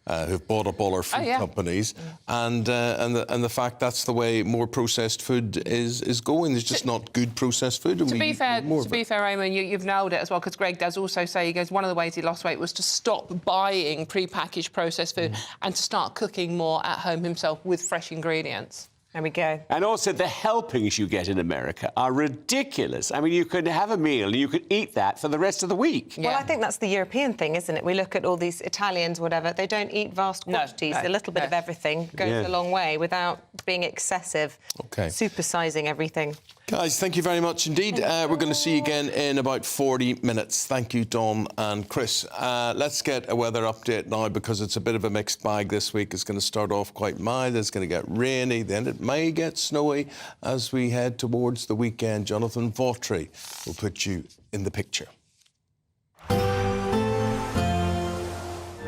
Who've bought up all our food companies, and the fact that's the way more processed food is going. There's just not good processed food. And to be fair, Eamonn, you've nailed it as well, because Greg does also say, he goes, one of the ways he lost weight was to stop buying pre-packaged processed food and to start cooking more at home himself with fresh ingredients. There we go. And also the helpings you get in America are ridiculous. I mean, you could have a meal and you could eat that for the rest of the week. Well, I think that's the European thing, isn't it? We look at all these Italians, whatever, they don't eat vast quantities. A little bit of everything goes a long way without being excessive, supersizing everything. Guys, thank you very much indeed. We're going to see you again in about 40 minutes. Thank you, Dom and Chris. Let's get a weather update now, because it's a bit of a mixed bag this week. It's going to start off quite mild. It's going to get rainy. Then it may get snowy as we head towards the weekend. Jonathan Vautry will put you in the picture.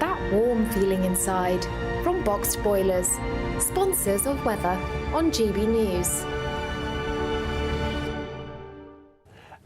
That warm feeling inside from Boxed Boilers, sponsors of weather on GB News.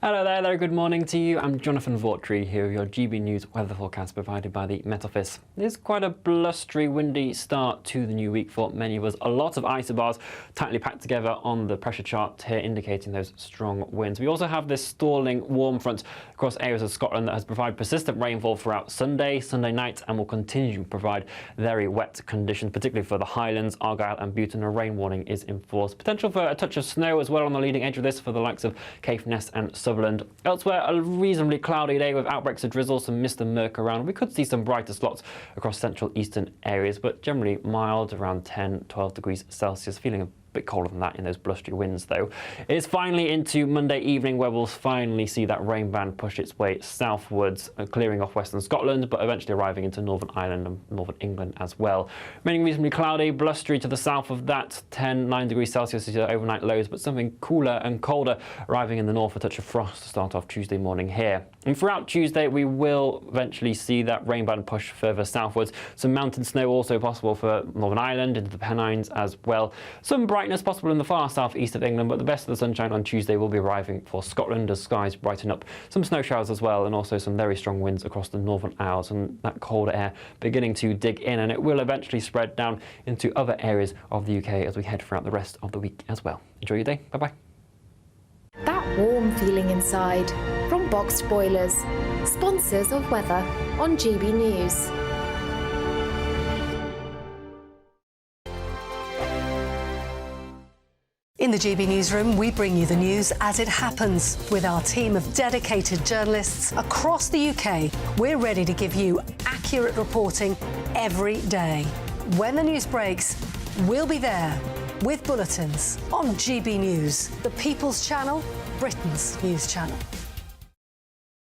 Hello there, good morning to you. I'm Jonathan Vautry here with your GB News weather forecast provided by the Met Office. It's quite a blustery, windy start to the new week for many of us. A lot of isobars tightly packed together on the pressure chart here, indicating those strong winds. We also have this stalling warm front across areas of Scotland that has provided persistent rainfall throughout Sunday night, and will continue to provide very wet conditions, particularly for the Highlands, Argyll and Bute. A rain warning is in force. Potential for a touch of snow as well on the leading edge of this for the likes of Caithness and Sutherland. Elsewhere, a reasonably cloudy day with outbreaks of drizzle, some mist and murk around. We could see some brighter slots across central eastern areas, but generally mild, around 10-12 degrees Celsius, feeling a bit colder than that in those blustery winds though. It's finally into Monday evening where we'll finally see that rain band push its way southwards, clearing off western Scotland, but eventually arriving into Northern Ireland and Northern England as well. Remaining reasonably cloudy, blustery to the south of that, 9 degrees Celsius is your overnight lows, but something cooler and colder arriving in the north, a touch of frost to start off Tuesday morning here. And throughout Tuesday, we will eventually see that rain band push further southwards. Some mountain snow also possible for Northern Ireland, into the Pennines as well. Some brightness possible in the far southeast of England, but the best of the sunshine on Tuesday will be arriving for Scotland as skies brighten up. Some snow showers as well, and also some very strong winds across the Northern Isles, and that colder air beginning to dig in, and it will eventually spread down into other areas of the UK as we head throughout the rest of the week as well. Enjoy your day. Bye-bye. That warm feeling inside from Boxed Boilers, sponsors of weather on GB News. In the GB Newsroom, we bring you the news as it happens. With our team of dedicated journalists across the UK, we're ready to give you accurate reporting every day. When the news breaks, we'll be there with bulletins on GB News, the People's Channel, Britain's news channel.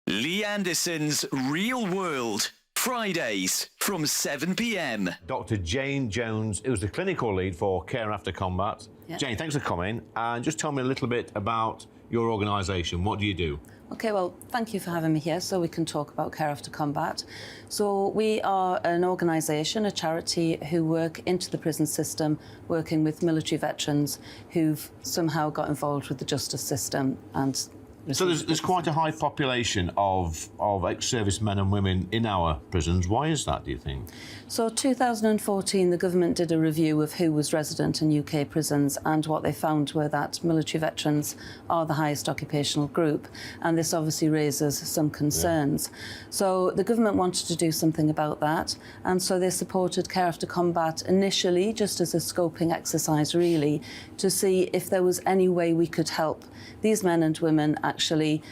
Lee Anderson's Real World, Fridays from 7 p.m. Dr. Jane Jones, who's the clinical lead for Care After Combat. Yeah. Jane, thanks for coming. And just tell me a little bit about your organisation. What do you do? OK, well, thank you for having me here so we can talk about Care After Combat. So we are an organisation, a charity, who work into the prison system, working with military veterans who've somehow got involved with the justice system. And so there's quite a high population of ex-servicemen and women in our prisons. Why is that, do you think? So 2014, the government did a review of who was resident in UK prisons, and what they found were that military veterans are the highest occupational group, and this obviously raises some concerns. Yeah. So the government wanted to do something about that, and so they supported Care After Combat initially just as a scoping exercise, really, to see if there was any way we could help these men and women actually,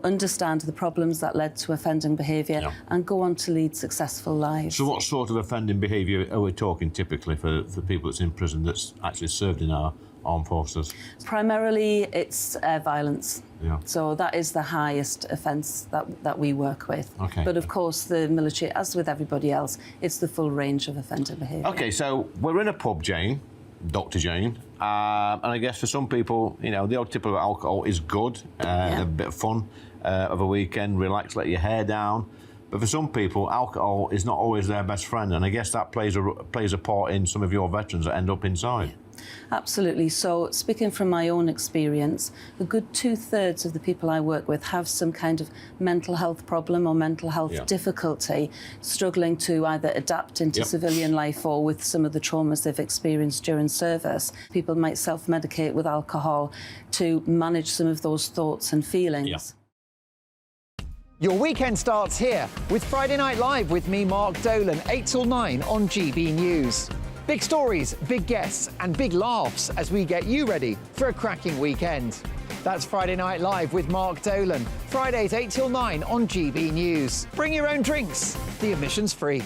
understand the problems that led to offending behaviour and go on to lead successful lives. So what sort of offending behaviour are we talking typically for people that's in prison that's actually served in our armed forces? Primarily, it's violence. Yeah. So that is the highest offence that we work with. Okay. But of course, the military, as with everybody else, it's the full range of offender behaviour. OK, so we're in a pub, Jane, Dr. Jane, and I guess for some people, the odd tip of alcohol is good, a bit of fun of a weekend, relax, let your hair down. But for some people, alcohol is not always their best friend, and I guess that plays a part in some of your veterans that end up inside. Yeah. Absolutely. So, speaking from my own experience, a good 2/3 of the people I work with have some kind of mental health problem or mental health difficulty, struggling to either adapt into civilian life or with some of the traumas they've experienced during service. People might self-medicate with alcohol to manage some of those thoughts and feelings. Yeah. Your weekend starts here with Friday Night Live with me, Mark Dolan, 8 till 9 on GB News. Big stories, big guests and big laughs as we get you ready for a cracking weekend. That's Friday Night Live with Mark Dolan. Fridays 8 till 9 on GB News. Bring your own drinks. The admission's free.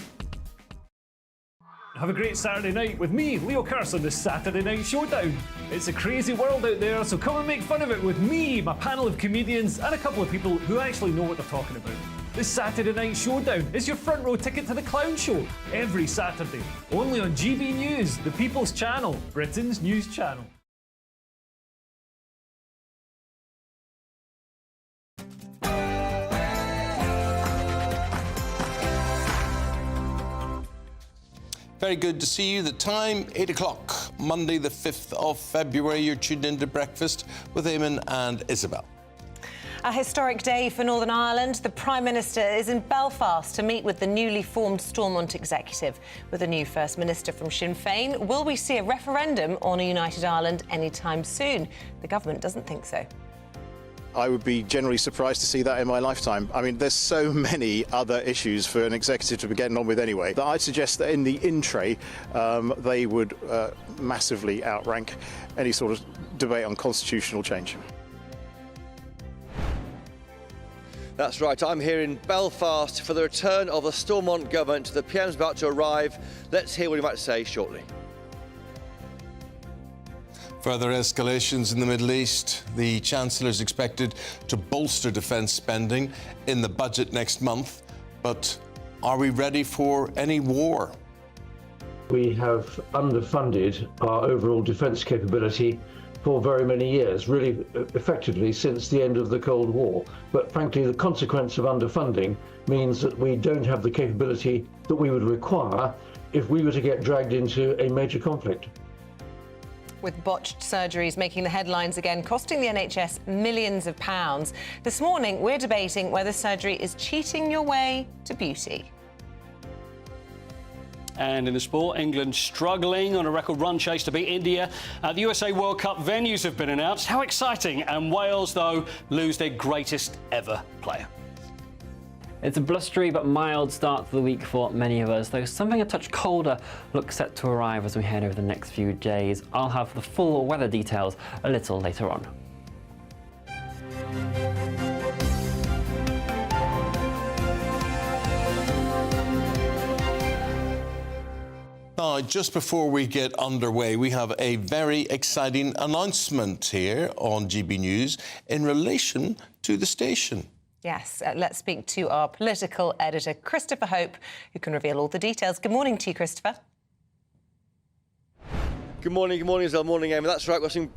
Have a great Saturday night with me, Leo Curse, on the Saturday Night Showdown. It's a crazy world out there, so come and make fun of it with me, my panel of comedians, and a couple of people who actually know what they're talking about. The Saturday Night Showdown is your front row ticket to the clown show every Saturday, only on GB News, the People's Channel, Britain's news channel. Very good to see you. The time, 8 o'clock, Monday the 5th of February. You're tuned into Breakfast with Eamonn and Isabel. A historic day for Northern Ireland. The Prime Minister is in Belfast to meet with the newly formed Stormont executive. With a new First Minister from Sinn Féin, will we see a referendum on a united Ireland anytime soon? The government doesn't think so. I would be generally surprised to see that in my lifetime. I mean, there's so many other issues for an executive to be getting on with anyway that I'd suggest that in the in-tray they would massively outrank any sort of debate on constitutional change. That's right, I'm here in Belfast for the return of the Stormont government. The PM's about to arrive. Let's hear what he might say shortly. Further escalations in the Middle East. The Chancellor is expected to bolster defence spending in the budget next month. But are we ready for any war? We have underfunded our overall defence capability for very many years, really effectively since the end of the Cold War. But frankly, the consequence of underfunding means that we don't have the capability that we would require if we were to get dragged into a major conflict. With botched surgeries making the headlines again, costing the NHS millions of pounds. This morning, we're debating whether surgery is cheating your way to beauty. And in the sport, England struggling on a record run chase to beat India. The USA World Cup venues have been announced. How exciting! And Wales, though, lose their greatest ever player. It's a blustery but mild start to the week for many of us, though something a touch colder looks set to arrive as we head over the next few days. I'll have the full weather details a little later on. Now, just before we get underway, we have a very exciting announcement here on GB News in relation to the station. Yes, let's speak to our political editor, Christopher Hope, who can reveal all the details. Good morning to you, Christopher. Good morning, Isabel. Morning, Eamonn. That's right, we've got some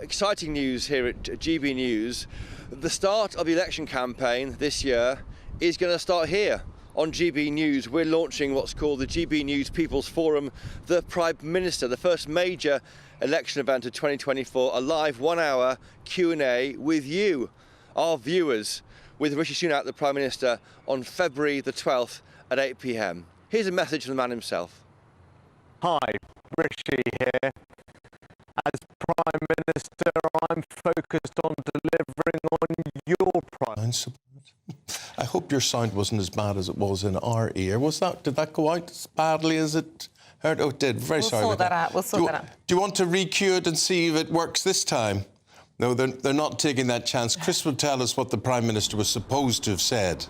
exciting news here at GB News. The start of the election campaign this year is going to start here on GB News. We're launching what's called the GB News People's Forum, the Prime Minister, the first major election event of 2024, a live 1-hour Q&A with you, our viewers, with Rishi Sunak, the Prime Minister, on February the 12th at 8 p.m. Here's a message from the man himself. Hi, Rishi here. As Prime Minister, I'm focused on delivering on your promise. I hope your sound wasn't as bad as it was in our ear. Did that go out as badly as it heard? Oh, it did. Very sorry about that. We'll sort that out. Do you want to re-cue it and see if it works this time? No, they're not taking that chance. Chris will tell us what the Prime Minister was supposed to have said.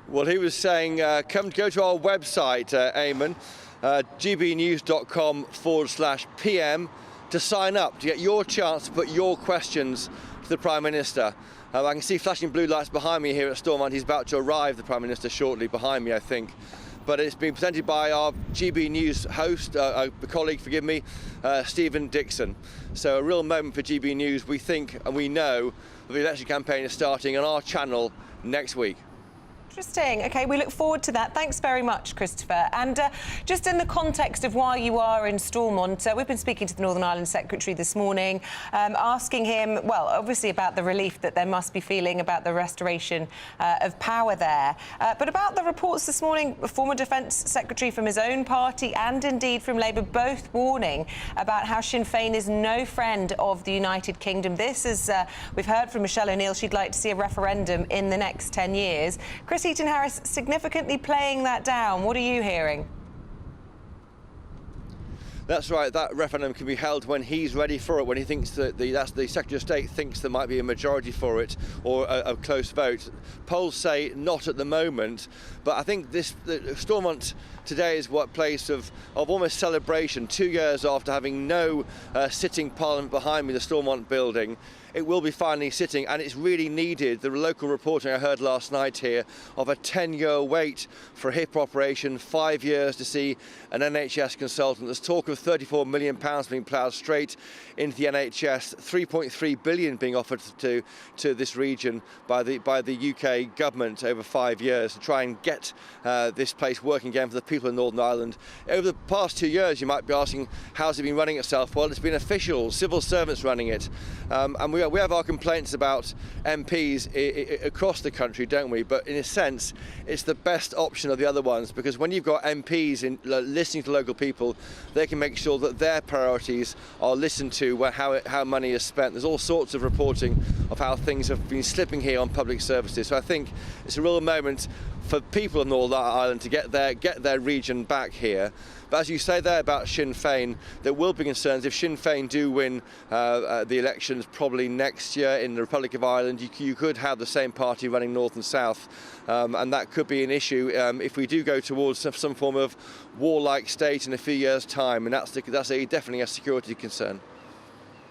Well, he was saying, go to our website, Eamonn, gbnews.com/PM, to sign up, to get your chance to put your questions to the Prime Minister. I can see flashing blue lights behind me here at Stormont. He's about to arrive, the Prime Minister, shortly behind me, I think. But it's been presented by our GB News host, colleague, forgive me, Stephen Dixon. So a real moment for GB News. We think and we know that the election campaign is starting on our channel next week. Interesting. OK, we look forward to that. Thanks very much, Christopher. And just in the context of why you are in Stormont, we've been speaking to the Northern Ireland Secretary this morning, asking him, well, obviously about the relief that there must be feeling about the restoration of power there, but about the reports this morning, a former Defence Secretary from his own party and indeed from Labour, both warning about how Sinn Féin is no friend of the United Kingdom. This is, we've heard from Michelle O'Neill, she'd like to see a referendum in the next 10 years. Chris Eaton-Harris significantly playing that down. What are you hearing? That's right, that referendum can be held when he's ready for it, when he thinks that the Secretary of State thinks there might be a majority for it or a close vote. Polls say not at the moment, but I think Stormont today is what place of almost celebration, 2 years after having no sitting Parliament behind me, the Stormont building. It will be finally sitting, and it's really needed. The local reporting I heard last night here of a 10-year wait for a hip operation, 5 years to see an NHS consultant. There's talk of £34 million being ploughed straight into the NHS, 3.3 billion being offered to this region by the UK government over 5 years to try and get this place working again for the people in Northern Ireland. Over the past 2 years, you might be asking, how's it been running itself? Well, it's been officials, civil servants running it, and we we have our complaints about MPs across the country, don't we? But in a sense, it's the best option of the other ones, because when you've got MPs listening to local people, they can make sure that their priorities are listened to, how money is spent. There's all sorts of reporting of how things have been slipping here on public services. So I think it's a real moment for people of Northern Ireland to get their region back here. But as you say there about Sinn Féin, there will be concerns if Sinn Féin do win the elections probably next year in the Republic of Ireland. You could have the same party running north and south, and that could be an issue if we do go towards some form of warlike state in a few years' time, and that's definitely a security concern.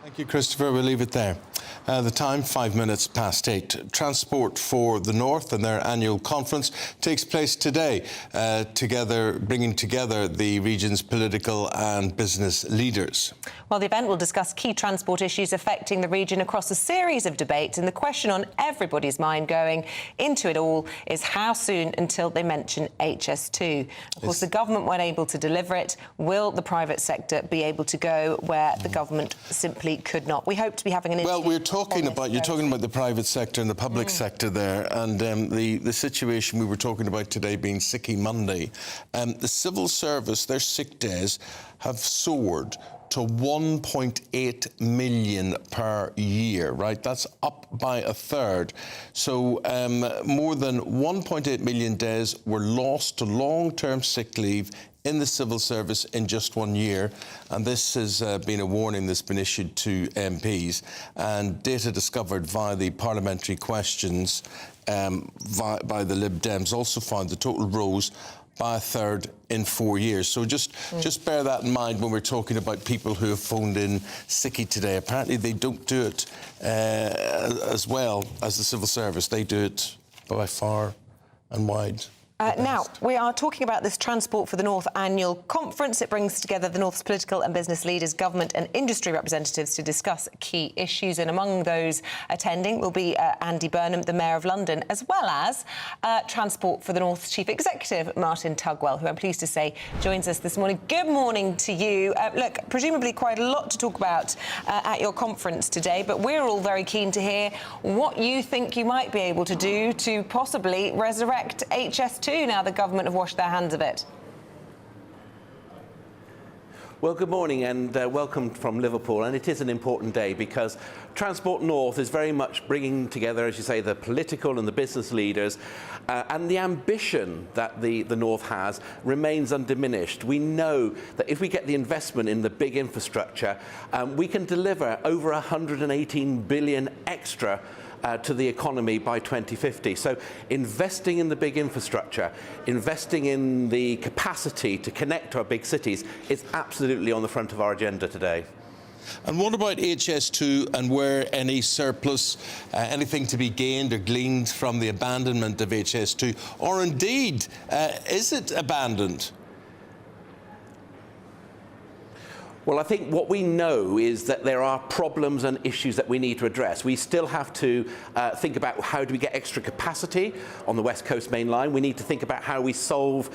Thank you, Christopher. We'll leave it there. The time, 8:05. Transport for the North and their annual conference takes place today, bringing together the region's political and business leaders. Well, the event will discuss key transport issues affecting the region across a series of debates, and the question on everybody's mind going into it all is how soon until they mention HS2. Of course, the government weren't able to deliver it. Will the private sector be able to go where the government simply could not? We hope to be having an interview. Well, you're talking about the private sector and the public sector there, and the situation we were talking about today being Sicky Monday. The civil service, their sick days have soared to 1.8 million per year, right? That's up by a third. So more than 1.8 million days were lost to long-term sick leave in the civil service in just 1 year, and this has been a warning that's been issued to MPs, and data discovered via the parliamentary questions by the Lib Dems also found the total rose by a third in 4 years. So just bear that in mind when we're talking about people who have phoned in sicky today. Apparently they don't do it as well as the civil service. They do it by far and wide. Now, we are talking about this Transport for the North annual conference. It brings together the North's political and business leaders, government and industry representatives to discuss key issues. And among those attending will be Andy Burnham, the Mayor of London, as well as Transport for the North's Chief Executive, Martin Tugwell, who I'm pleased to say joins us this morning. Good morning to you. Look, presumably quite a lot to talk about at your conference today, but we're all very keen to hear what you think you might be able to do to possibly resurrect HS2 now the government have washed their hands of it. Well, good morning and welcome from Liverpool. And it is an important day because Transport North is very much bringing together, as you say, the political and the business leaders, and the ambition that the North has remains undiminished. We know that if we get the investment in the big infrastructure, we can deliver over 118 billion extra to the economy by 2050. So investing in the big infrastructure, investing in the capacity to connect our big cities is absolutely on the front of our agenda today. And what about HS2 and where any surplus, anything to be gained or gleaned from the abandonment of HS2? Or indeed, is it abandoned? Well, I think what we know is that there are problems and issues that we need to address. We still have to think about how do we get extra capacity on the West Coast Main Line. We need to think about how we solve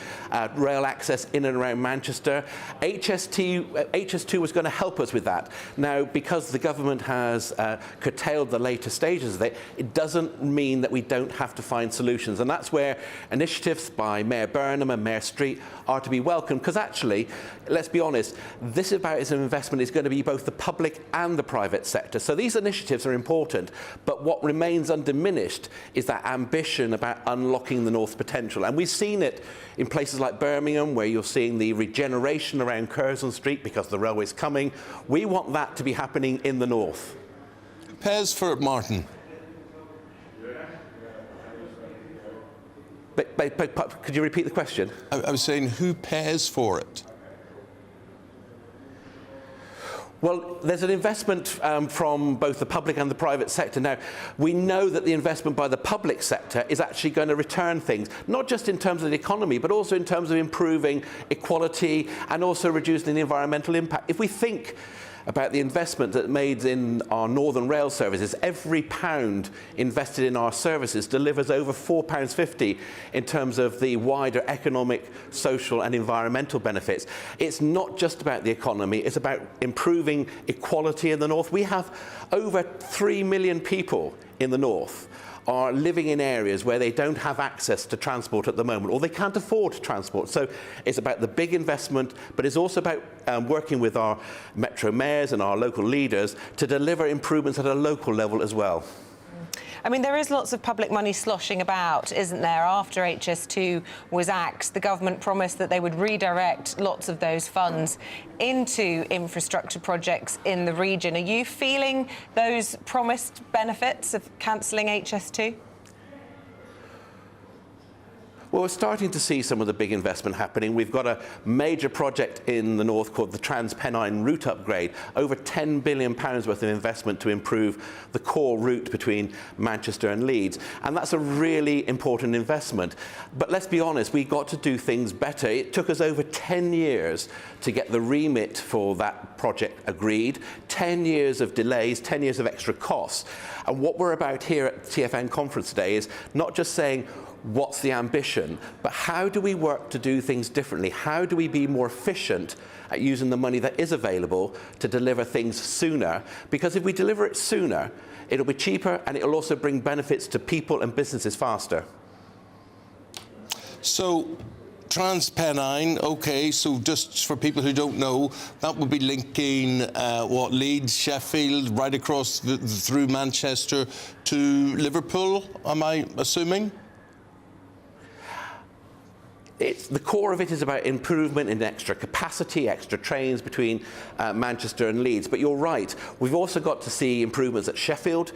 rail access in and around Manchester. HS2 was going to help us with that. Now, because the government has curtailed the later stages of it, it doesn't mean that we don't have to find solutions. And that's where initiatives by Mayor Burnham and Mayor Street are to be welcomed. Because actually, let's be honest, this investment is going to be both the public and the private sector. So these initiatives are important, but what remains undiminished is that ambition about unlocking the North's potential. And we've seen it in places like Birmingham, where you're seeing the regeneration around Curzon Street because the railway's coming. We want that to be happening in the North. Who pays for it, Martin? But could you repeat the question? I was saying, who pays for it? Well, there's an investment from both the public and the private sector. Now, we know that the investment by the public sector is actually going to return things, not just in terms of the economy, but also in terms of improving equality and also reducing the environmental impact. If we think about the investment that made in our Northern Rail services. Every pound invested in our services delivers over £4.50 in terms of the wider economic, social and environmental benefits. It's not just about the economy, it's about improving equality in the North. We have over 3 million people in the North are living in areas where they don't have access to transport at the moment, or they can't afford transport. So it's about the big investment, but it's also about working with our metro mayors and our local leaders to deliver improvements at a local level as well. I mean, there is lots of public money sloshing about, isn't there? After HS2 was axed, the government promised that they would redirect lots of those funds into infrastructure projects in the region. Are you feeling those promised benefits of cancelling HS2? Well, we're starting to see some of the big investment happening. We've got a major project in the north called the Trans-Pennine route upgrade, over £10 billion worth of investment to improve the core route between Manchester and Leeds. And that's a really important investment. But let's be honest, we got to do things better. It took us over 10 years to get the remit for that project agreed, 10 years of delays, 10 years of extra costs. And what we're about here at TFN conference today is not just saying, what's the ambition, but how do we work to do things differently? How do we be more efficient at using the money that is available to deliver things sooner? Because if we deliver it sooner, it'll be cheaper and it'll also bring benefits to people and businesses faster. So, Trans-Pennine, OK, so just for people who don't know, that would be linking, Leeds, Sheffield, right across through Manchester to Liverpool, am I assuming? The core of it is about improvement in extra capacity, extra trains between Manchester and Leeds. But you're right, we've also got to see improvements at Sheffield.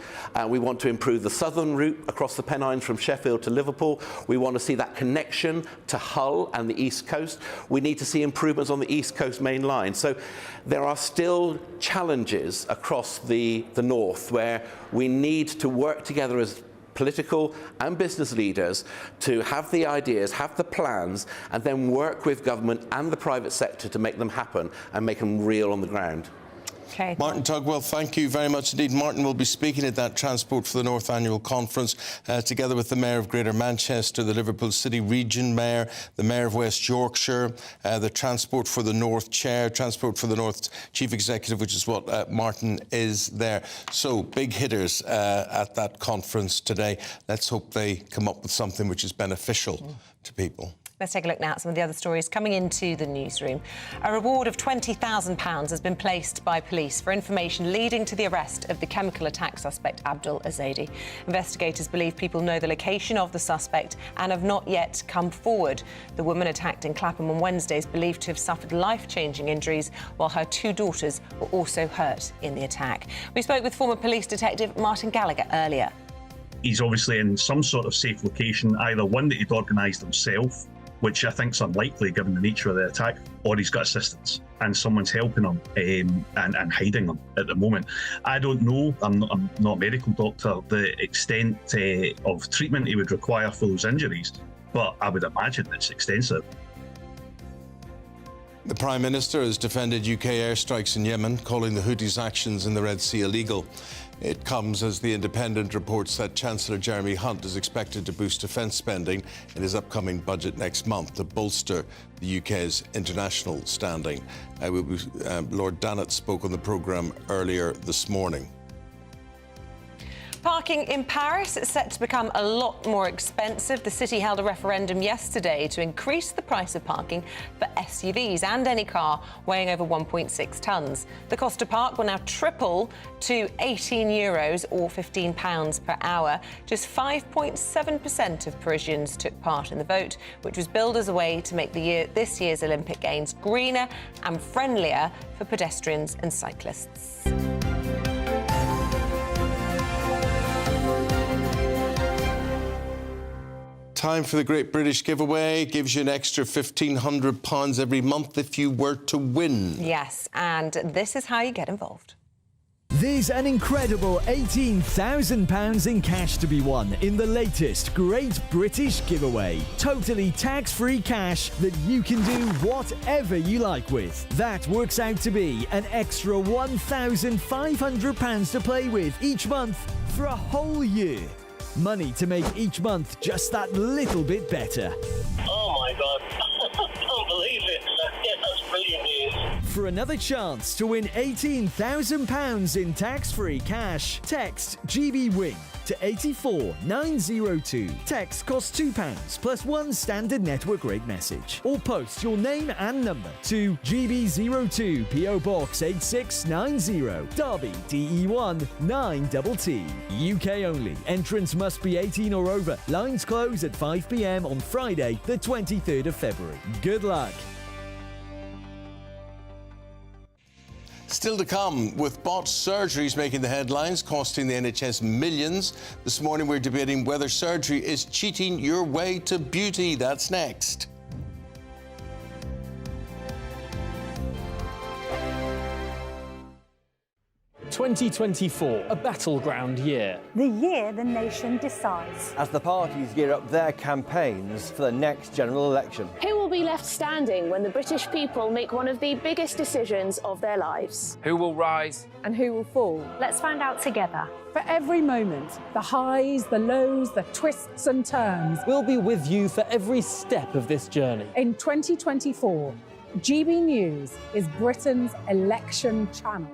We want to improve the southern route across the Pennines from Sheffield to Liverpool. We want to see that connection to Hull and the East Coast. We need to see improvements on the East Coast main line. So there are still challenges across the north where we need to work together as political and business leaders to have the ideas, have the plans, and then work with government and the private sector to make them happen and make them real on the ground. Okay. Martin Tugwell, thank you very much indeed. Martin will be speaking at that Transport for the North annual conference together with the Mayor of Greater Manchester, the Liverpool City Region Mayor, the Mayor of West Yorkshire, the Transport for the North Chair, Transport for the North Chief Executive, which is what Martin is there. So, big hitters at that conference today. Let's hope they come up with something which is beneficial to people. Let's take a look now at some of the other stories coming into the newsroom. A reward of £20,000 has been placed by police for information leading to the arrest of the chemical attack suspect Abdul Azadi. Investigators believe people know the location of the suspect and have not yet come forward. The woman attacked in Clapham on Wednesday is believed to have suffered life-changing injuries, while her 2 daughters were also hurt in the attack. We spoke with former police detective Martin Gallagher earlier. He's obviously in some sort of safe location, either one that he'd organised himself, which I think is unlikely given the nature of the attack, or he's got assistance and someone's helping him and hiding him at the moment. I don't know, I'm not a medical doctor, the extent of treatment he would require for those injuries, but I would imagine it's extensive. The Prime Minister has defended UK airstrikes in Yemen, calling the Houthis' actions in the Red Sea illegal. It comes as The Independent reports that Chancellor Jeremy Hunt is expected to boost defence spending in his upcoming budget next month to bolster the UK's international standing. Lord Dannatt spoke on the programme earlier this morning. Parking in Paris is set to become a lot more expensive. The city held a referendum yesterday to increase the price of parking for SUVs and any car weighing over 1.6 tonnes. The cost to park will now triple to €18 or £15 per hour. Just 5.7% of Parisians took part in the vote, which was billed as a way to make this year's Olympic Games greener and friendlier for pedestrians and cyclists. Time for the Great British Giveaway. Gives you an extra £1,500 every month if you were to win. Yes, and this is how you get involved. There's an incredible £18,000 in cash to be won in the latest Great British Giveaway. Totally tax-free cash that you can do whatever you like with. That works out to be an extra £1,500 to play with each month for a whole year. Money to make each month just that little bit better. Oh my God, I can't believe it. That's brilliant news. For another chance to win £18,000 in tax-free cash, text GBWIN to 84902. Text costs £2 plus one standard network rate message. Or post your name and number to GB02 PO Box 8690 Derby DE1 9TT. UK only. Entrance must be 18 or over. Lines close at 5 p.m. on Friday, the 23rd of February. Good luck. Still to come, with botched surgeries making the headlines, costing the NHS millions. This morning we're debating whether surgery is cheating your way to beauty. That's next. (2024), a battleground year. The year the nation decides. As the parties gear up their campaigns for the next general election. Who will be left standing when the British people make one of the biggest decisions of their lives? Who will rise? And who will fall? Let's find out together. For every moment, the highs, the lows, the twists and turns. We'll be with you for every step of this journey. In 2024, GB News is Britain's election channel.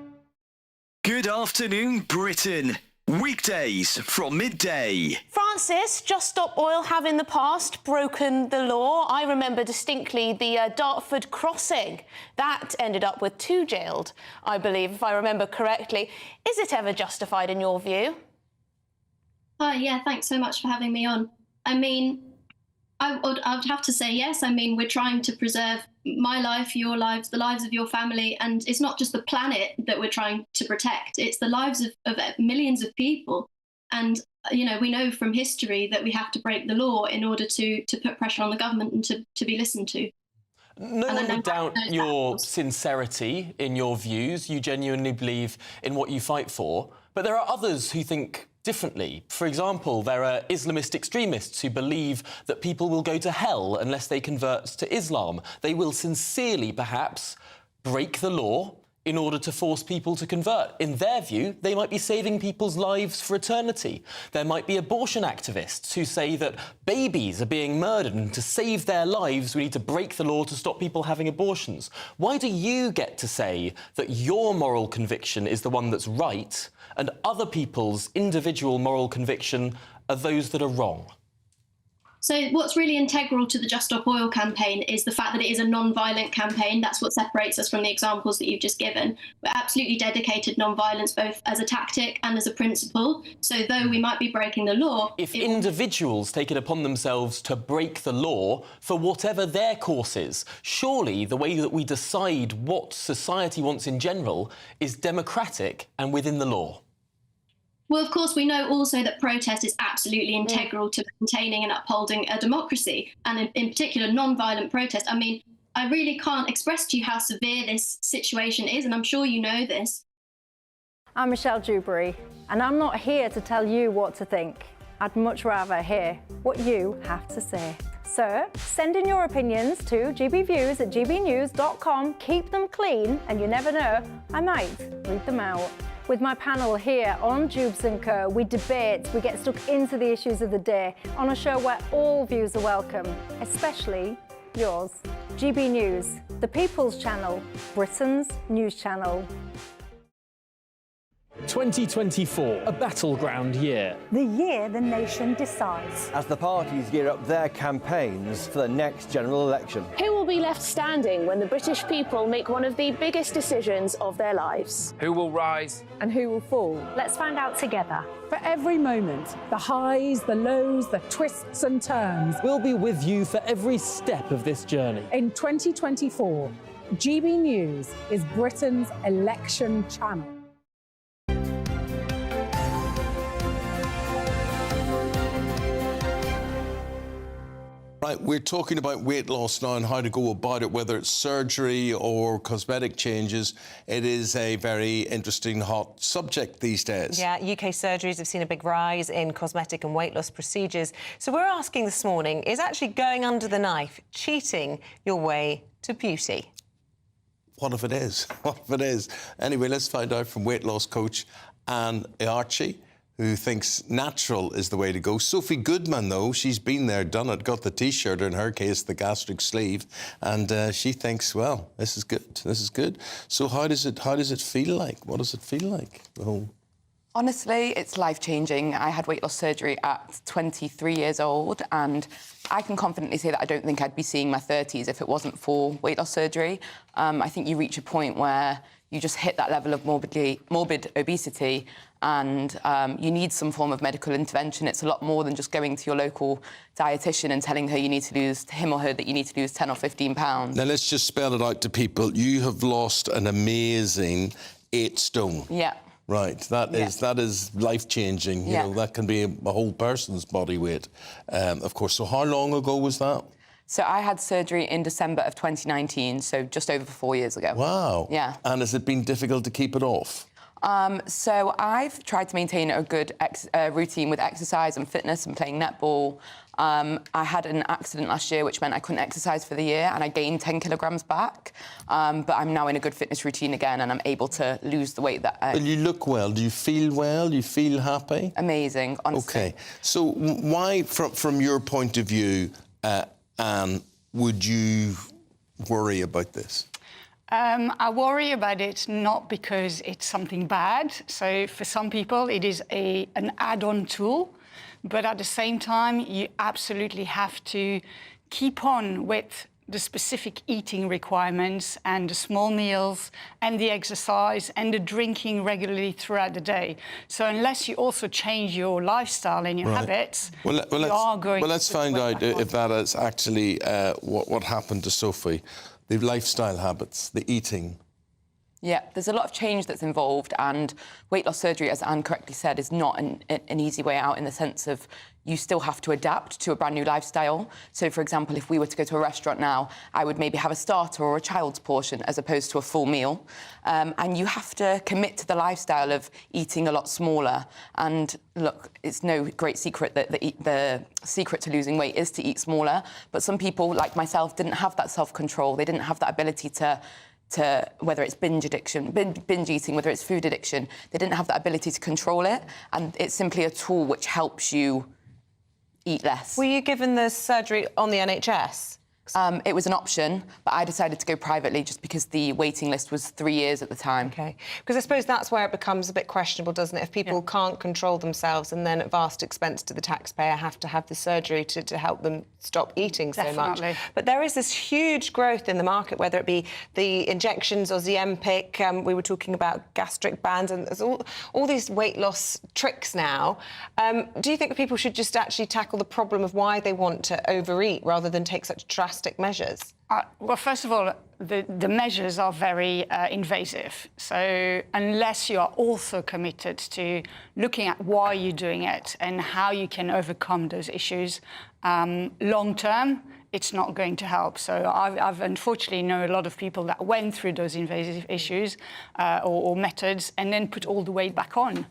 Good afternoon, Britain. Weekdays from midday. Francis, Just Stop Oil have in the past broken the law. I remember distinctly the Dartford crossing. That ended up with 2 jailed, I believe, if I remember correctly. Is it ever justified in your view? Yeah, thanks so much for having me on. I mean, I would have to say yes. I mean, we're trying to preserve my life, your lives, the lives of your family, and it's not just the planet that we're trying to protect, it's the lives of millions of people. And, you know, we know from history that we have to break the law in order to put pressure on the government and to be listened to. No one would doubt your sincerity in your views. You genuinely believe in what you fight for. But there are others who think differently. For example, there are Islamist extremists who believe that people will go to hell unless they convert to Islam. They will sincerely, perhaps, break the law in order to force people to convert. In their view, they might be saving people's lives for eternity. There might be abortion activists who say that babies are being murdered and to save their lives we need to break the law to stop people having abortions. Why do you get to say that your moral conviction is the one that's right and other people's individual moral conviction are those that are wrong? So what's really integral to the Just Stop Oil campaign is the fact that it is a non-violent campaign. That's what separates us from the examples that you've just given. We're absolutely dedicated non-violence, both as a tactic and as a principle. So though we might be breaking the law... If individuals take it upon themselves to break the law for whatever their course is, surely the way that we decide what society wants in general is democratic and within the law. Well, of course, we know also that protest is absolutely integral to maintaining and upholding a democracy, and in particular, non-violent protest. I mean, I really can't express to you how severe this situation is, and I'm sure you know this. I'm Michelle Dewberry, and I'm not here to tell you what to think. I'd much rather hear what you have to say. So, send in your opinions to gbviews@gbnews.com. Keep them clean, and you never know, I might read them out. With my panel here on Jubes & Co, we debate, we get stuck into the issues of the day on a show where all views are welcome, especially yours. GB News, the People's Channel, Britain's news channel. 2024, a battleground year. The year the nation decides. As the parties gear up their campaigns for the next general election. Who will be left standing when the British people make one of the biggest decisions of their lives? Who will rise? And who will fall? Let's find out together. For every moment, the highs, the lows, the twists and turns. We'll be with you for every step of this journey. In 2024, GB News is Britain's election channel. Right, we're talking about weight loss now and how to go about it, whether it's surgery or cosmetic changes. It is a very interesting, hot subject these days. Yeah, UK surgeries have seen a big rise in cosmetic and weight loss procedures. So we're asking this morning, is actually going under the knife cheating your way to beauty? What if it is? What if it is? Anyway, let's find out from weight loss coach Anne Archie, who thinks natural is the way to go. Sophie Goodman, though, she's been there, done it, got the T-shirt, in her case, the gastric sleeve, and she thinks, well, this is good, this is good. So how does it feel like? What does it feel like, the whole... Honestly, it's life-changing. I had weight loss surgery at 23 years old, and I can confidently say that I don't think I'd be seeing my 30s if it wasn't for weight loss surgery. I think you reach a point where you just hit that level of morbid obesity, and you need some form of medical intervention. It's a lot more than just going to your local dietitian and telling her you need to lose, him or her, that you need to lose 10 or 15 pounds. Now, let's just spell it out to people. You have lost an amazing 8 stone. Yeah. Right, that is life-changing. You know, that can be a whole person's body weight, of course. So how long ago was that? So I had surgery in December of 2019, so just over 4 years ago. Wow. Yeah. And has it been difficult to keep it off? So I've tried to maintain a good routine with exercise and fitness and playing netball. I had an accident last year, which meant I couldn't exercise for the year, and I gained 10 kilograms back. But I'm now in a good fitness routine again, and I'm able to lose the weight that I... And you look well. Do you feel well? Do you feel happy? Amazing, honestly. OK. So why, from your point of view, Anne, would you worry about this? I worry about it not because it's something bad. So for some people, it is an add-on tool. But at the same time, you absolutely have to keep on with the specific eating requirements and the small meals and the exercise and the drinking regularly throughout the day. So unless you also change your lifestyle and your habits, you are going to... Well, let's find out if that is actually what happened to Sophie. The lifestyle habits, the eating. Yeah, there's a lot of change that's involved, and weight loss surgery, as Anne correctly said, is not an easy way out in the sense of you still have to adapt to a brand new lifestyle. So, for example, if we were to go to a restaurant now, I would maybe have a starter or a child's portion as opposed to a full meal. And you have to commit to the lifestyle of eating a lot smaller. And look, it's no great secret that the secret to losing weight is to eat smaller. But some people, like myself, didn't have that self-control. They didn't have that ability to whether it's binge eating, whether it's food addiction, they didn't have that ability to control it. And it's simply a tool which helps you eat less. Were you given the surgery on the NHS? It was an option, but I decided to go privately just because the waiting list was 3 years at the time. OK. Because I suppose that's where it becomes a bit questionable, doesn't it? If people can't control themselves and then at vast expense to the taxpayer have to have the surgery to help them stop eating so much. But there is this huge growth in the market, whether it be the injections or Ozempic. We were talking about gastric bands, and there's all these weight loss tricks now. Do you think people should just actually tackle the problem of why they want to overeat rather than take such drastic measures? Well, first of all, the measures are very invasive. So unless you are also committed to looking at why you're doing it and how you can overcome those issues, long term, it's not going to help. So I've unfortunately know a lot of people that went through those invasive issues or methods and then put all the weight back on.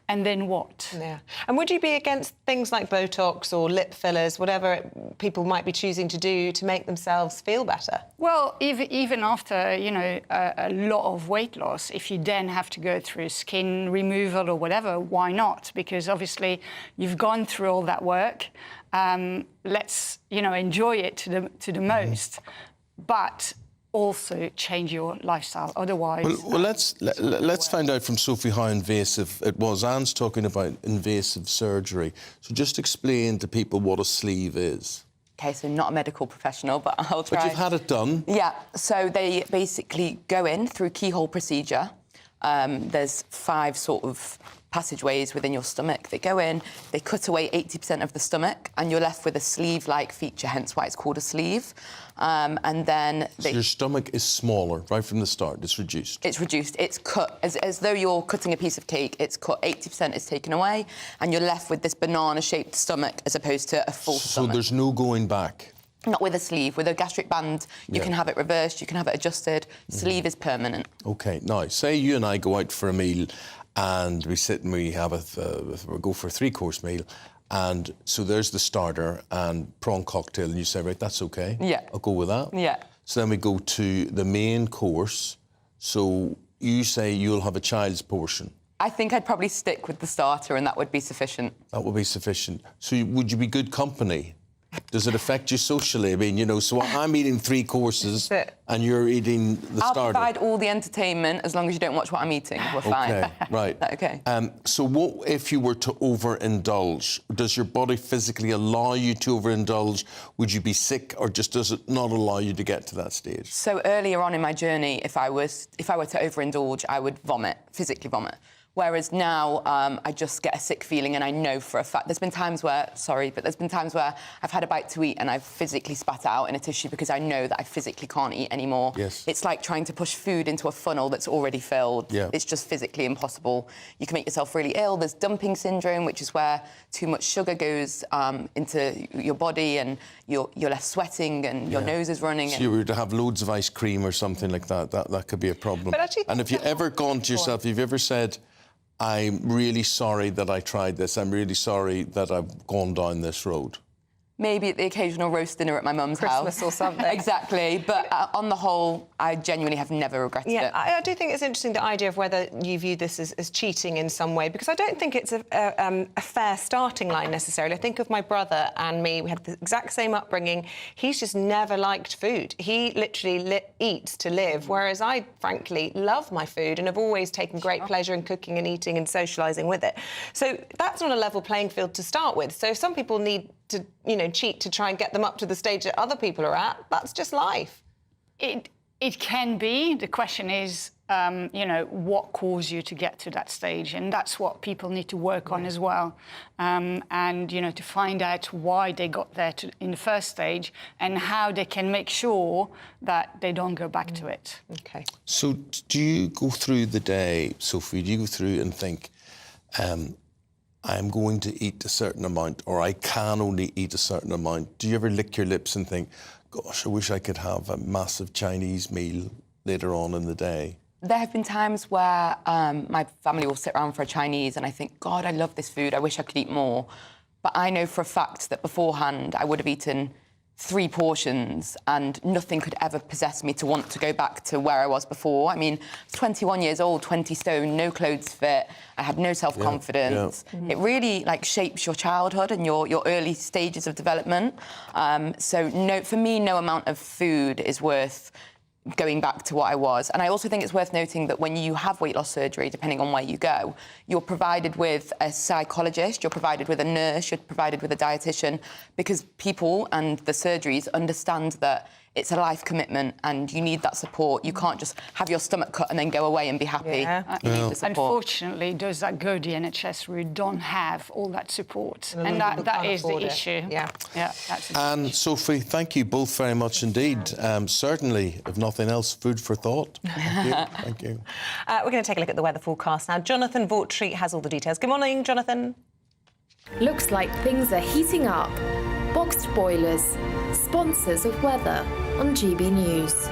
And then what? Yeah. And would you be against things like Botox or lip fillers, whatever people might be choosing to do to make themselves feel better? Well, even after, you know, a lot of weight loss, if you then have to go through skin removal or whatever, why not? Because obviously you've gone through all that work. Let's, you know, enjoy it to the most. But also change your lifestyle. Otherwise... Well, let's find out from Sophie how invasive it was. Anne's talking about invasive surgery. So just explain to people what a sleeve is. OK, so not a medical professional, but I'll try. But you've had it done. Yeah, so they basically go in through keyhole procedure. There's 5 sort of passageways within your stomach. They go in, they cut away 80% of the stomach, and you're left with a sleeve-like feature, hence why it's called a sleeve. And then... So your stomach is smaller right from the start. It's reduced. It's reduced. It's cut. As though you're cutting a piece of cake, it's cut. 80% is taken away, and you're left with this banana-shaped stomach as opposed to a full stomach. So there's no going back? Not with a sleeve. With a gastric band, you can have it reversed, you can have it adjusted. Sleeve is permanent. OK, now, say you and I go out for a meal and we sit and we have we go for a 3-course meal, and so there's the starter and prawn cocktail, and you say, right, that's OK. Yeah. I'll go with that. Yeah. So then we go to the main course. So you say you'll have a child's portion. I think I'd probably stick with the starter, and that would be sufficient. That would be sufficient. So would you be good company? Does it affect you socially? I mean, you know, so I'm eating 3 courses and you're eating the starter. I'll provide all the entertainment as long as you don't watch what I'm eating. We're fine. OK, right. OK. So what if you were to overindulge? Does your body physically allow you to overindulge? Would you be sick, or just does it not allow you to get to that stage? So earlier on in my journey, if I were to overindulge, I would vomit, physically vomit. Whereas now, I just get a sick feeling, and I know for a fact. There's been times where I've had a bite to eat and I've physically spat it out in a tissue because I know that I physically can't eat anymore. Yes. It's like trying to push food into a funnel that's already filled. Yeah. It's just physically impossible. You can make yourself really ill. There's dumping syndrome, which is where too much sugar goes into your body, and you're left sweating and your nose is running. So you were to have loads of ice cream or something like that, that could be a problem. But actually, and if you've ever gone to yourself, you've ever said, I'm really sorry that I tried this. I'm really sorry that I've gone down this road. Maybe at the occasional roast dinner at my mum's house. Christmas or something. Exactly. But on the whole, I genuinely have never regretted it. I do think it's interesting, the idea of whether you view this as cheating in some way, because I don't think it's a fair starting line necessarily. I think of my brother and me. We had the exact same upbringing. He's just never liked food. He literally eats to live, whereas I, frankly, love my food and have always taken great pleasure in cooking and eating and socialising with it. So that's not a level playing field to start with. So if some people need to, you know, cheat to try and get them up to the stage that other people are at, that's just life. It can be. The question is, you know, what caused you to get to that stage? And that's what people need to work on as well. And, you know, to find out why they got there in the first stage and how they can make sure that they don't go back to it. OK. So do you go through the day, Sophie, do you go through and think, I'm going to eat a certain amount, or I can only eat a certain amount? Do you ever lick your lips and think, gosh, I wish I could have a massive Chinese meal later on in the day? There have been times where my family will sit around for a Chinese and I think, God, I love this food. I wish I could eat more. But I know for a fact that beforehand I would have eaten 3 portions and nothing could ever possess me to want to go back to where I was before. I mean, 21 years old, 20 stone, no clothes fit. I had no self-confidence. It really, like, shapes your childhood and your early stages of development. So, no, for me, no amount of food is worth going back to what I was. And I also think it's worth noting that when you have weight loss surgery, depending on where you go, you're provided with a psychologist, you're provided with a nurse, you're provided with a dietitian, because people and the surgeries understand that it's a life commitment and you need that support. You can't just have your stomach cut and then go away and be happy. You need the support. Unfortunately, those that go the NHS route don't have all that support. And that is the issue. That's and Sophie, thank you both very much indeed. Certainly, if nothing else, food for thought. Thank you. Thank you. We're going to take a look at the weather forecast now. Jonathan Vaughtry has all the details. Good morning, Jonathan. Looks like things are heating up. Boxed boilers, sponsors of weather on GB News.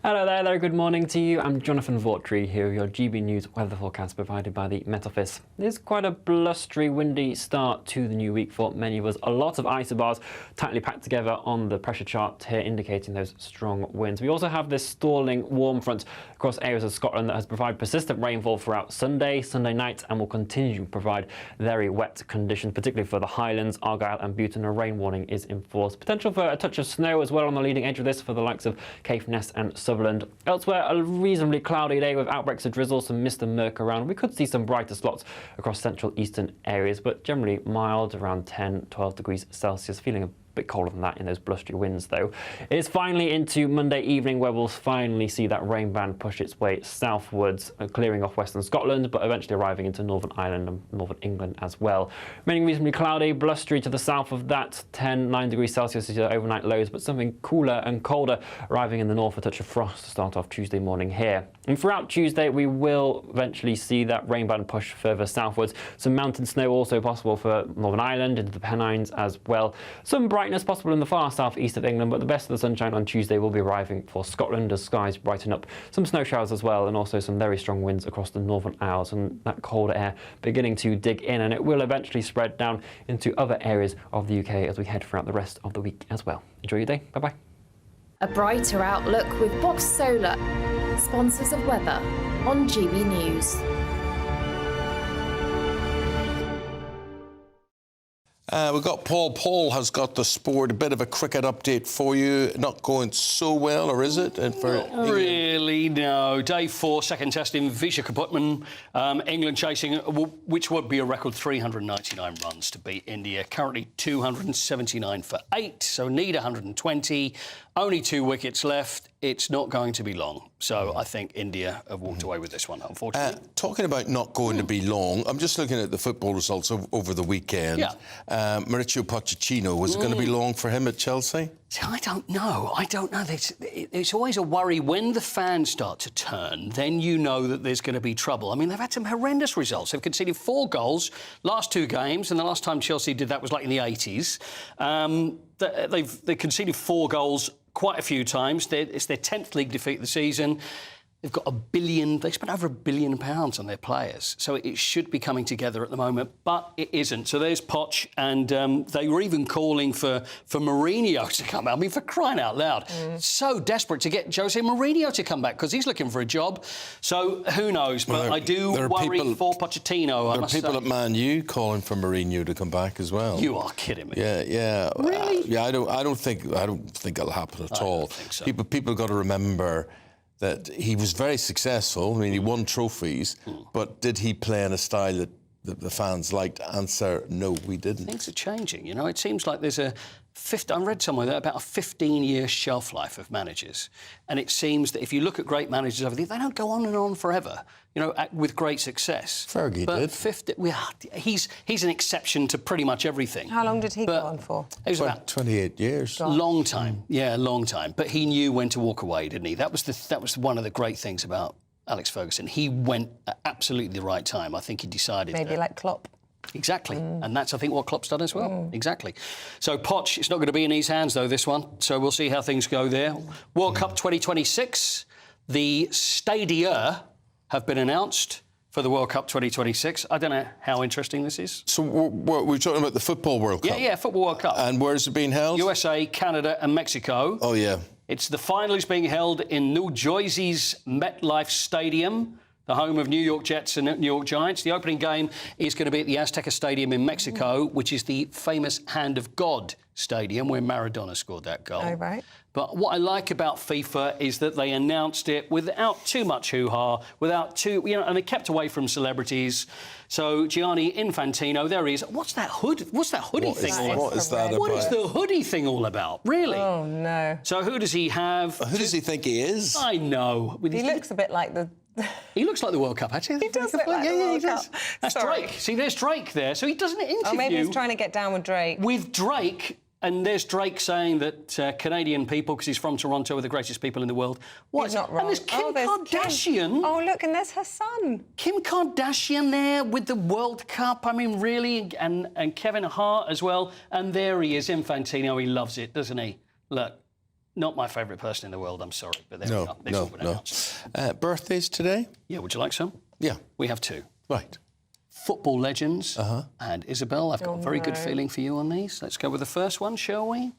Hello there, good morning to you. I'm Jonathan Vaughtry here with your GB News weather forecast provided by the Met Office. There's quite a blustery, windy start to the new week for many of us. A lot of isobars tightly packed together on the pressure chart here, indicating those strong winds. We also have this stalling warm front across areas of Scotland that has provided persistent rainfall throughout Sunday night, and will continue to provide very wet conditions, particularly for the Highlands, Argyll and Bute. A rain warning is in force. Potential for a touch of snow as well on the leading edge of this for the likes of Caithness and Sutherland. Elsewhere, a reasonably cloudy day with outbreaks of drizzle, some mist and murk around. We could see some brighter spots across central eastern areas, but generally mild, around 10, 12 degrees Celsius, feeling a bit colder than that in those blustery winds, though. It's finally into Monday evening, where we'll finally see that rain band push its way southwards, clearing off western Scotland, but eventually arriving into Northern Ireland and Northern England as well. Remaining reasonably cloudy, blustery to the south of that, 9 degrees Celsius is your overnight lows, but something cooler and colder arriving in the north, a touch of frost to start off Tuesday morning here. And throughout Tuesday, we will eventually see that rain band push further southwards. Some mountain snow also possible for Northern Ireland, into the Pennines as well. Some brightness possible in the far southeast of England, but the best of the sunshine on Tuesday will be arriving for Scotland as skies brighten up. Some snow showers as well, and also some very strong winds across the Northern Isles, and that colder air beginning to dig in, and it will eventually spread down into other areas of the UK as we head throughout the rest of the week as well. Enjoy your day. Bye-bye. A brighter outlook with Box Solar, sponsors of weather on GB News. We've got Paul. Paul has got the sport. A bit of a cricket update for you. Not going so well, or is it? Not really, no. Day 4, second test in Visakhapatnam. England chasing, which would be a record 399 runs to beat India. Currently 279 for 8, so need 120. Only 2 wickets left. It's not going to be long. So I think India have walked away with this one, unfortunately. Talking about not going to be long, I'm just looking at the football results over the weekend. Yeah. Mauricio Pochettino, was it going to be long for him at Chelsea? I don't know. It's always a worry when the fans start to turn, then you know that there's going to be trouble. I mean, they've had some horrendous results. They've conceded 4 goals last 2 games, and the last time Chelsea did that was like in the 80s. They've conceded 4 goals quite a few times. It's their 10th league defeat of the season. They've got they spent over £1 billion on their players. So it should be coming together at the moment, but it isn't. So there's Poch, and they were even calling for Mourinho to come out. I mean, for crying out loud. So desperate to get Jose Mourinho to come back because he's looking for a job. So who knows? But I do worry for Pochettino, I must say. There are people at Man U calling for Mourinho to come back as well. You are kidding me. Yeah. Really? I don't think it'll happen at all. I don't think so. People got to remember that he was very successful. I mean, he won trophies, but did he play in a style that the fans liked? Answer, no, we didn't. Things are changing, you know. It seems like there's I read somewhere that about a 15-year shelf life of managers. And it seems that if you look at great managers over there, they don't go on and on forever, you know, with great success. Fergie did. He's an exception to pretty much everything. How long did he go on for? It was about 28 years. Long time. Yeah, long time. But he knew when to walk away, didn't he? That was one of the great things about Alex Ferguson. He went at absolutely the right time. I think he decided. Maybe like Klopp. Exactly. And that's, I think, what Klopp's done as well. Exactly. So Poch, it's not going to be in his hands, though, this one. So we'll see how things go there. World Cup 2026. The stadia have been announced for the World Cup 2026. I don't know how interesting this is. So we're talking about the Football World Cup? Yeah, Football World Cup. And where is it being held? USA, Canada and Mexico. Oh, yeah. The final is being held in New Jersey's MetLife Stadium, the home of New York Jets and New York Giants. The opening game is going to be at the Azteca Stadium in Mexico, which is the famous Hand of God Stadium where Maradona scored that goal. Oh, right. But what I like about FIFA is that they announced it without too much hoo-ha, and they kept away from celebrities. So Gianni Infantino, there he is. What's that hoodie thing all about? What is that about? What is the hoodie thing all about? Really? Oh, no. So who does he have? Who does he think he is? I know. He looks a bit like the... He looks like the World Cup, actually. He does look like the World Cup. That's Drake. See, there's Drake there. So he does an interview. Oh, maybe he's trying to get down with Drake. With Drake, and there's Drake saying that Canadian people, because he's from Toronto, are the greatest people in the world. He's not wrong. And there's Kim Kardashian. Oh, look, and there's her son. Kim Kardashian there with the World Cup. I mean, really, and Kevin Hart as well. And there he is, Infantino. He loves it, doesn't he? Look. Not my favourite person in the world, I'm sorry, but there we are. No. Birthdays today? Yeah, would you like some? Yeah. We have 2. Right. Football legends. And Isabel, I've got a very good feeling for you on these. Let's go with the first one, shall we?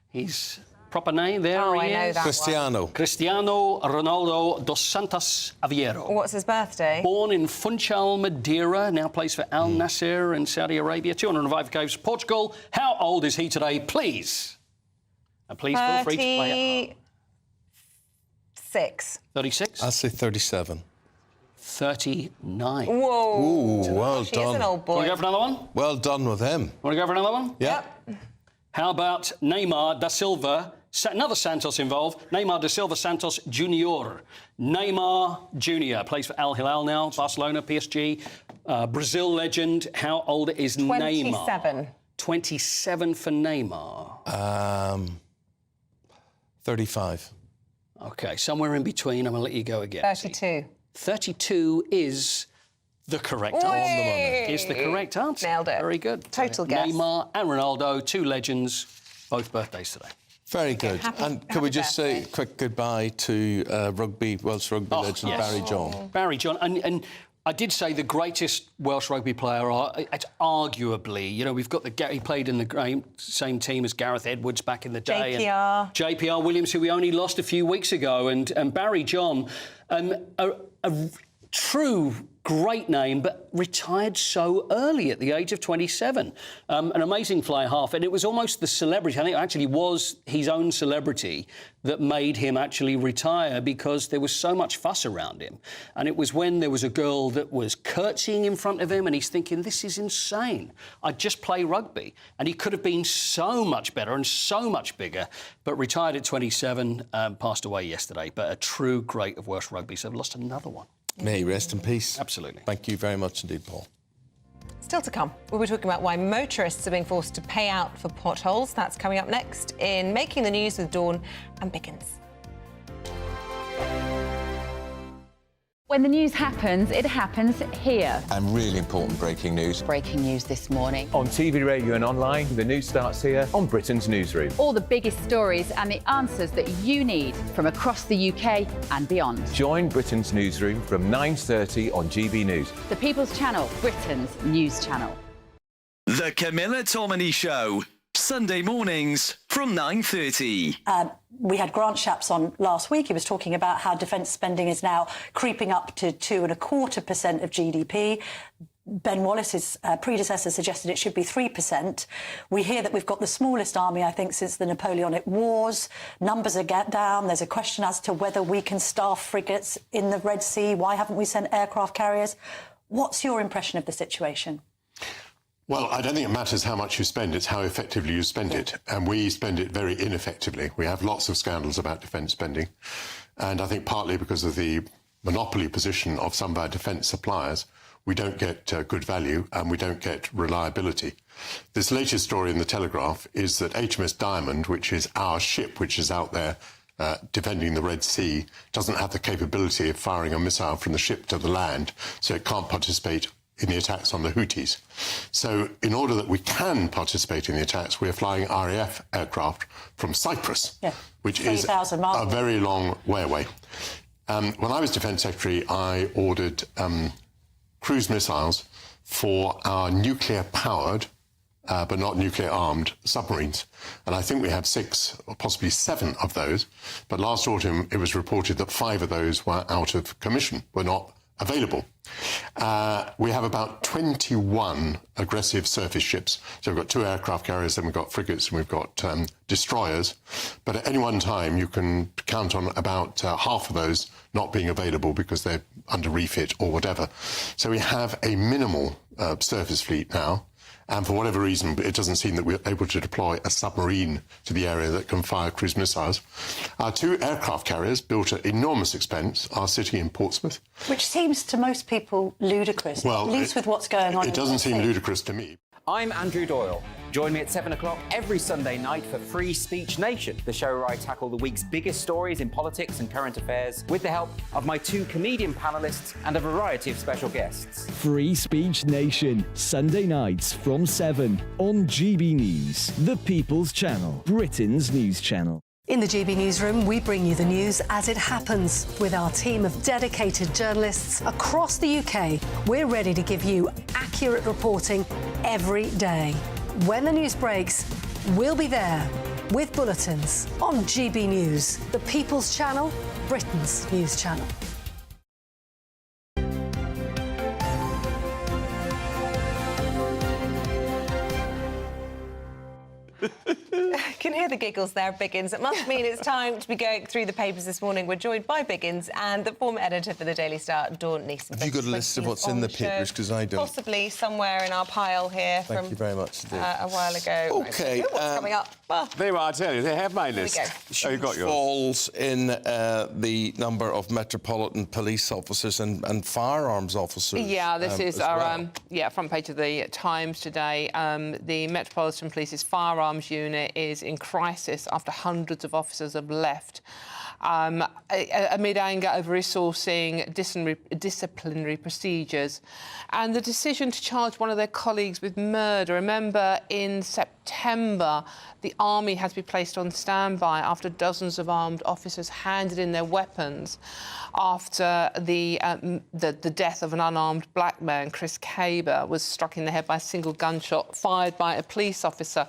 His proper name, there he is. I know that Cristiano. one. Cristiano Ronaldo dos Santos Aveiro. What's his birthday? Born in Funchal, Madeira, now plays for Al Nassr in Saudi Arabia. 205 goals for Portugal. How old is he today, please? And please feel free to play at home. 36? I'll say 37. 39. Whoa. Ooh, well He done. is an old boy. Want to go for another one? Well done with him. Want to go for another one? Yeah. How about Neymar da Silva? Another Santos involved. Neymar da Silva Santos Junior. Neymar Jr. plays for Al Hilal now, Barcelona, PSG. Brazil legend. How old is 27. Neymar? 27 for Neymar. 35. OK, somewhere in between. I'm going to let you go again. 32. 32 is the correct answer. Is the correct answer. Nailed it. Very good. Total guess. Neymar and Ronaldo, two legends, both birthdays today. Very good. And could we just say a quick goodbye to Welsh rugby legend Barry John? Barry John. And I did say the greatest Welsh rugby player, it's arguably, you know, we've got he played in the same team as Gareth Edwards back in the day. JPR. And JPR Williams, who we only lost a few weeks ago. And Barry John, a true great name, but retired so early at the age of 27. An amazing fly half, and it was almost the celebrity. I think it actually was his own celebrity that made him actually retire, because there was so much fuss around him. And it was when there was a girl that was curtsying in front of him, and he's thinking, this is insane. I just play rugby. And he could have been so much better and so much bigger, but retired at 27, passed away yesterday. But a true great of Welsh rugby, so I've lost another one. May he rest in peace. Absolutely. Thank you very much indeed, Paul. Still to come, we'll be talking about why motorists are being forced to pay out for potholes. That's coming up next in Making the News with Dawn and Pickens. When the news happens, it happens here. And really important breaking news. Breaking news this morning. On TV, radio and online, the news starts here on Britain's Newsroom. All the biggest stories and the answers that you need from across the UK and beyond. Join Britain's Newsroom from 9:30 on GB News. The People's Channel, Britain's news channel. The Camilla Tominey Show. Sunday mornings from 9:30. We had Grant Shapps on last week. He was talking about how defence spending is now creeping up to 2.25% of GDP. Ben Wallace's predecessor suggested it should be 3%. We hear that we've got the smallest army, I think, since the Napoleonic Wars. Numbers are down. There's a question as to whether we can staff frigates in the Red Sea. Why haven't we sent aircraft carriers? What's your impression of the situation? Well, I don't think it matters how much you spend, it's how effectively you spend it. And we spend it very ineffectively. We have lots of scandals about defence spending. And I think partly because of the monopoly position of some of our defence suppliers, we don't get good value and we don't get reliability. This latest story in the Telegraph is that HMS Diamond, which is our ship, which is out there defending the Red Sea, doesn't have the capability of firing a missile from the ship to the land, so it can't participate in the attacks on the Houthis. So in order that we can participate in the attacks, we're flying RAF aircraft from Cyprus, which is a very long way away. When I was Defence Secretary, I ordered cruise missiles for our nuclear-powered, but not nuclear-armed submarines. And I think we have 6 or possibly 7 of those. But last autumn, it was reported that 5 of those were out of commission, were not available. We have about 21 aggressive surface ships. So we've got 2 aircraft carriers, then we've got frigates, and we've got destroyers. But at any one time, you can count on about half of those not being available because they're under refit or whatever. So we have a minimal surface fleet now. And for whatever reason, it doesn't seem that we're able to deploy a submarine to the area that can fire cruise missiles. Our 2 aircraft carriers, built at enormous expense, are sitting in Portsmouth. Which seems to most people ludicrous, well, at least with what's going on. It doesn't seem ludicrous to me. I'm Andrew Doyle. Join me at 7 o'clock every Sunday night for Free Speech Nation, the show where I tackle the week's biggest stories in politics and current affairs with the help of my 2 comedian panellists and a variety of special guests. Free Speech Nation, Sunday nights from 7 on GB News, the People's Channel, Britain's news channel. In the GB Newsroom, we bring you the news as it happens. With our team of dedicated journalists across the UK, we're ready to give you accurate reporting every day. When the news breaks, we'll be there with bulletins on GB News, the People's Channel, Britain's news channel. Can hear the giggles there, Biggins. It must mean it's time to be going through the papers this morning. We're joined by Biggins and the former editor for the Daily Star, Dawn Neeson. Have you got a list of what's in the papers? Because I don't. Possibly somewhere in our pile here. Thank you very much indeed. A while ago. OK. What's coming up? Well, there I tell you, they have my list. Here we go. Oh, you got yours. Falls in the number of Metropolitan Police officers and firearms officers. Yeah, this is our well. Front page of the Times today. The Metropolitan Police's firearms unit is in crisis after hundreds of officers have left. Amid anger over resourcing, disciplinary procedures, and the decision to charge one of their colleagues with murder. Remember, in September, the army had to be placed on standby after dozens of armed officers handed in their weapons after the death of an unarmed black man, Chris Caber, was struck in the head by a single gunshot fired by a police officer.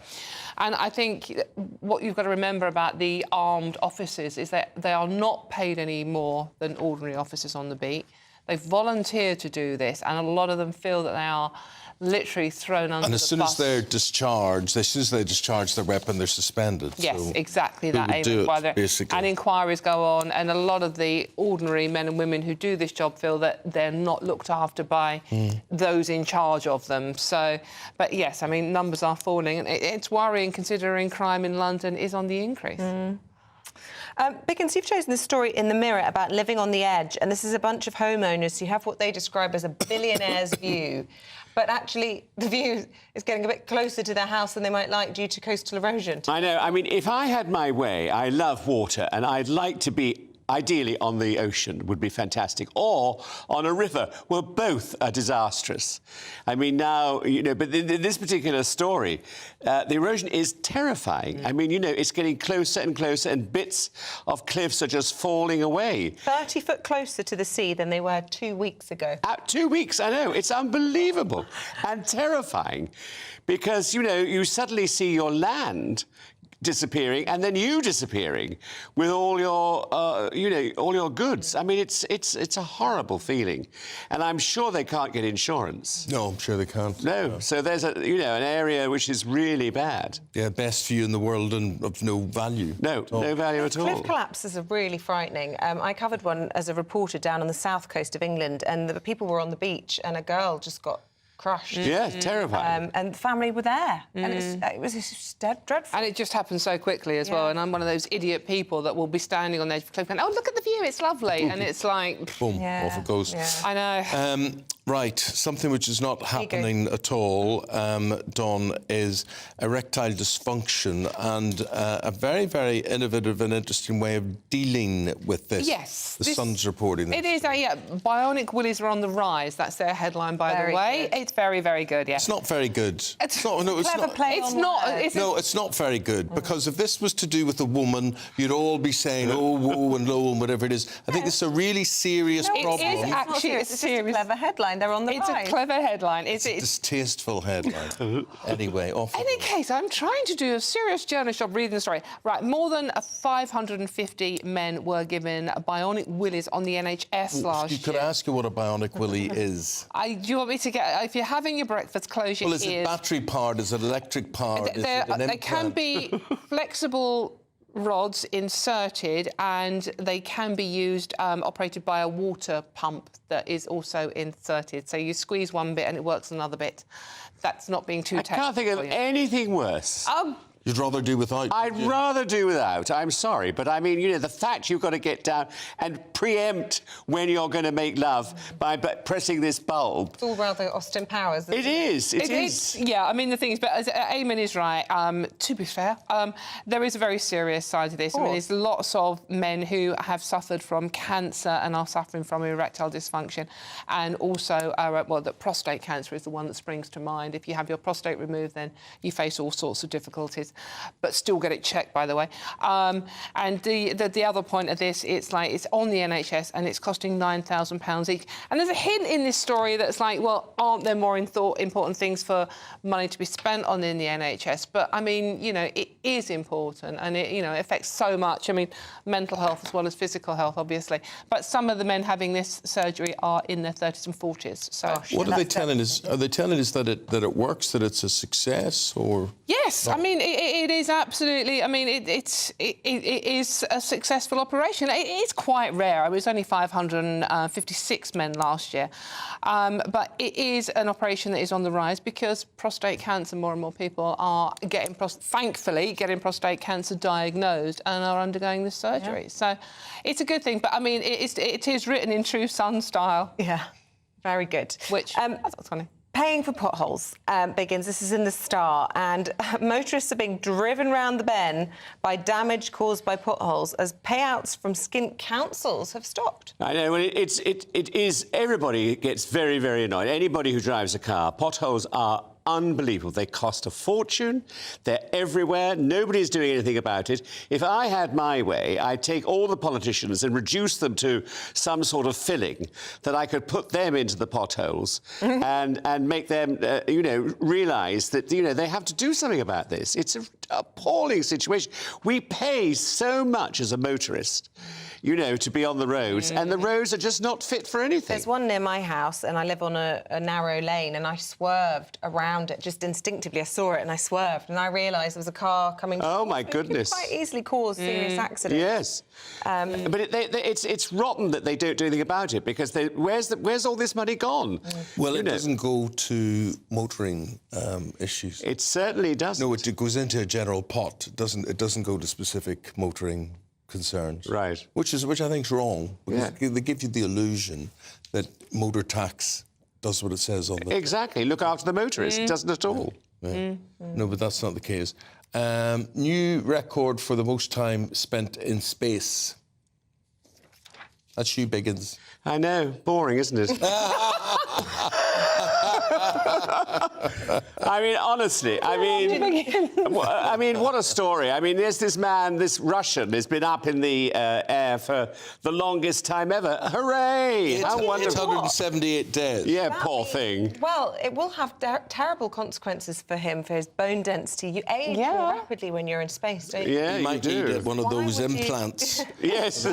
And I think what you've got to remember about the armed officers is that they are not paid any more than ordinary officers on the beat. They've volunteered to do this, and a lot of them feel that they are literally thrown under the bus. And as soon as they're discharged, their weapon, they're suspended. Yes, so exactly that, Eamonn. Basically. And inquiries go on, and a lot of the ordinary men and women who do this job feel that they're not looked after by those in charge of them. So, but yes, I mean, numbers are falling, and it's worrying considering crime in London is on the increase. Biggins, you've chosen this story in the Mirror about living on the edge, and this is a bunch of homeowners who have what they describe as a billionaire's view. But actually, the view is getting a bit closer to their house than they might like due to coastal erosion. I know. I mean, if I had my way, I love water, and I'd like to be ideally on the ocean would be fantastic, or on a river. Well, both are disastrous. I mean, now, you know, but in this particular story, the erosion is terrifying. I mean, you know, it's getting closer and closer, and bits of cliffs are just falling away. 30 foot closer to the sea than they were 2 weeks ago. 2 weeks, I know. It's unbelievable and terrifying because, you know, you suddenly see your land disappearing and then you disappearing with all your, you know, all your goods. I mean, it's a horrible feeling, and I'm sure they can't get insurance. No, I'm sure they can't. No, so there's an area which is really bad. Yeah, best view in the world and of no value. No value at all. Cliff collapses are really frightening. I covered one as a reporter down on the south coast of England, and the people were on the beach, and a girl just got crushed. Yeah, terrifying. And the family were there, and it was just dreadful. And it just happened so quickly as well. And I'm one of those idiot people that will be standing on the edge of the cliff going, "Oh, look at the view, it's lovely," and it's like, boom, off it goes. Yeah. I know. Right, something which is not happening at all, Dawn, is erectile dysfunction, and a very, very innovative and interesting way of dealing with this. Yes. The Sun's reporting this. It is, yeah. Bionic willies are on the rise. That's their headline, by the way. Good. It's very, very good, yeah. It's not very good. It's not. No, it's not. It's not very good, because if this was to do with a woman, you'd all be saying, "Oh, whoa, and low," and whatever it is. I think it's a really serious problem. It is actually it's just a clever headline. They're on the rise. It's a clever headline. It's a distasteful headline. Anyway, off. In any case, I'm trying to do a serious journalist job reading the story. Right, more than 550 men were given bionic willies on the NHS last year. Could I ask you what a bionic willy is? Do you want me to get... If you're having your breakfast, close your ears. Well, is it battery powered? Is it electric powered? They can be flexible rods inserted, and they can be used, operated by a water pump that is also inserted. So you squeeze one bit and it works another bit. That's not being too technical. I can't think of anything worse. You'd rather do without? I'd rather do without. I'm sorry, but I mean, you know, the fact you've got to get down and preempt when you're going to make love by pressing this bulb. It's all rather Austin Powers. It is. It is. Yeah, I mean, the thing is, but Eamonn is right. To be fair, there is a very serious side to this. I mean, there's lots of men who have suffered from cancer and are suffering from erectile dysfunction, and also, the prostate cancer is the one that springs to mind. If you have your prostate removed, then you face all sorts of difficulties. But still get it checked, by the way. And the other point of this, it's on the NHS and it's costing £9,000 each. And there's a hint in this story that's like, well, aren't there more important things for money to be spent on in the NHS? But I mean, you know, it is important, and it, you know, affects so much. I mean, mental health as well as physical health, obviously. But some of the men having this surgery are in their 30s and 40s. So what are they telling us? Are they telling us that it works, that it's a success, or? Yes, I mean, It is absolutely. I mean, it is a successful operation. It is quite rare. I was only 556 men last year, but it is an operation that is on the rise because prostate cancer. More and more people are thankfully getting prostate cancer diagnosed and are undergoing this surgery. Yeah. So it's a good thing. But I mean, it is written in true Sun style. Yeah, very good. Which that's funny. Paying for potholes begins. This is in the Star, and motorists are being driven round the bend by damage caused by potholes as payouts from skint councils have stopped. I know. Well, it is. Everybody gets very, very annoyed. Anybody who drives a car, potholes are unbelievable. They cost a fortune. They're everywhere. Nobody's doing anything about it. If I had my way, I'd take all the politicians and reduce them to some sort of filling that I could put them into the potholes and make them, realise that, they have to do something about this. It's an appalling situation. We pay so much as a motorist, to be on the roads, and the roads are just not fit for anything. There's one near my house, and I live on a narrow lane, and I swerved around it just instinctively. I saw it, and I swerved, and I realised there was a car coming. Oh my goodness! It could quite easily cause serious accidents. Yes, but it's rotten that they don't do anything about it because where's all this money gone? Well, it doesn't go to motoring issues. It certainly doesn't. No, it goes into a general pot. It doesn't go to specific motoring concerns, right? Which I think is wrong because they give you the illusion that motor tax does what it says on the. Exactly. Look after the motorist. It doesn't at all. Yeah. No, but that's not the case. New record for the most time spent in space. That's you, Biggins. I know. Boring, isn't it? I mean, honestly, what a story. I mean, there's this man, this Russian, has been up in the air for the longest time ever. Hooray! How wonderful. 878 days. Yeah, poor thing. Well, it will have terrible consequences for him, for his bone density. You age more rapidly when you're in space, don't you? Yeah, you might need one of those implants. Yes.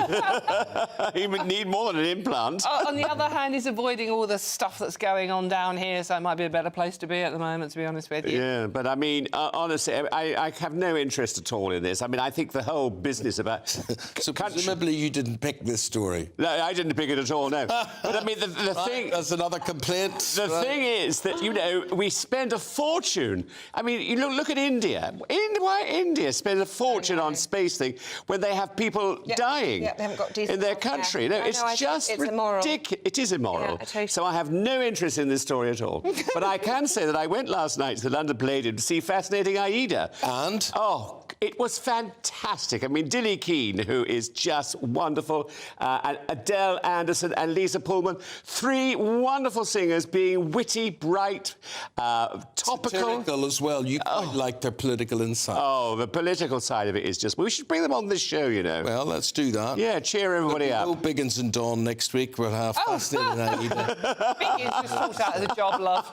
He would need more than an implant. On the other hand, he's avoiding all the stuff that's going on down here, so it might be a better place to be at the moment, to be honest with you. Yeah, but I mean, honestly, I have no interest at all in this. I mean, I think the whole business about... So presumably you didn't pick this story? No, I didn't pick it at all, no. But I mean, the thing... That's another complaint. The thing is that, we spend a fortune. I mean, you look at India. Why India spends a fortune on space thing when they have people dying they haven't got decent in their country? No, it's just immoral. It is immoral. Yeah, totally. So I have no interest in this story at all. But I can say that I went last night to the London Palladium to see Fascinating Aida. And? Oh, it was fantastic. I mean, Dilly Keane, who is just wonderful, and Adele Anderson and Lisa Pullman, three wonderful singers being witty, bright, topical. Satirical as well. You quite like their political insight. Oh, the political side of it is just... We should bring them on this show, Well, let's do that. Yeah, cheer everybody up. Biggins and Dawn next week. We'll have Fascinating Aida. Biggins just walked out of the job, love.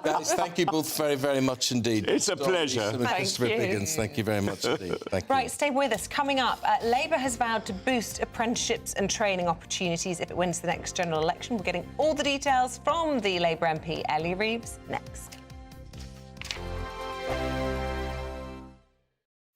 Guys, thank you both very, very much indeed. It's a pleasure. Thank you. Biggins, thank you very much indeed. Thank you. Right, stay with us. Coming up, Labour has vowed to boost apprenticeships and training opportunities if it wins the next general election. We're getting all the details from the Labour MP, Ellie Reeves, next.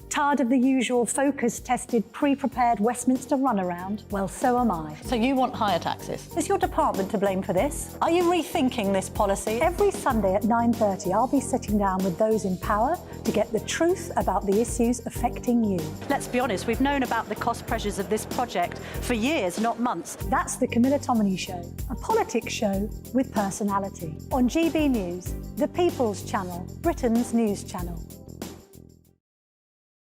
Tired of the usual focus-tested, pre-prepared Westminster runaround? Well, so am I. So you want higher taxes? Is your department to blame for this? Are you rethinking this policy? Every Sunday at 9:30, I'll be sitting down with those in power to get the truth about the issues affecting you. Let's be honest, we've known about the cost pressures of this project for years, not months. That's the Camilla Tominey Show, a politics show with personality. On GB News, the People's Channel, Britain's news channel.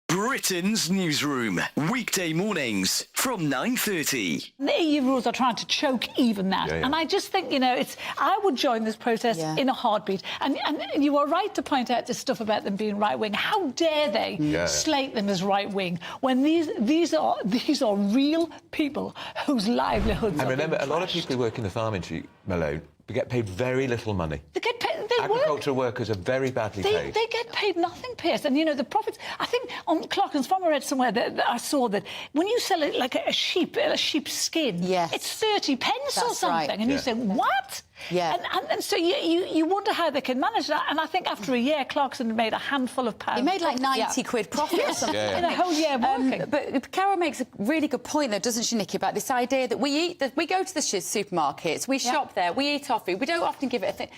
Britain's Newsroom, weekday mornings from 9:30. The EU rules are trying to choke even that. Yeah. And I just think, I would join this protest in a heartbeat. And you are right to point out this stuff about them being right-wing. How dare they slate them as right-wing when these are real people whose livelihoods are remember, being a lot of trashed. people who work in the farm industry, Malone, get paid very little money. They get paid. Agricultural workers are very badly paid. They get paid nothing, Piers. And, the profits... I think on Clark's Farm I read somewhere that I saw that when you sell it like a sheep's skin, it's 30 pence or something. Right. And you say, what? Yeah. And so you wonder how they can manage that. And I think after a year, Clarkson made a handful of pounds. He made like 90 quid profit or something. In a whole year working. But Carol makes a really good point, though, doesn't she, Nicky, about this idea that we go to the supermarkets, we shop there, we eat our food, we don't often give it a thing.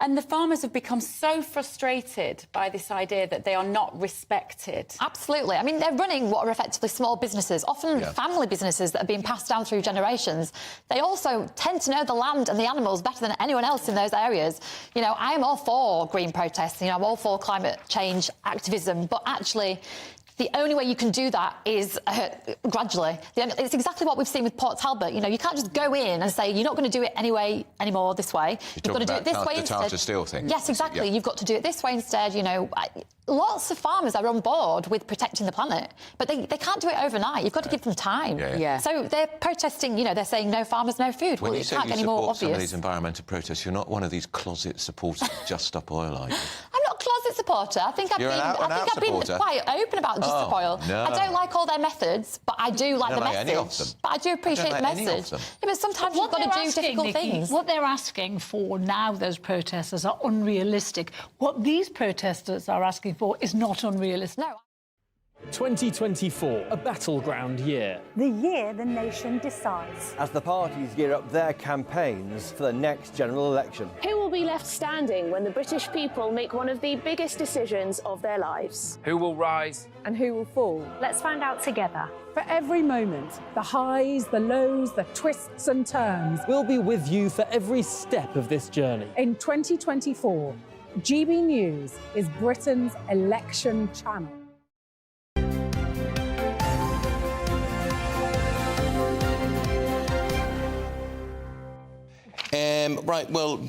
And the farmers have become so frustrated by this idea that they are not respected. Absolutely. I mean, they're running what are effectively small businesses, often family businesses that are being passed down through generations. They also tend to know the land and the animals better than anyone else in those areas. You know, I am all for green protests, you know, I'm all for climate change activism, but actually the only way you can do that is gradually. It's exactly what we've seen with Port Talbot. You know, you can't just go in and say, you're not going to do it anymore this way. You've got to do it this way instead. The Tata Steel thing. Yes, exactly. Yeah. You've got to do it this way instead. You know, lots of farmers are on board with protecting the planet, but they can't do it overnight. You've got to give them time. So they're protesting, you know, they're saying no farmers, no food. When well, you say can't you get any more support some of obvious. these environmental protests, you're not one of these closet supporters of Just Stop Oil, are you? I'm not a closet supporter. I think I've been quite open about Just Stop Oil. No. I don't like all their methods, but I do like the message. Any of them. But I do appreciate the message. Yeah, but sometimes you've got to do difficult things. What they're asking for now, those protesters, are unrealistic. What these protesters are asking for is not unrealistic. No. 2024, a battleground year. The year the nation decides. As the parties gear up their campaigns for the next general election. Who will be left standing when the British people make one of the biggest decisions of their lives? Who will rise? And who will fall? Let's find out together. For every moment, the highs, the lows, the twists and turns. We'll be with you for every step of this journey. In 2024, GB News is Britain's election channel. Right, well,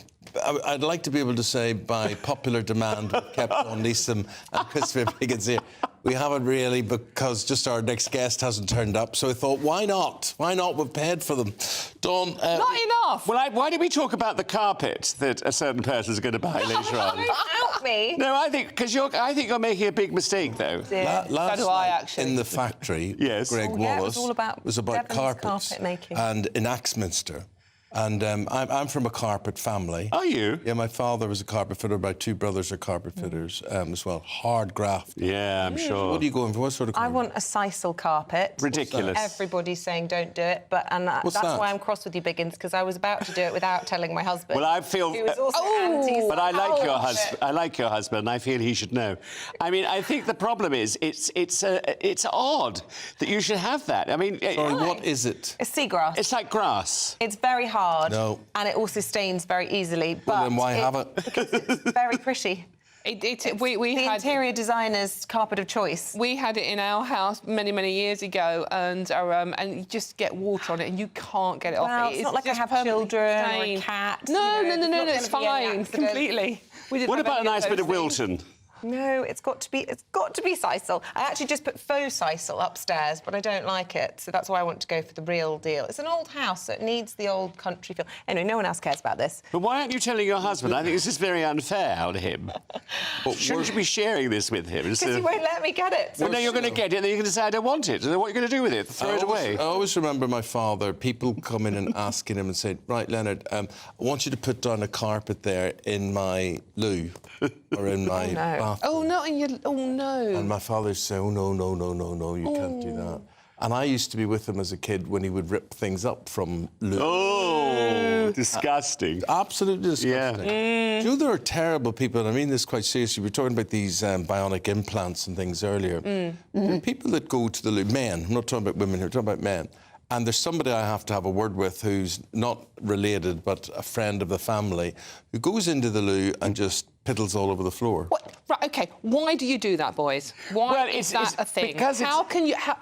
I'd like to be able to say by popular demand we've kept Dawn Neeson and Christopher Higgins here. We haven't really, because just our next guest hasn't turned up, so I thought, why not? Why not? We've paid for them. Dawn... Not enough! Well, why did we talk about the carpet that a certain person's going to buy later on? Help me! No, I think you're making a big mistake, though. Last so do I, night actually. in the factory, yes. Greg Wallace it was about carpets. carpet making. And in Axminster. And I'm from a carpet family. Are you? Yeah, my father was a carpet fitter. My two brothers are carpet fitters as well. Hard graft. Yeah, I'm sure. What are you going for? What sort of carpet? I want a sisal carpet. Ridiculous. Everybody's saying don't do it, but that's why I'm cross with you, Biggins, because I was about to do it without telling my husband. Well, I feel. Who was also anti-sisal. But I like your husband. I like your husband. And I feel he should know. I mean, I think the problem is it's odd that you should have that. I mean, sorry, what is it? It's seagrass. It's like grass. It's very hard. No. And it also stains very easily. But well, then why have it? Because it's very pretty. We the had interior designer's carpet of choice. We had it in our house many years ago, and you just get water on it, and you can't get it off. It's not like I have children or a cat. No, it's fine, completely. What about a nice bit of Wilton? No, it's got to be sisal. I actually just put faux sisal upstairs, but I don't like it, so that's why I want to go for the real deal. It's an old house, so it needs the old country feel. Anyway, no one else cares about this. But why aren't you telling your husband? I think this is very unfair out of him. Shouldn't you be sharing this with him? Because he won't let me get it. Well, no, you're going to get it, and then you're going to say, I don't want it. And then what are you going to do with it? Throw it away? I always remember my father, people coming and asking him and saying, right, Leonard, I want you to put down a carpet there in my loo or in my bathroom. Oh, no, no. And my father would say, oh, no, you can't do that. And I used to be with him as a kid when he would rip things up from loo. Oh, disgusting. Absolutely disgusting. Yeah. You know, there are terrible people, and I mean this quite seriously. We were talking about these bionic implants and things earlier. There are people that go to the loo, men, I'm not talking about women here, I'm talking about men. And there's somebody I have to have a word with who's not related, but a friend of the family, who goes into the loo and just piddles all over the floor. What? Right, OK, why do you do that, boys? Why is that a thing? Because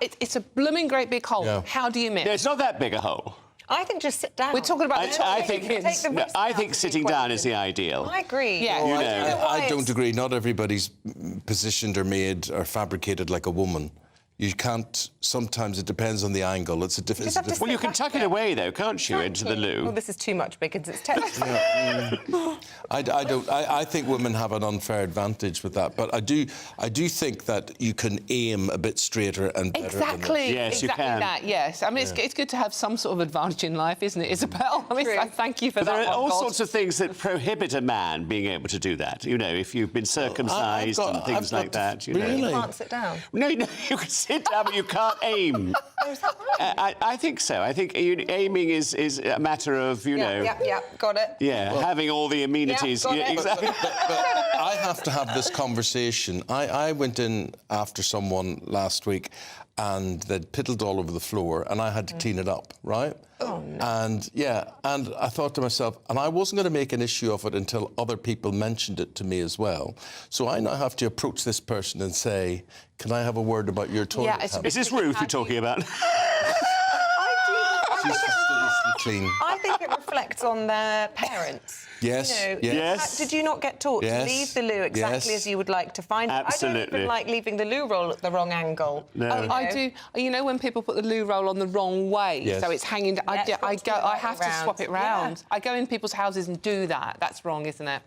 it's a blooming great big hole. Yeah. How do you miss? No, it's not that big a hole. I think just sit down. We're talking about I think sitting down is the ideal. I agree. Yeah. I don't agree. Not everybody's positioned or made or fabricated like a woman. you can't. Sometimes it depends on the angle. It's a different. Well, you can tuck it away though, can't you, into the loo? Well, this is too much because it's technical. I don't. I think women have an unfair advantage with that, but I do think that you can aim a bit straighter and better. Exactly. Yes, exactly you can. that. Yes. I mean, it's good to have some sort of advantage in life, isn't it, Isabel? I mean, thank you for But that. there are one, all God. sorts of things that prohibit a man being able to do that. You know, if you've been circumcised and things like that. You know. You can't sit down. No, you can sit down, but you can't aim. Oh, is that right? I think so. I think aiming is a matter of, you know... Yeah, got it. Yeah, having all the amenities. got it. Exactly. But I have to have this conversation. I went in after someone last week and they'd piddled all over the floor and I had to clean it up, right? Oh, no. And I thought to myself, and I wasn't going to make an issue of it until other people mentioned it to me as well. So I now have to approach this person and say, can I have a word about your toilet? Yeah, is this Ruth you're talking about? She's fastidiously clean. I think it reflects on their parents. Yes, You know, yes. Did you not get taught to leave the loo exactly as you would like to find it? I Absolutely. don't even like leaving the loo roll at the wrong angle. No. I do. You know, when people put the loo roll on the wrong way, Yes. so it's hanging. I have to swap it round. Yeah. I go in people's houses and do that. That's wrong, isn't it?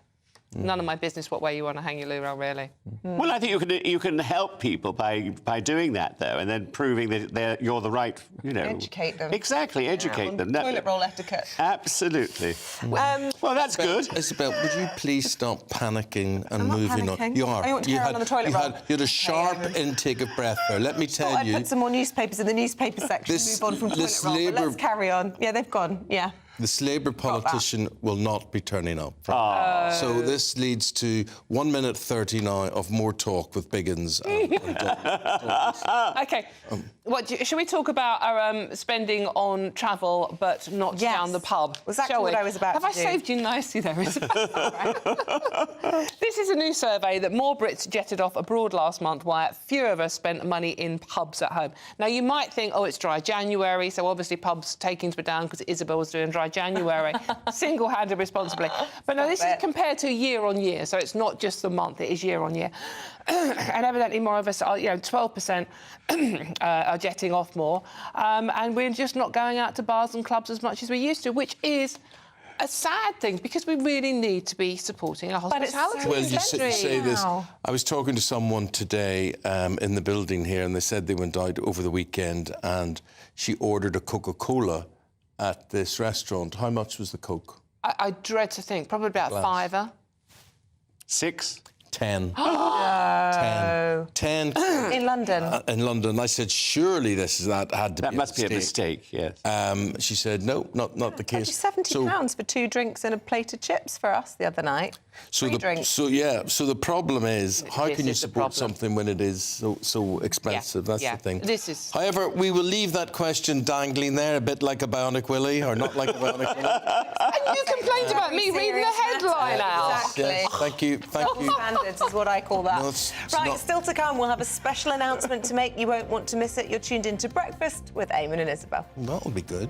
None of my business what way you want to hang your loo roll, really. Well, I think you can help people by doing that, though, and then proving that you're the right, you know... Educate them. Exactly, educate them. Toilet roll etiquette. Absolutely. Well, that's good. Isabel, would you please stop panicking and moving on? panicking. You are. I want to carry on the toilet roll. You had a sharp intake of breath there. Let me tell I you. put some more newspapers in the newspaper section. Move on from toilet roll. But let's carry on. Yeah, they've gone. Yeah. This Labour politician will not be turning up. So this leads to 1 minute 30 now of more talk with Biggins. OK. Shall we talk about our spending on travel but not down the pub? Exactly what I was about to do. Have I saved you nicely there, Isabel? This is a new survey that more Brits jetted off abroad last month, while fewer of us spent money in pubs at home. Now, you might think, oh, it's dry January, so obviously pubs' takings were down because Isabel was doing dry January, single-handed responsibly. But no, this is compared to year on year, so it's not just the month, it is year on year. And evidently more of us are, 12% are jetting off more, and we're just not going out to bars and clubs as much as we used to, which is a sad thing because we really need to be supporting our hospitality. Well, you say this. I was talking to someone today in the building here, and they said they went out over the weekend and she ordered a Coca-Cola at this restaurant. How much was the Coke? I dread to think, probably about £5. 6? 10. No. 10. In London? In London. I said, surely that had to be a mistake. That must be a mistake, yes. She said, no, not the case. £70 for 2 drinks and a plate of chips for us the other night. So the problem is, how can you support something when it is so expensive? That's the thing. However, we will leave that question dangling there, a bit like a bionic willy, or not like a bionic willy. And you complained about me reading the headline out. Exactly. Yes, thank you. Standards is what I call that. No, it's right, still to come, we'll have a special announcement to make. You won't want to miss it. You're tuned into Breakfast with Eamonn and Isabel. That'll be good.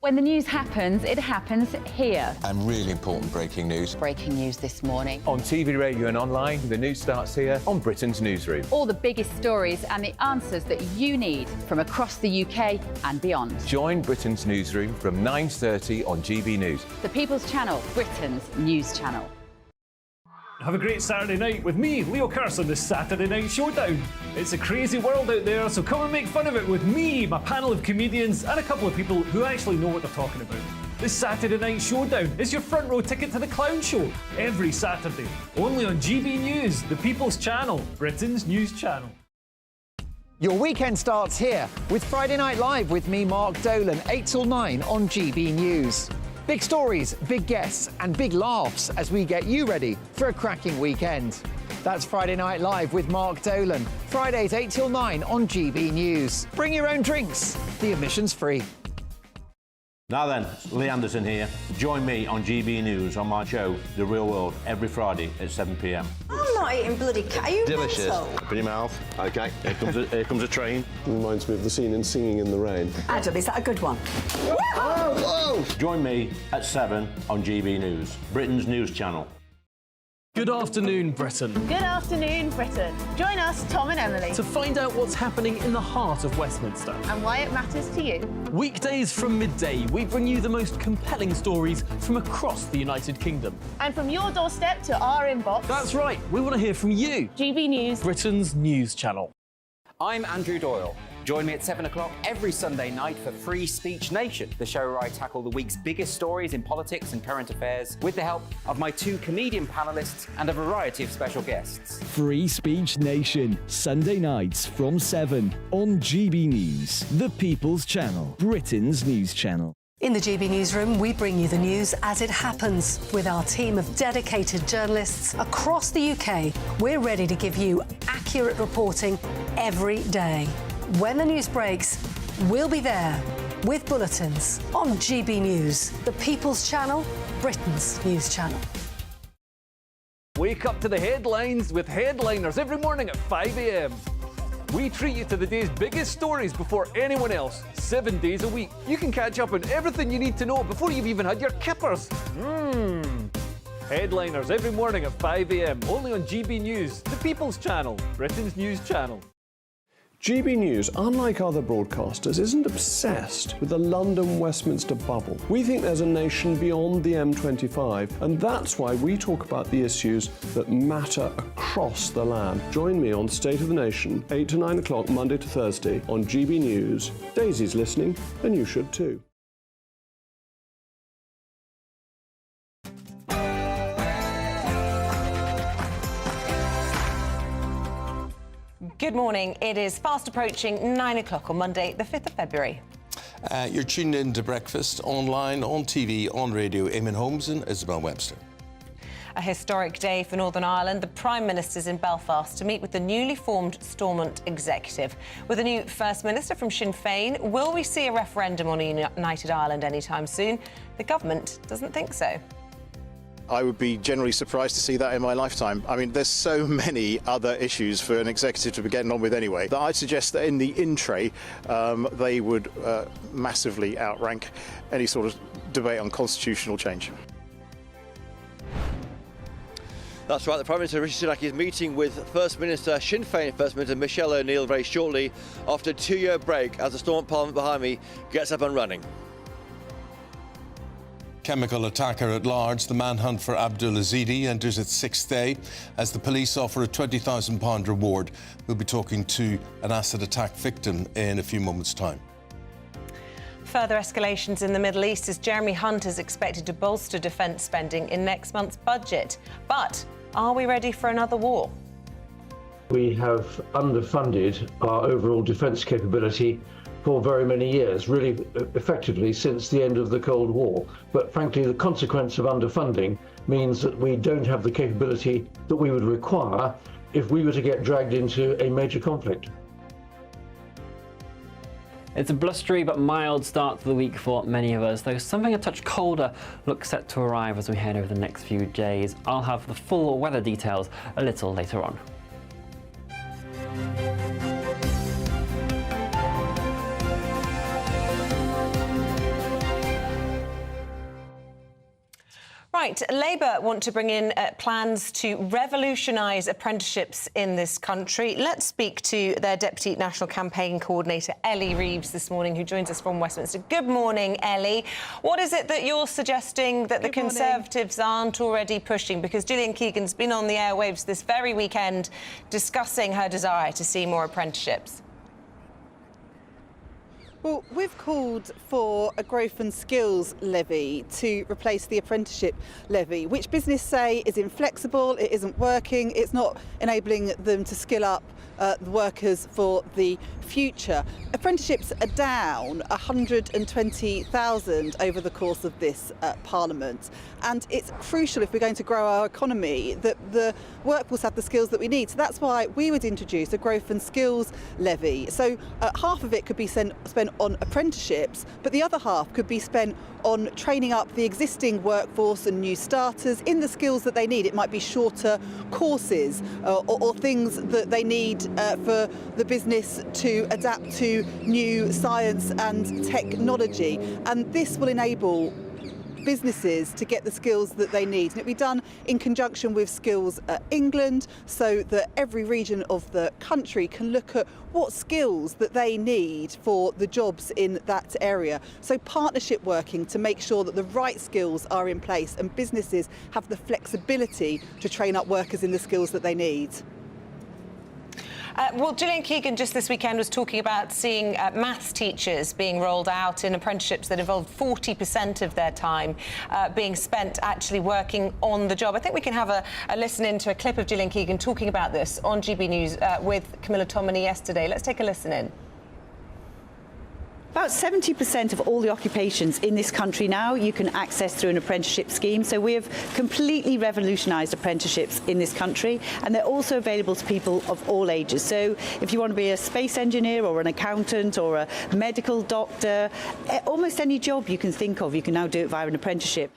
When the news happens, it happens here. And really important breaking news. Breaking news this morning. On TV, radio and online, the news starts here on Britain's Newsroom. All the biggest stories and the answers that you need from across the UK and beyond. Join Britain's Newsroom from 9:30 on GB News. The People's Channel, Britain's news channel. Have a great Saturday night with me, Leo Curse, on the Saturday Night Showdown. It's a crazy world out there, so come and make fun of it with me, my panel of comedians, and a couple of people who actually know what they're talking about. This Saturday Night Showdown is your front row ticket to the clown show every Saturday, only on GB News, the People's Channel, Britain's news channel. Your weekend starts here with Friday Night Live with me, Mark Dolan, 8 till 9 on GB News. Big stories, big guests and big laughs as we get you ready for a cracking weekend. That's Friday Night Live with Mark Dolan. Fridays 8 till 9 on GB News. Bring your own drinks. The admission's free. Now then, Lee Anderson here. Join me on GB News on my show, The Real World, every Friday at 7 p.m. I'm not eating bloody cat. Are you Delicious. mental? Open your mouth. OK, here comes a train. Reminds me of the scene in Singing in the Rain. Adam, is that a good one? Join me at 7 on GB News, Britain's news channel. Good afternoon, Britain. Good afternoon, Britain. Join us, Tom and Emily, To find out what's happening in the heart of Westminster. and why it matters to you. Weekdays from midday, we bring you the most compelling stories from across the United Kingdom. And from your doorstep to our inbox. That's right, we want to hear from you. GB News, Britain's news channel. I'm Andrew Doyle. Join me at 7 o'clock every Sunday night for Free Speech Nation, the show where I tackle the week's biggest stories in politics and current affairs with the help of my 2 comedian panellists and a variety of special guests. Free Speech Nation, Sunday nights from 7 on GB News, the People's Channel, Britain's news channel. In the GB Newsroom, we bring you the news as it happens. With our team of dedicated journalists across the UK, we're ready to give you accurate reporting every day. When the news breaks, we'll be there with bulletins on GB News, the People's Channel, Britain's news channel. Wake up to the headlines with Headliners every morning at 5 a.m. We treat you to the day's biggest stories before anyone else, 7 days a week. You can catch up on everything you need to know before you've even had your kippers. Headliners every morning at 5 a.m. only on GB News, the People's Channel, Britain's news channel. GB News, unlike other broadcasters, isn't obsessed with the London-Westminster bubble. We think there's a nation beyond the M25, and that's why we talk about the issues that matter across the land. Join me on State of the Nation, 8 to 9 o'clock, Monday to Thursday, on GB News. Daisy's listening, and you should too. Good morning. It is fast approaching 9 o'clock on Monday, the 5th of February. You're tuned in to Breakfast, online, on TV, on radio. Eamonn Holmes and Isabel Webster. A historic day for Northern Ireland. The Prime Minister's in Belfast to meet with the newly formed Stormont executive. With a new First Minister from Sinn Féin, will we see a referendum on a united Ireland anytime soon? The government doesn't think so. I would be generally surprised to see that in my lifetime. I mean, there's so many other issues for an executive to be getting on with anyway that I'd suggest that in the in-tray they would massively outrank any sort of debate on constitutional change. That's right, the Prime Minister Rishi Sunak is meeting with First Minister, Sinn Féin First Minister Michelle O'Neill very shortly after a 2-year break as the Stormont Parliament behind me gets up and running. Chemical attacker at large, the manhunt for Abdul Azidi enters its 6th day as the police offer a £20,000 reward. We'll be talking to an acid attack victim in a few moments' time. Further escalations in the Middle East as Jeremy Hunt is expected to bolster defence spending in next month's budget. But are we ready for another war? We have underfunded our overall defence capability for very many years, really effectively since the end of the Cold War. But frankly, the consequence of underfunding means that we don't have the capability that we would require if we were to get dragged into a major conflict. It's a blustery but mild start to the week for many of us, though something a touch colder looks set to arrive as we head over the next few days. I'll have the full weather details a little later on. Right, Labour want to bring in plans to revolutionise apprenticeships in this country. Let's speak to their Deputy National Campaign Coordinator, Ellie Reeves, this morning, who joins us from Westminster. Good morning, Ellie. What is it that you're suggesting that the Conservatives aren't already pushing? Because Gillian Keegan's been on the airwaves this very weekend discussing her desire to see more apprenticeships. Well, we've called for a growth and skills levy to replace the apprenticeship levy, which business say is inflexible, it isn't working, it's not enabling them to skill up the workers for the future. Apprenticeships are down 120,000 over the course of this Parliament, and it's crucial if we're going to grow our economy that the workforce have the skills that we need. So that's why we would introduce a growth and skills levy. So half of it could be spent on apprenticeships, but the other half could be spent on training up the existing workforce and new starters in the skills that they need. It might be shorter courses or things that they need for the business to adapt to new science and technology. And this will enable businesses to get the skills that they need. And it'll be done in conjunction with Skills England, so that every region of the country can look at what skills that they need for the jobs in that area. So partnership working to make sure that the right skills are in place and businesses have the flexibility to train up workers in the skills that they need. Well, Gillian Keegan just this weekend was talking about seeing maths teachers being rolled out in apprenticeships that involved 40% of their time being spent actually working on the job. I think we can have a listen into a clip of Gillian Keegan talking about this on GB News with Camilla Tominey yesterday. Let's take a listen in. About 70% of all the occupations in this country now you can access through an apprenticeship scheme. So we have completely revolutionised apprenticeships in this country, and they're also available to people of all ages. So if you want to be a space engineer or an accountant or a medical doctor, almost any job you can think of, you can now do it via an apprenticeship.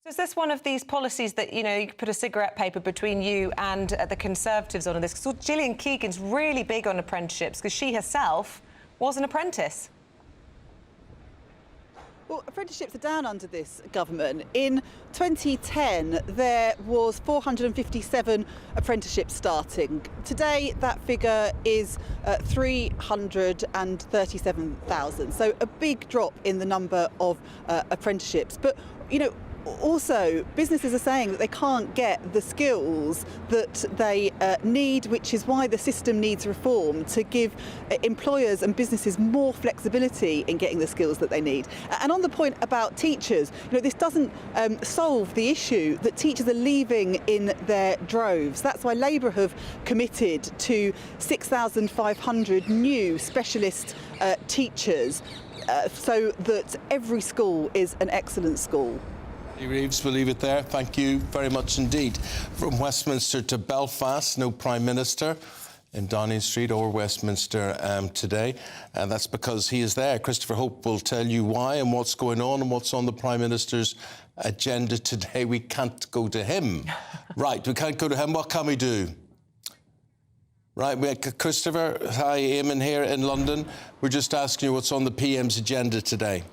So is this one of these policies that, you know, you could put a cigarette paper between you and the Conservatives on this? Because Gillian Keegan's really big on apprenticeships because she herself was an apprentice. Well, apprenticeships are down under this government. In 2010, there was 457 apprenticeships starting. Today, that figure is 337,000. So a big drop in the number of apprenticeships. But, you know, also, businesses are saying that they can't get the skills that they need, which is why the system needs reform to give employers and businesses more flexibility in getting the skills that they need. And on the point about teachers, you know, this doesn't solve the issue that teachers are leaving in their droves. That's why Labour have committed to 6,500 new specialist teachers so that every school is an excellent school. Reeves, we'll leave it there. Thank you very much indeed. From Westminster to Belfast, no Prime Minister in Downing Street or Westminster today. And that's because he is there. Christopher Hope will tell you why and what's going on and what's on the Prime Minister's agenda today. We can't go to him. Right, we can't go to him. What can we do? Right, we had Christopher. Hi, Eamonn here in London. We're just asking you what's on the PM's agenda today.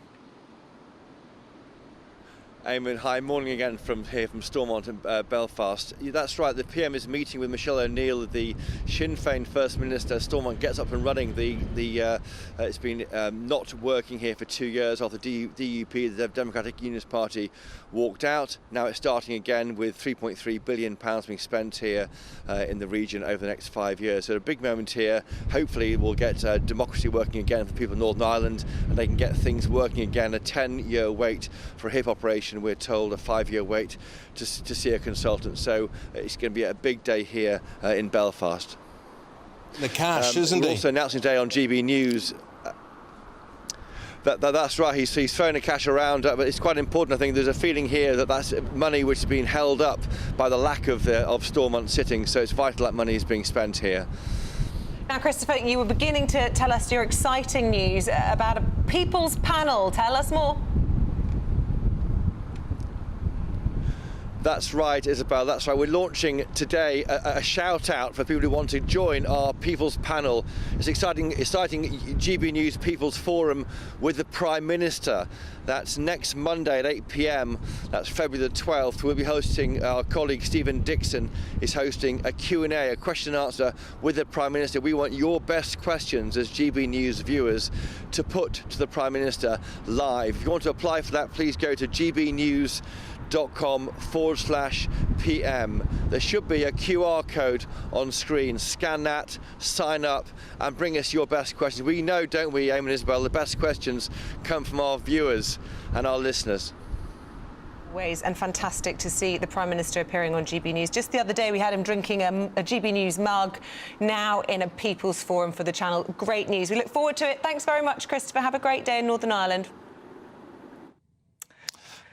Eamonn, hi. Morning again from Stormont and Belfast. That's right, the PM is meeting with Michelle O'Neill, the Sinn Féin First Minister. Stormont gets up and running. It's been not working here for 2 years after the DUP, the Democratic Unionist Party, walked out. Now it's starting again with £3.3 billion being spent here in the region over the next 5 years. So a big moment here. Hopefully we'll get democracy working again for people of Northern Ireland and they can get things working again. A 10-year wait for a hip operation. We're told a 5-year wait to see a consultant. So it's going to be a big day here in Belfast. The cash, isn't we're he? Also announcing today on GB News. That's right, he's throwing the cash around, but it's quite important. I think there's a feeling here that that's money which has been held up by the lack of Stormont sitting, so it's vital that money is being spent here. Now, Christopher, you were beginning to tell us your exciting news about a People's Panel. Tell us more. That's right, Isabel, that's right. We're launching today a shout-out for people who want to join our People's Panel. It's exciting GB News People's Forum with the Prime Minister. That's next Monday at 8 p.m. That's February the 12th. We'll be hosting, our colleague Stephen Dixon is hosting a Q&A, a question and answer with the Prime Minister. We want your best questions as GB News viewers to put to the Prime Minister live. If you want to apply for that, please go to gbnews.com/PM. There should be a QR code on screen. Scan that, sign up and bring us your best questions. We know, don't we, Eamonn and Isabel, the best questions come from our viewers and our listeners. Ways and fantastic to see the Prime Minister appearing on GB News. Just the other day we had him drinking a GB News mug, now in a People's Forum for the channel. Great news. We look forward to it. Thanks very much, Christopher. Have a great day in Northern Ireland.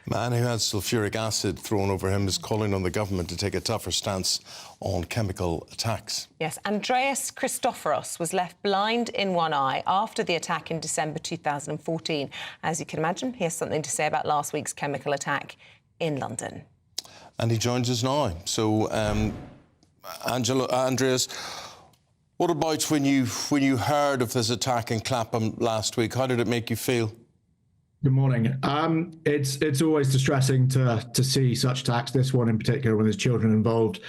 Man who had sulfuric acid thrown over him is calling on the government to take a tougher stance on chemical attacks. Yes, Andreas Christoforos was left blind in one eye after the attack in December 2014. As you can imagine, he has something to say about last week's chemical attack in London. And he joins us now. So, Andreas, what about when you heard of this attack in Clapham last week? How did it make you feel? Good morning. It's always distressing to see such attacks. This one in particular, when there's children involved,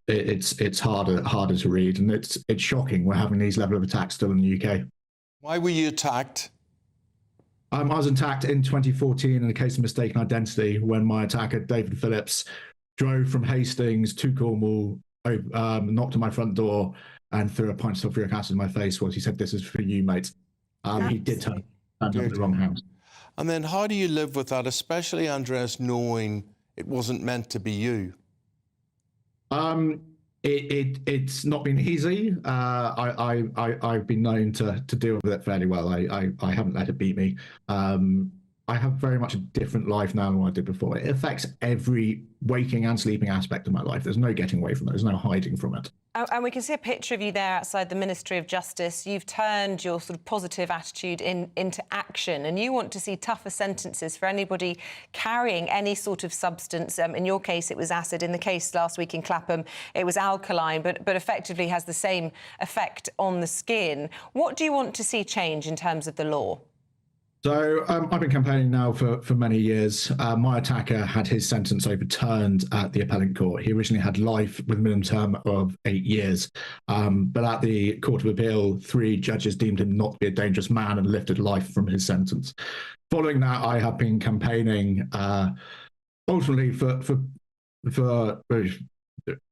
it's harder to read, and it's shocking we're having these level of attacks still in the UK. Why were you attacked? I was attacked in 2014 in a case of mistaken identity when my attacker, David Phillips, drove from Hastings to Cornwall, knocked on my front door and threw a pint of sulfuric acid in my face once he said, "This is for you, mate." He did turn up at the wrong house. And then how do you live with that, especially, Andreas, knowing it wasn't meant to be you? It's not been easy. I've been known to deal with it fairly well. I haven't let it beat me. I have very much a different life now than what I did before. It affects every waking and sleeping aspect of my life. There's no getting away from it. There's no hiding from it. And we can see a picture of you there outside the Ministry of Justice. You've turned your sort of positive attitude into action, and you want to see tougher sentences for anybody carrying any sort of substance. In your case, it was acid. In the case last week in Clapham, it was alkaline, but effectively has the same effect on the skin. What do you want to see change in terms of the law? So I've been campaigning now for many years. My attacker had his sentence overturned at the appellate court. He originally had life with a minimum term of 8 years. But at the Court of Appeal, 3 judges deemed him not to be a dangerous man and lifted life from his sentence. Following that, I have been campaigning ultimately for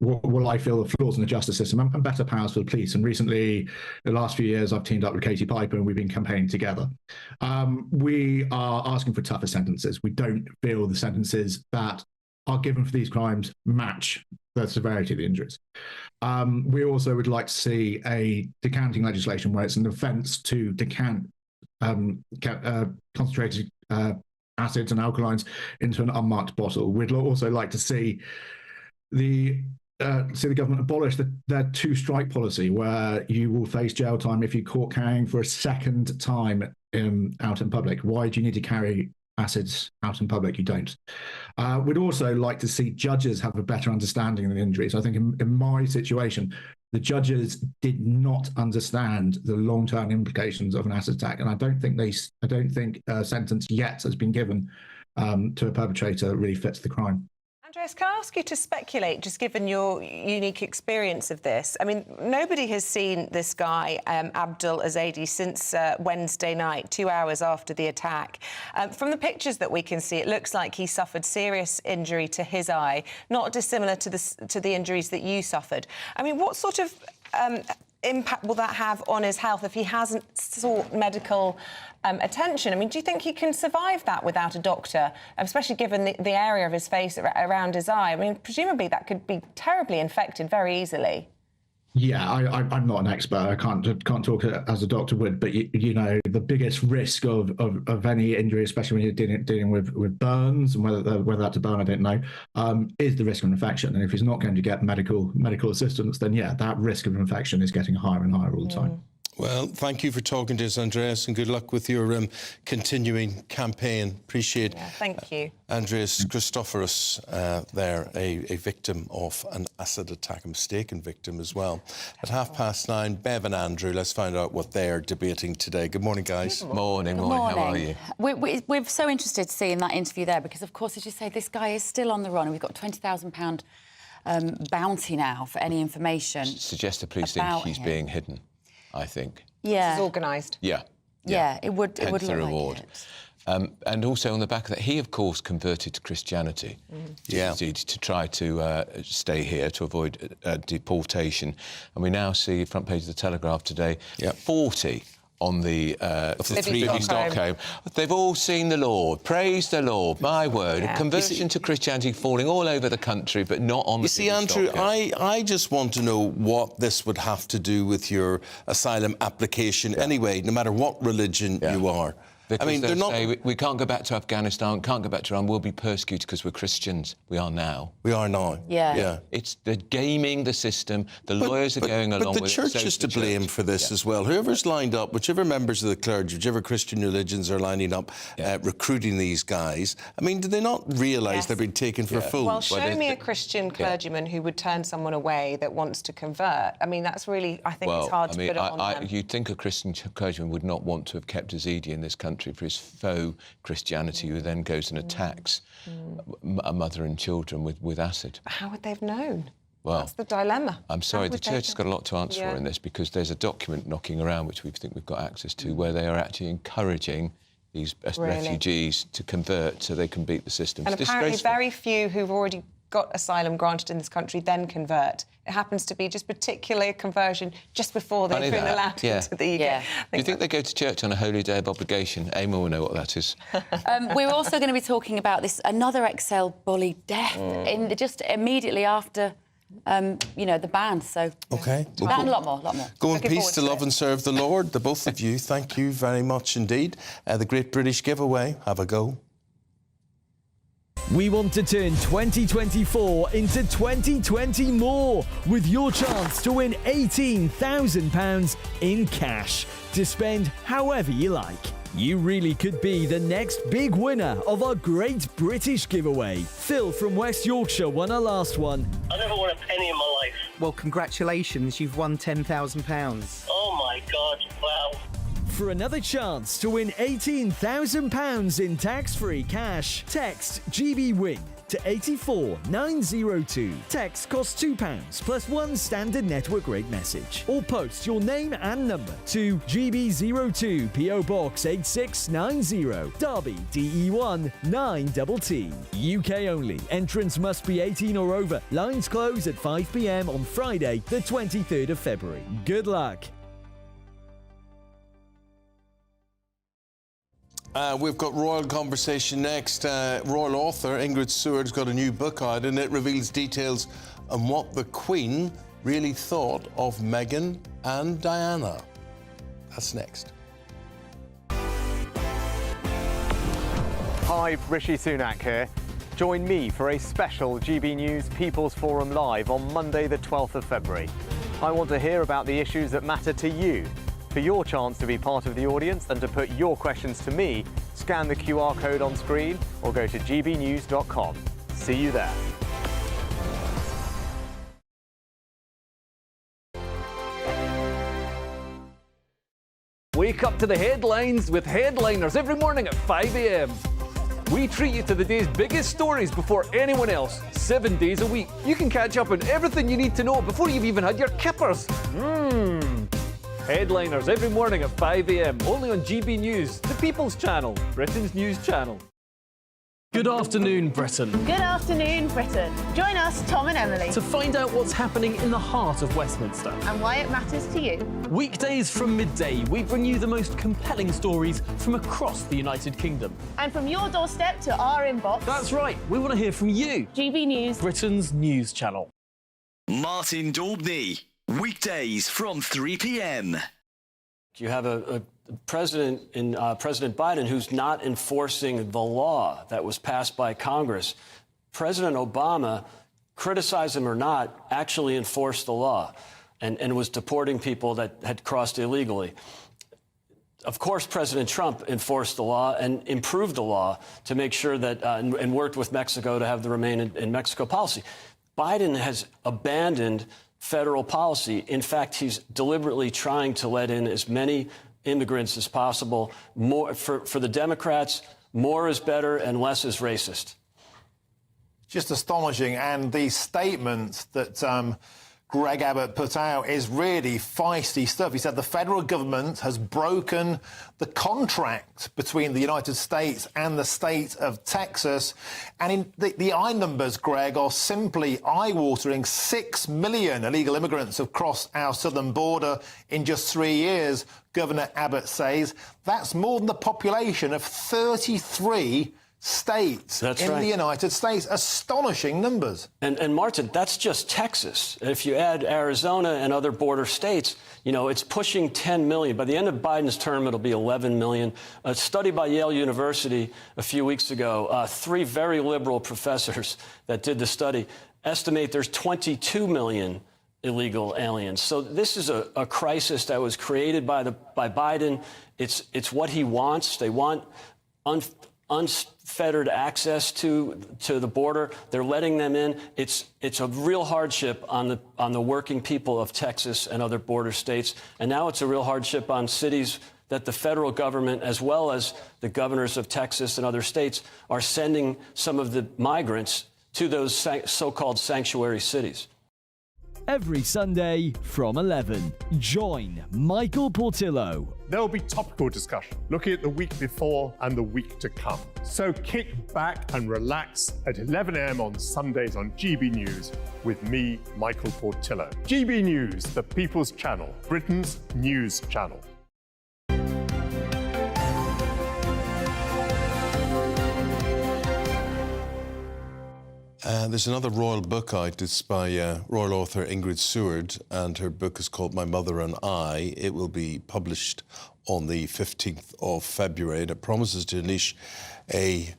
what I feel are flaws in the justice system and better powers for the police. And recently, the last few years, I've teamed up with Katie Piper and we've been campaigning together. We are asking for tougher sentences. We don't feel the sentences that are given for these crimes match the severity of the injuries. We also would like to see a decanting legislation where it's an offence to decant concentrated acids and alkalines into an unmarked bottle. We'd also like to see the government abolish their 2-strike policy, where you will face jail time if you're caught carrying for a second time out in public. Why do you need to carry acids out in public? You don't. We'd also like to see judges have a better understanding of the injuries. I think in my situation, the judges did not understand the long-term implications of an acid attack, and I don't think a sentence yet has been given to a perpetrator that really fits the crime. Andreas, can I ask you to speculate, just given your unique experience of this? I mean, nobody has seen this guy, Abdul Azadi, since Wednesday night, 2 hours after the attack. From the pictures that we can see, it looks like he suffered serious injury to his eye, not dissimilar to the injuries that you suffered. I mean, what sort of impact will that have on his health if he hasn't sought medical attention? I mean, do you think he can survive that without a doctor, especially given the area of his face around his eye? I mean, presumably that could be terribly infected very easily. Yeah, I'm not an expert. I can't talk as a doctor would, but you know, the biggest risk of any injury, especially when you're dealing with burns, and whether that's a burn, I don't know, is the risk of infection. And if he's not going to get medical assistance, then yeah, that risk of infection is getting higher and higher all the time. Well, thank you for talking to us, Andreas, and good luck with your continuing campaign. Appreciate. Yeah, thank you. Andreas Christophorus there, a victim of an acid attack, a mistaken victim as well. At 9:30, Bev and Andrew, let's find out what they're debating today. Good morning, guys. Morning. How are you? We're so interested to see in that interview there because, of course, as you say, this guy is still on the run and we've got £20,000 bounty now for any information. Suggest the police think he's being hidden, I think. Yeah. It's organised. Yeah. Yeah, it would look the reward. like it. And also on the back of that, he, of course, converted to Christianity. Yeah. To try to stay here, to avoid deportation. And we now see, front page of the Telegraph today, 40 on the Livy Stockholm. They've all seen the Lord. Praise the Lord. My word. Yeah. Conversion to Christianity falling all over the country, but not on the You see, Andrew, I just want to know what this would have to do with your asylum application anyway, no matter what religion you are. Because I mean, they're not. Say, we can't go back to Afghanistan, can't go back to Iran. We'll be persecuted because we're Christians. We are now. We are now. Yeah. It's the gaming the system. The lawyers are going along with it. But the church is to blame for this as well. Whoever's lined up, whichever members of the clergy, whichever Christian religions are lining up, recruiting these guys. I mean, do they not realise they're being taken for fools? Well, show me a Christian clergyman who would turn someone away that wants to convert. I mean, that's really, I think it's hard to put it on them. You'd think a Christian clergyman would not want to have kept Yazidi in this country country for his faux Christianity, who then goes and attacks a mother and children with acid. How would they have known? Well, that's the dilemma. I'm sorry, the church has got a lot to answer for in this, because there's a document knocking around which we think we've got access to, where they are actually encouraging these refugees to convert so they can beat the system. And apparently very few who've already got asylum granted in this country then convert. It happens to be just particularly a conversion just before they've been allowed into the UK. Yeah. Do you think they go to church on a holy day of obligation? Eamonn will know what that is. We're also going to be talking about another Excel bully death just immediately after the ban. So OK. That and a lot more. Go in peace to love and serve the Lord, the both of you. Thank you very much indeed. The Great British Giveaway. Have a go. We want to turn 2024 into 2020 more, with your chance to win £18,000 in cash to spend however you like. You really could be the next big winner of our Great British Giveaway. Phil from West Yorkshire won our last one. I never won a penny in my life. Well, congratulations, you've won £10,000. Oh my God, wow. For another chance to win £18,000 in tax-free cash, text GBWIN to 84902. Text costs £2 plus one standard network rate message. Or post your name and number to GB02 PO Box 8690 Derby DE1 9TT. UK only. Entrance must be 18 or over. Lines close at 5 p.m. on Friday, the 23rd of February. Good luck. We've got Royal Conversation next. Royal author Ingrid Seward's got a new book out, and it reveals details on what the Queen really thought of Meghan and Diana. That's next. Hi, Rishi Sunak here. Join me for a special GB News People's Forum Live on Monday the 12th of February. I want to hear about the issues that matter to you. For your chance to be part of the audience and to put your questions to me, scan the QR code on screen or go to gbnews.com. See you there. Wake up to the headlines with Headliners every morning at 5 a.m. We treat you to the day's biggest stories before anyone else, 7 days a week. You can catch up on everything you need to know before you've even had your kippers. Headliners every morning at 5 a.m, only on GB News, the People's Channel, Britain's news channel. Good afternoon, Britain. Good afternoon, Britain. Join us, Tom and Emily, To find out what's happening in the heart of Westminster. and why it matters to you. Weekdays from midday, we bring you the most compelling stories from across the United Kingdom. And from your doorstep to our inbox. That's right, we want to hear from you. GB News, Britain's news channel. Martin Daubney, weekdays from 3 p.m. You have a president in President Biden who's not enforcing the law that was passed by Congress. President Obama, criticize him or not, actually enforced the law and was deporting people that had crossed illegally. Of course, President Trump enforced the law and improved the law to make sure that and worked with Mexico to have the Remain in Mexico policy. Biden has abandoned federal policy. In fact, he's deliberately trying to let in as many immigrants as possible. More for the Democrats, more is better and less is racist. Just astonishing. And the statement that Greg Abbott put out is really feisty stuff. He said the federal government has broken the contract between the United States and the state of Texas. And the eye numbers, Greg, are simply eye-watering. 6 million illegal immigrants have crossed our southern border in just 3 years, Governor Abbott says. That's more than the population of 33 states in the United States. Astonishing numbers. And Martin, that's just Texas. If you add Arizona and other border states, you know, it's pushing 10 million. By the end of Biden's term, it'll be 11 million. A study by Yale University a few weeks ago, 3 very liberal professors that did the study estimate there's 22 million illegal aliens. So this is a crisis that was created by Biden. It's what he wants. They want unfettered access to the border. They're letting them in. It's a real hardship on the working people of Texas and other border states. And now it's a real hardship on cities that the federal government, as well as the governors of Texas and other states, are sending some of the migrants to those so-called sanctuary cities. Every Sunday from 11, join Michael Portillo. There will be topical discussion, looking at the week before and the week to come. So kick back and relax at 11 a.m. on Sundays on GB News with me, Michael Portillo. GB News, the People's Channel, Britain's news channel. There's another royal book out. It's by royal author Ingrid Seward, and her book is called My Mother and I. It will be published on the 15th of February, and it promises to unleash a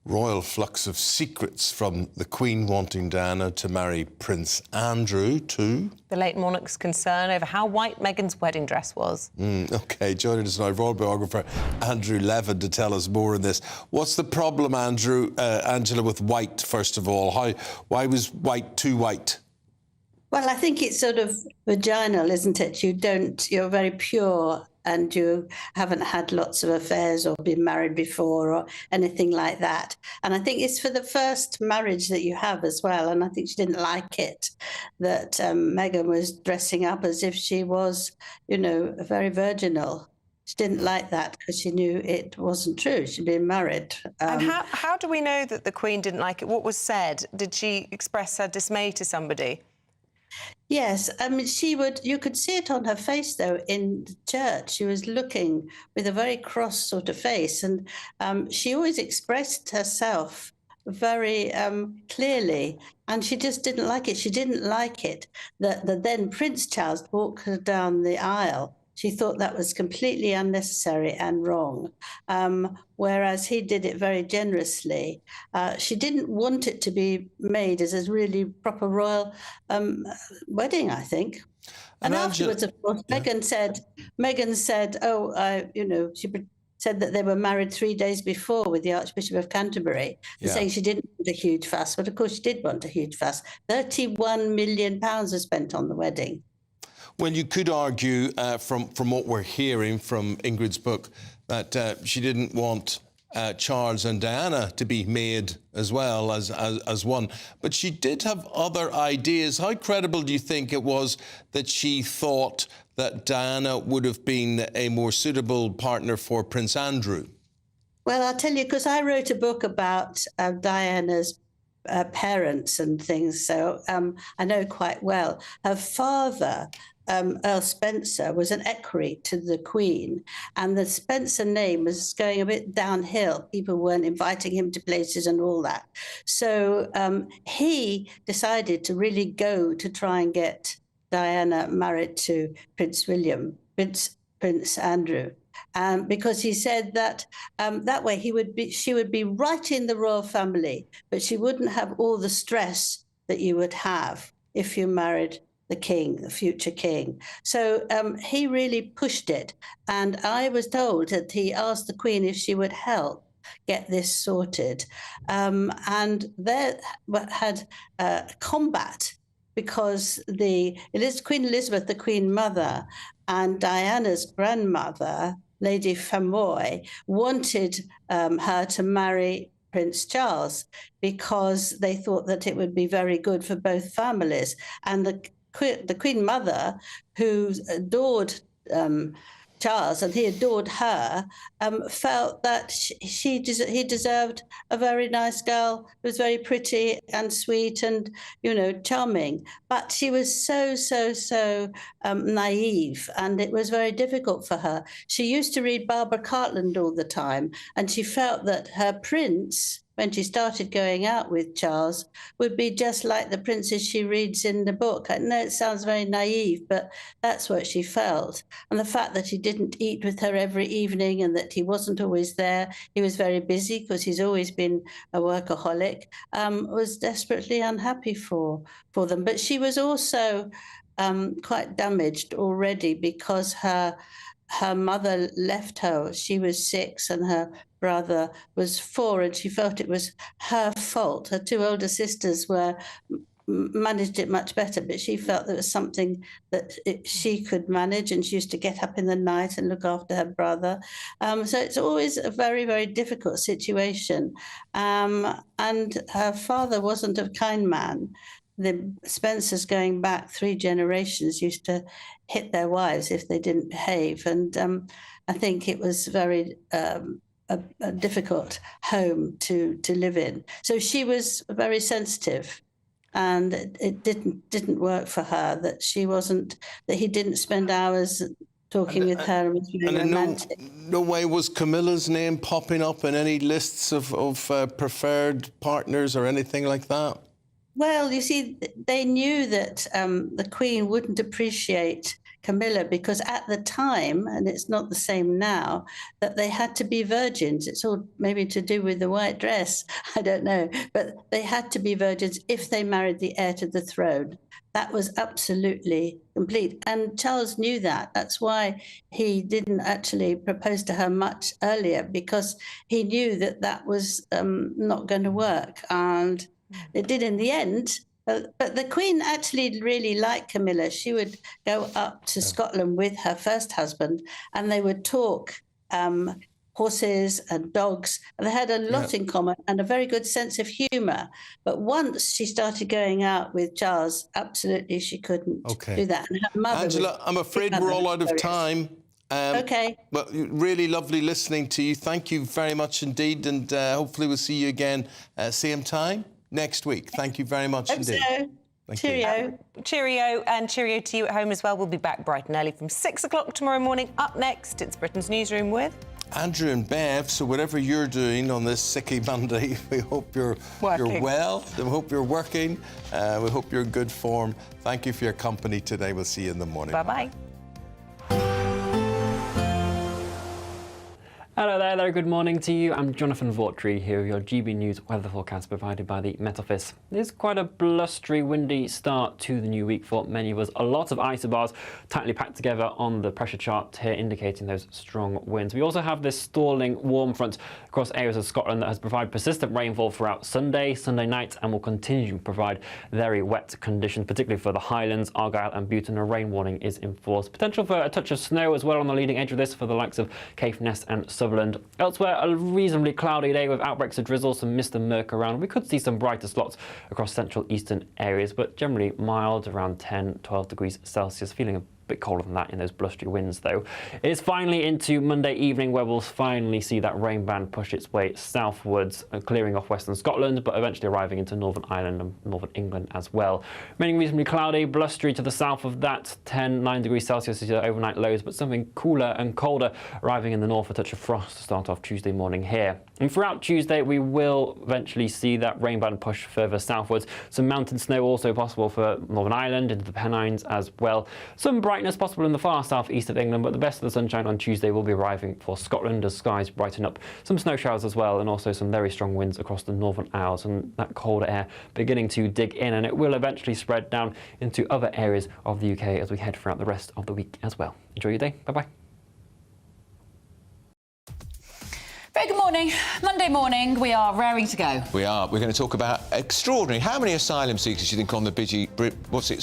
royal flux of secrets, from the Queen wanting Diana to marry Prince Andrew to the late monarch's concern over how white Meghan's wedding dress was. OK, joining us now, royal biographer Andrew Levin, to tell us more on this. What's the problem, Angela, with white, first of all? Why was white too white? Well, I think it's sort of vaginal, isn't it? You're very pure and you haven't had lots of affairs or been married before or anything like that. And I think it's for the first marriage that you have as well. And I think she didn't like it that Meghan was dressing up as if she was, very virginal. She didn't like that because she knew it wasn't true. She'd been married. And how do we know that the Queen didn't like it? What was said? Did she express her dismay to somebody? Yes, I mean, you could see it on her face, though, in the church. She was looking with a very cross sort of face, and she always expressed herself very clearly, and she just didn't like it. She didn't like it that the then Prince Charles walked her down the aisle. She thought that was completely unnecessary and wrong, whereas he did it very generously. She didn't want it to be made as a really proper royal wedding, I think. And afterwards, of course, yeah. Meghan said, she said that they were married 3 days before with the Archbishop of Canterbury, saying she didn't want a huge fuss, but of course she did want a huge fuss. £31 million was spent on the wedding. Well, you could argue from what we're hearing from Ingrid's book that she didn't want Charles and Diana to be made as well as one. But she did have other ideas. How credible do you think it was that she thought that Diana would have been a more suitable partner for Prince Andrew? Well, I'll tell you, because I wrote a book about Diana's parents and things, so I know quite well. Her father, Earl Spencer, was an equerry to the Queen, and the Spencer name was going a bit downhill. People weren't inviting him to places and all that. So he decided to really go to try and get Diana married to Prince Andrew. Because he said that that way she would be right in the royal family, but she wouldn't have all the stress that you would have if you married the king, the future king. So he really pushed it. And I was told that he asked the Queen if she would help get this sorted. And there had combat, because Queen Elizabeth, the Queen Mother, and Diana's grandmother, Lady Famoy, wanted her to marry Prince Charles because they thought that it would be very good for both families. And the Queen Mother, who adored Charles and he adored her, felt that he deserved a very nice girl who was very pretty and sweet and, charming. But she was so naive, and it was very difficult for her. She used to read Barbara Cartland all the time, and she felt that her prince, when she started going out with Charles, would be just like the princes she reads in the book. I know it sounds very naive, but that's what she felt. And the fact that he didn't eat with her every evening and that he wasn't always there, he was very busy because he's always been a workaholic, was desperately unhappy for them. But she was also quite damaged already because her mother left her. She was 6 and her brother was 4, and she felt it was her fault. Her 2 older sisters were managed it much better, but she felt there was something that she could manage, and she used to get up in the night and look after her brother. So it's always a very, very difficult situation. And her father wasn't a kind man. The Spencers, going back 3 generations, used to hit their wives if they didn't behave. And I think it was very a difficult home to live in. So she was very sensitive. And it didn't work for her that he didn't spend hours talking with her and was very romantic. No way was Camilla's name popping up in any lists of preferred partners or anything like that? Well, you see, they knew that the Queen wouldn't appreciate Camilla because at the time, and it's not the same now, that they had to be virgins. It's all maybe to do with the white dress, I don't know. But they had to be virgins if they married the heir to the throne. That was absolutely complete. And Charles knew that. That's why he didn't actually propose to her much earlier, because he knew that that was not going to work. And it did in the end. But the Queen actually really liked Camilla. She would go up to Scotland with her first husband, and they would talk horses and dogs. And they had a lot in common and a very good sense of humour. But once she started going out with Charles, absolutely she couldn't do that. And her mother Angela, I'm afraid we're all out of time. Okay. Well, really lovely listening to you. Thank you very much indeed. And hopefully we'll see you again same time next week. Thank you very much indeed. So. Cheerio. Cheerio, and cheerio to you at home as well. We'll be back bright and early from 6 o'clock tomorrow morning. Up next, it's Britain's Newsroom with Andrew and Bev. So whatever you're doing on this Sicky Monday, we hope you're well. We hope you're working. We hope you're in good form. Thank you for your company today. We'll see you in the morning. Bye-bye. Hello there, good morning to you. I'm Jonathan Vautry here with your GB News weather forecast provided by the Met Office. It's quite a blustery, windy start to the new week for many of us. A lot of isobars tightly packed together on the pressure chart here, indicating those strong winds. We also have this stalling warm front across areas of Scotland that has provided persistent rainfall throughout Sunday night, and will continue to provide very wet conditions, particularly for the Highlands, Argyll and Bute. A rain warning is in force. Potential for a touch of snow as well on the leading edge of this for the likes of Caithness and Sutherland. Elsewhere, a reasonably cloudy day with outbreaks of drizzle, some mist and murk around. We could see some brighter spots across central eastern areas, but generally mild, around 10-12 degrees Celsius, feeling a bit colder than that in those blustery winds, though. It is finally into Monday evening where we'll finally see that rain band push its way southwards, clearing off western Scotland, but eventually arriving into Northern Ireland and Northern England as well. Remaining reasonably cloudy, blustery to the south of that, 10-9 degrees Celsius is your overnight lows, but something cooler and colder arriving in the north, a touch of frost to start off Tuesday morning here. And throughout Tuesday, we will eventually see that rain band push further southwards. Some mountain snow also possible for Northern Ireland, into the Pennines as well. Some brightness possible in the far southeast of England, but the best of the sunshine on Tuesday will be arriving for Scotland as skies brighten up. Some snow showers as well, and also some very strong winds across the Northern Isles, and that colder air beginning to dig in, and it will eventually spread down into other areas of the UK as we head throughout the rest of the week as well. Enjoy your day. Bye-bye. Very good morning. Monday morning, we are raring to go. We are. We're going to talk about extraordinary. How many asylum seekers do you think on the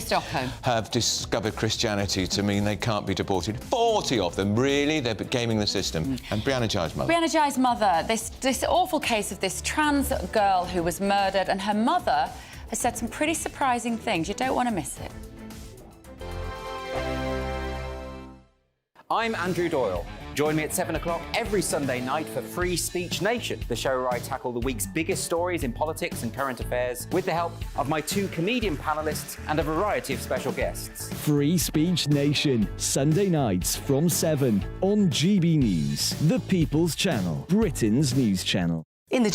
Stockholm have discovered Christianity to mean they can't be deported? 40 of them, really? They're gaming the system. And Brianna Jai's mother. Brianna Jai's mother, this awful case of this trans girl who was murdered, and her mother has said some pretty surprising things. You don't want to miss it. I'm Andrew Doyle. Join me at 7 o'clock every Sunday night for Free Speech Nation, the show where I tackle the week's biggest stories in politics and current affairs with the help of my 2 comedian panellists and a variety of special guests. Free Speech Nation, Sunday nights from 7 on GB News, the People's Channel, Britain's news channel. In the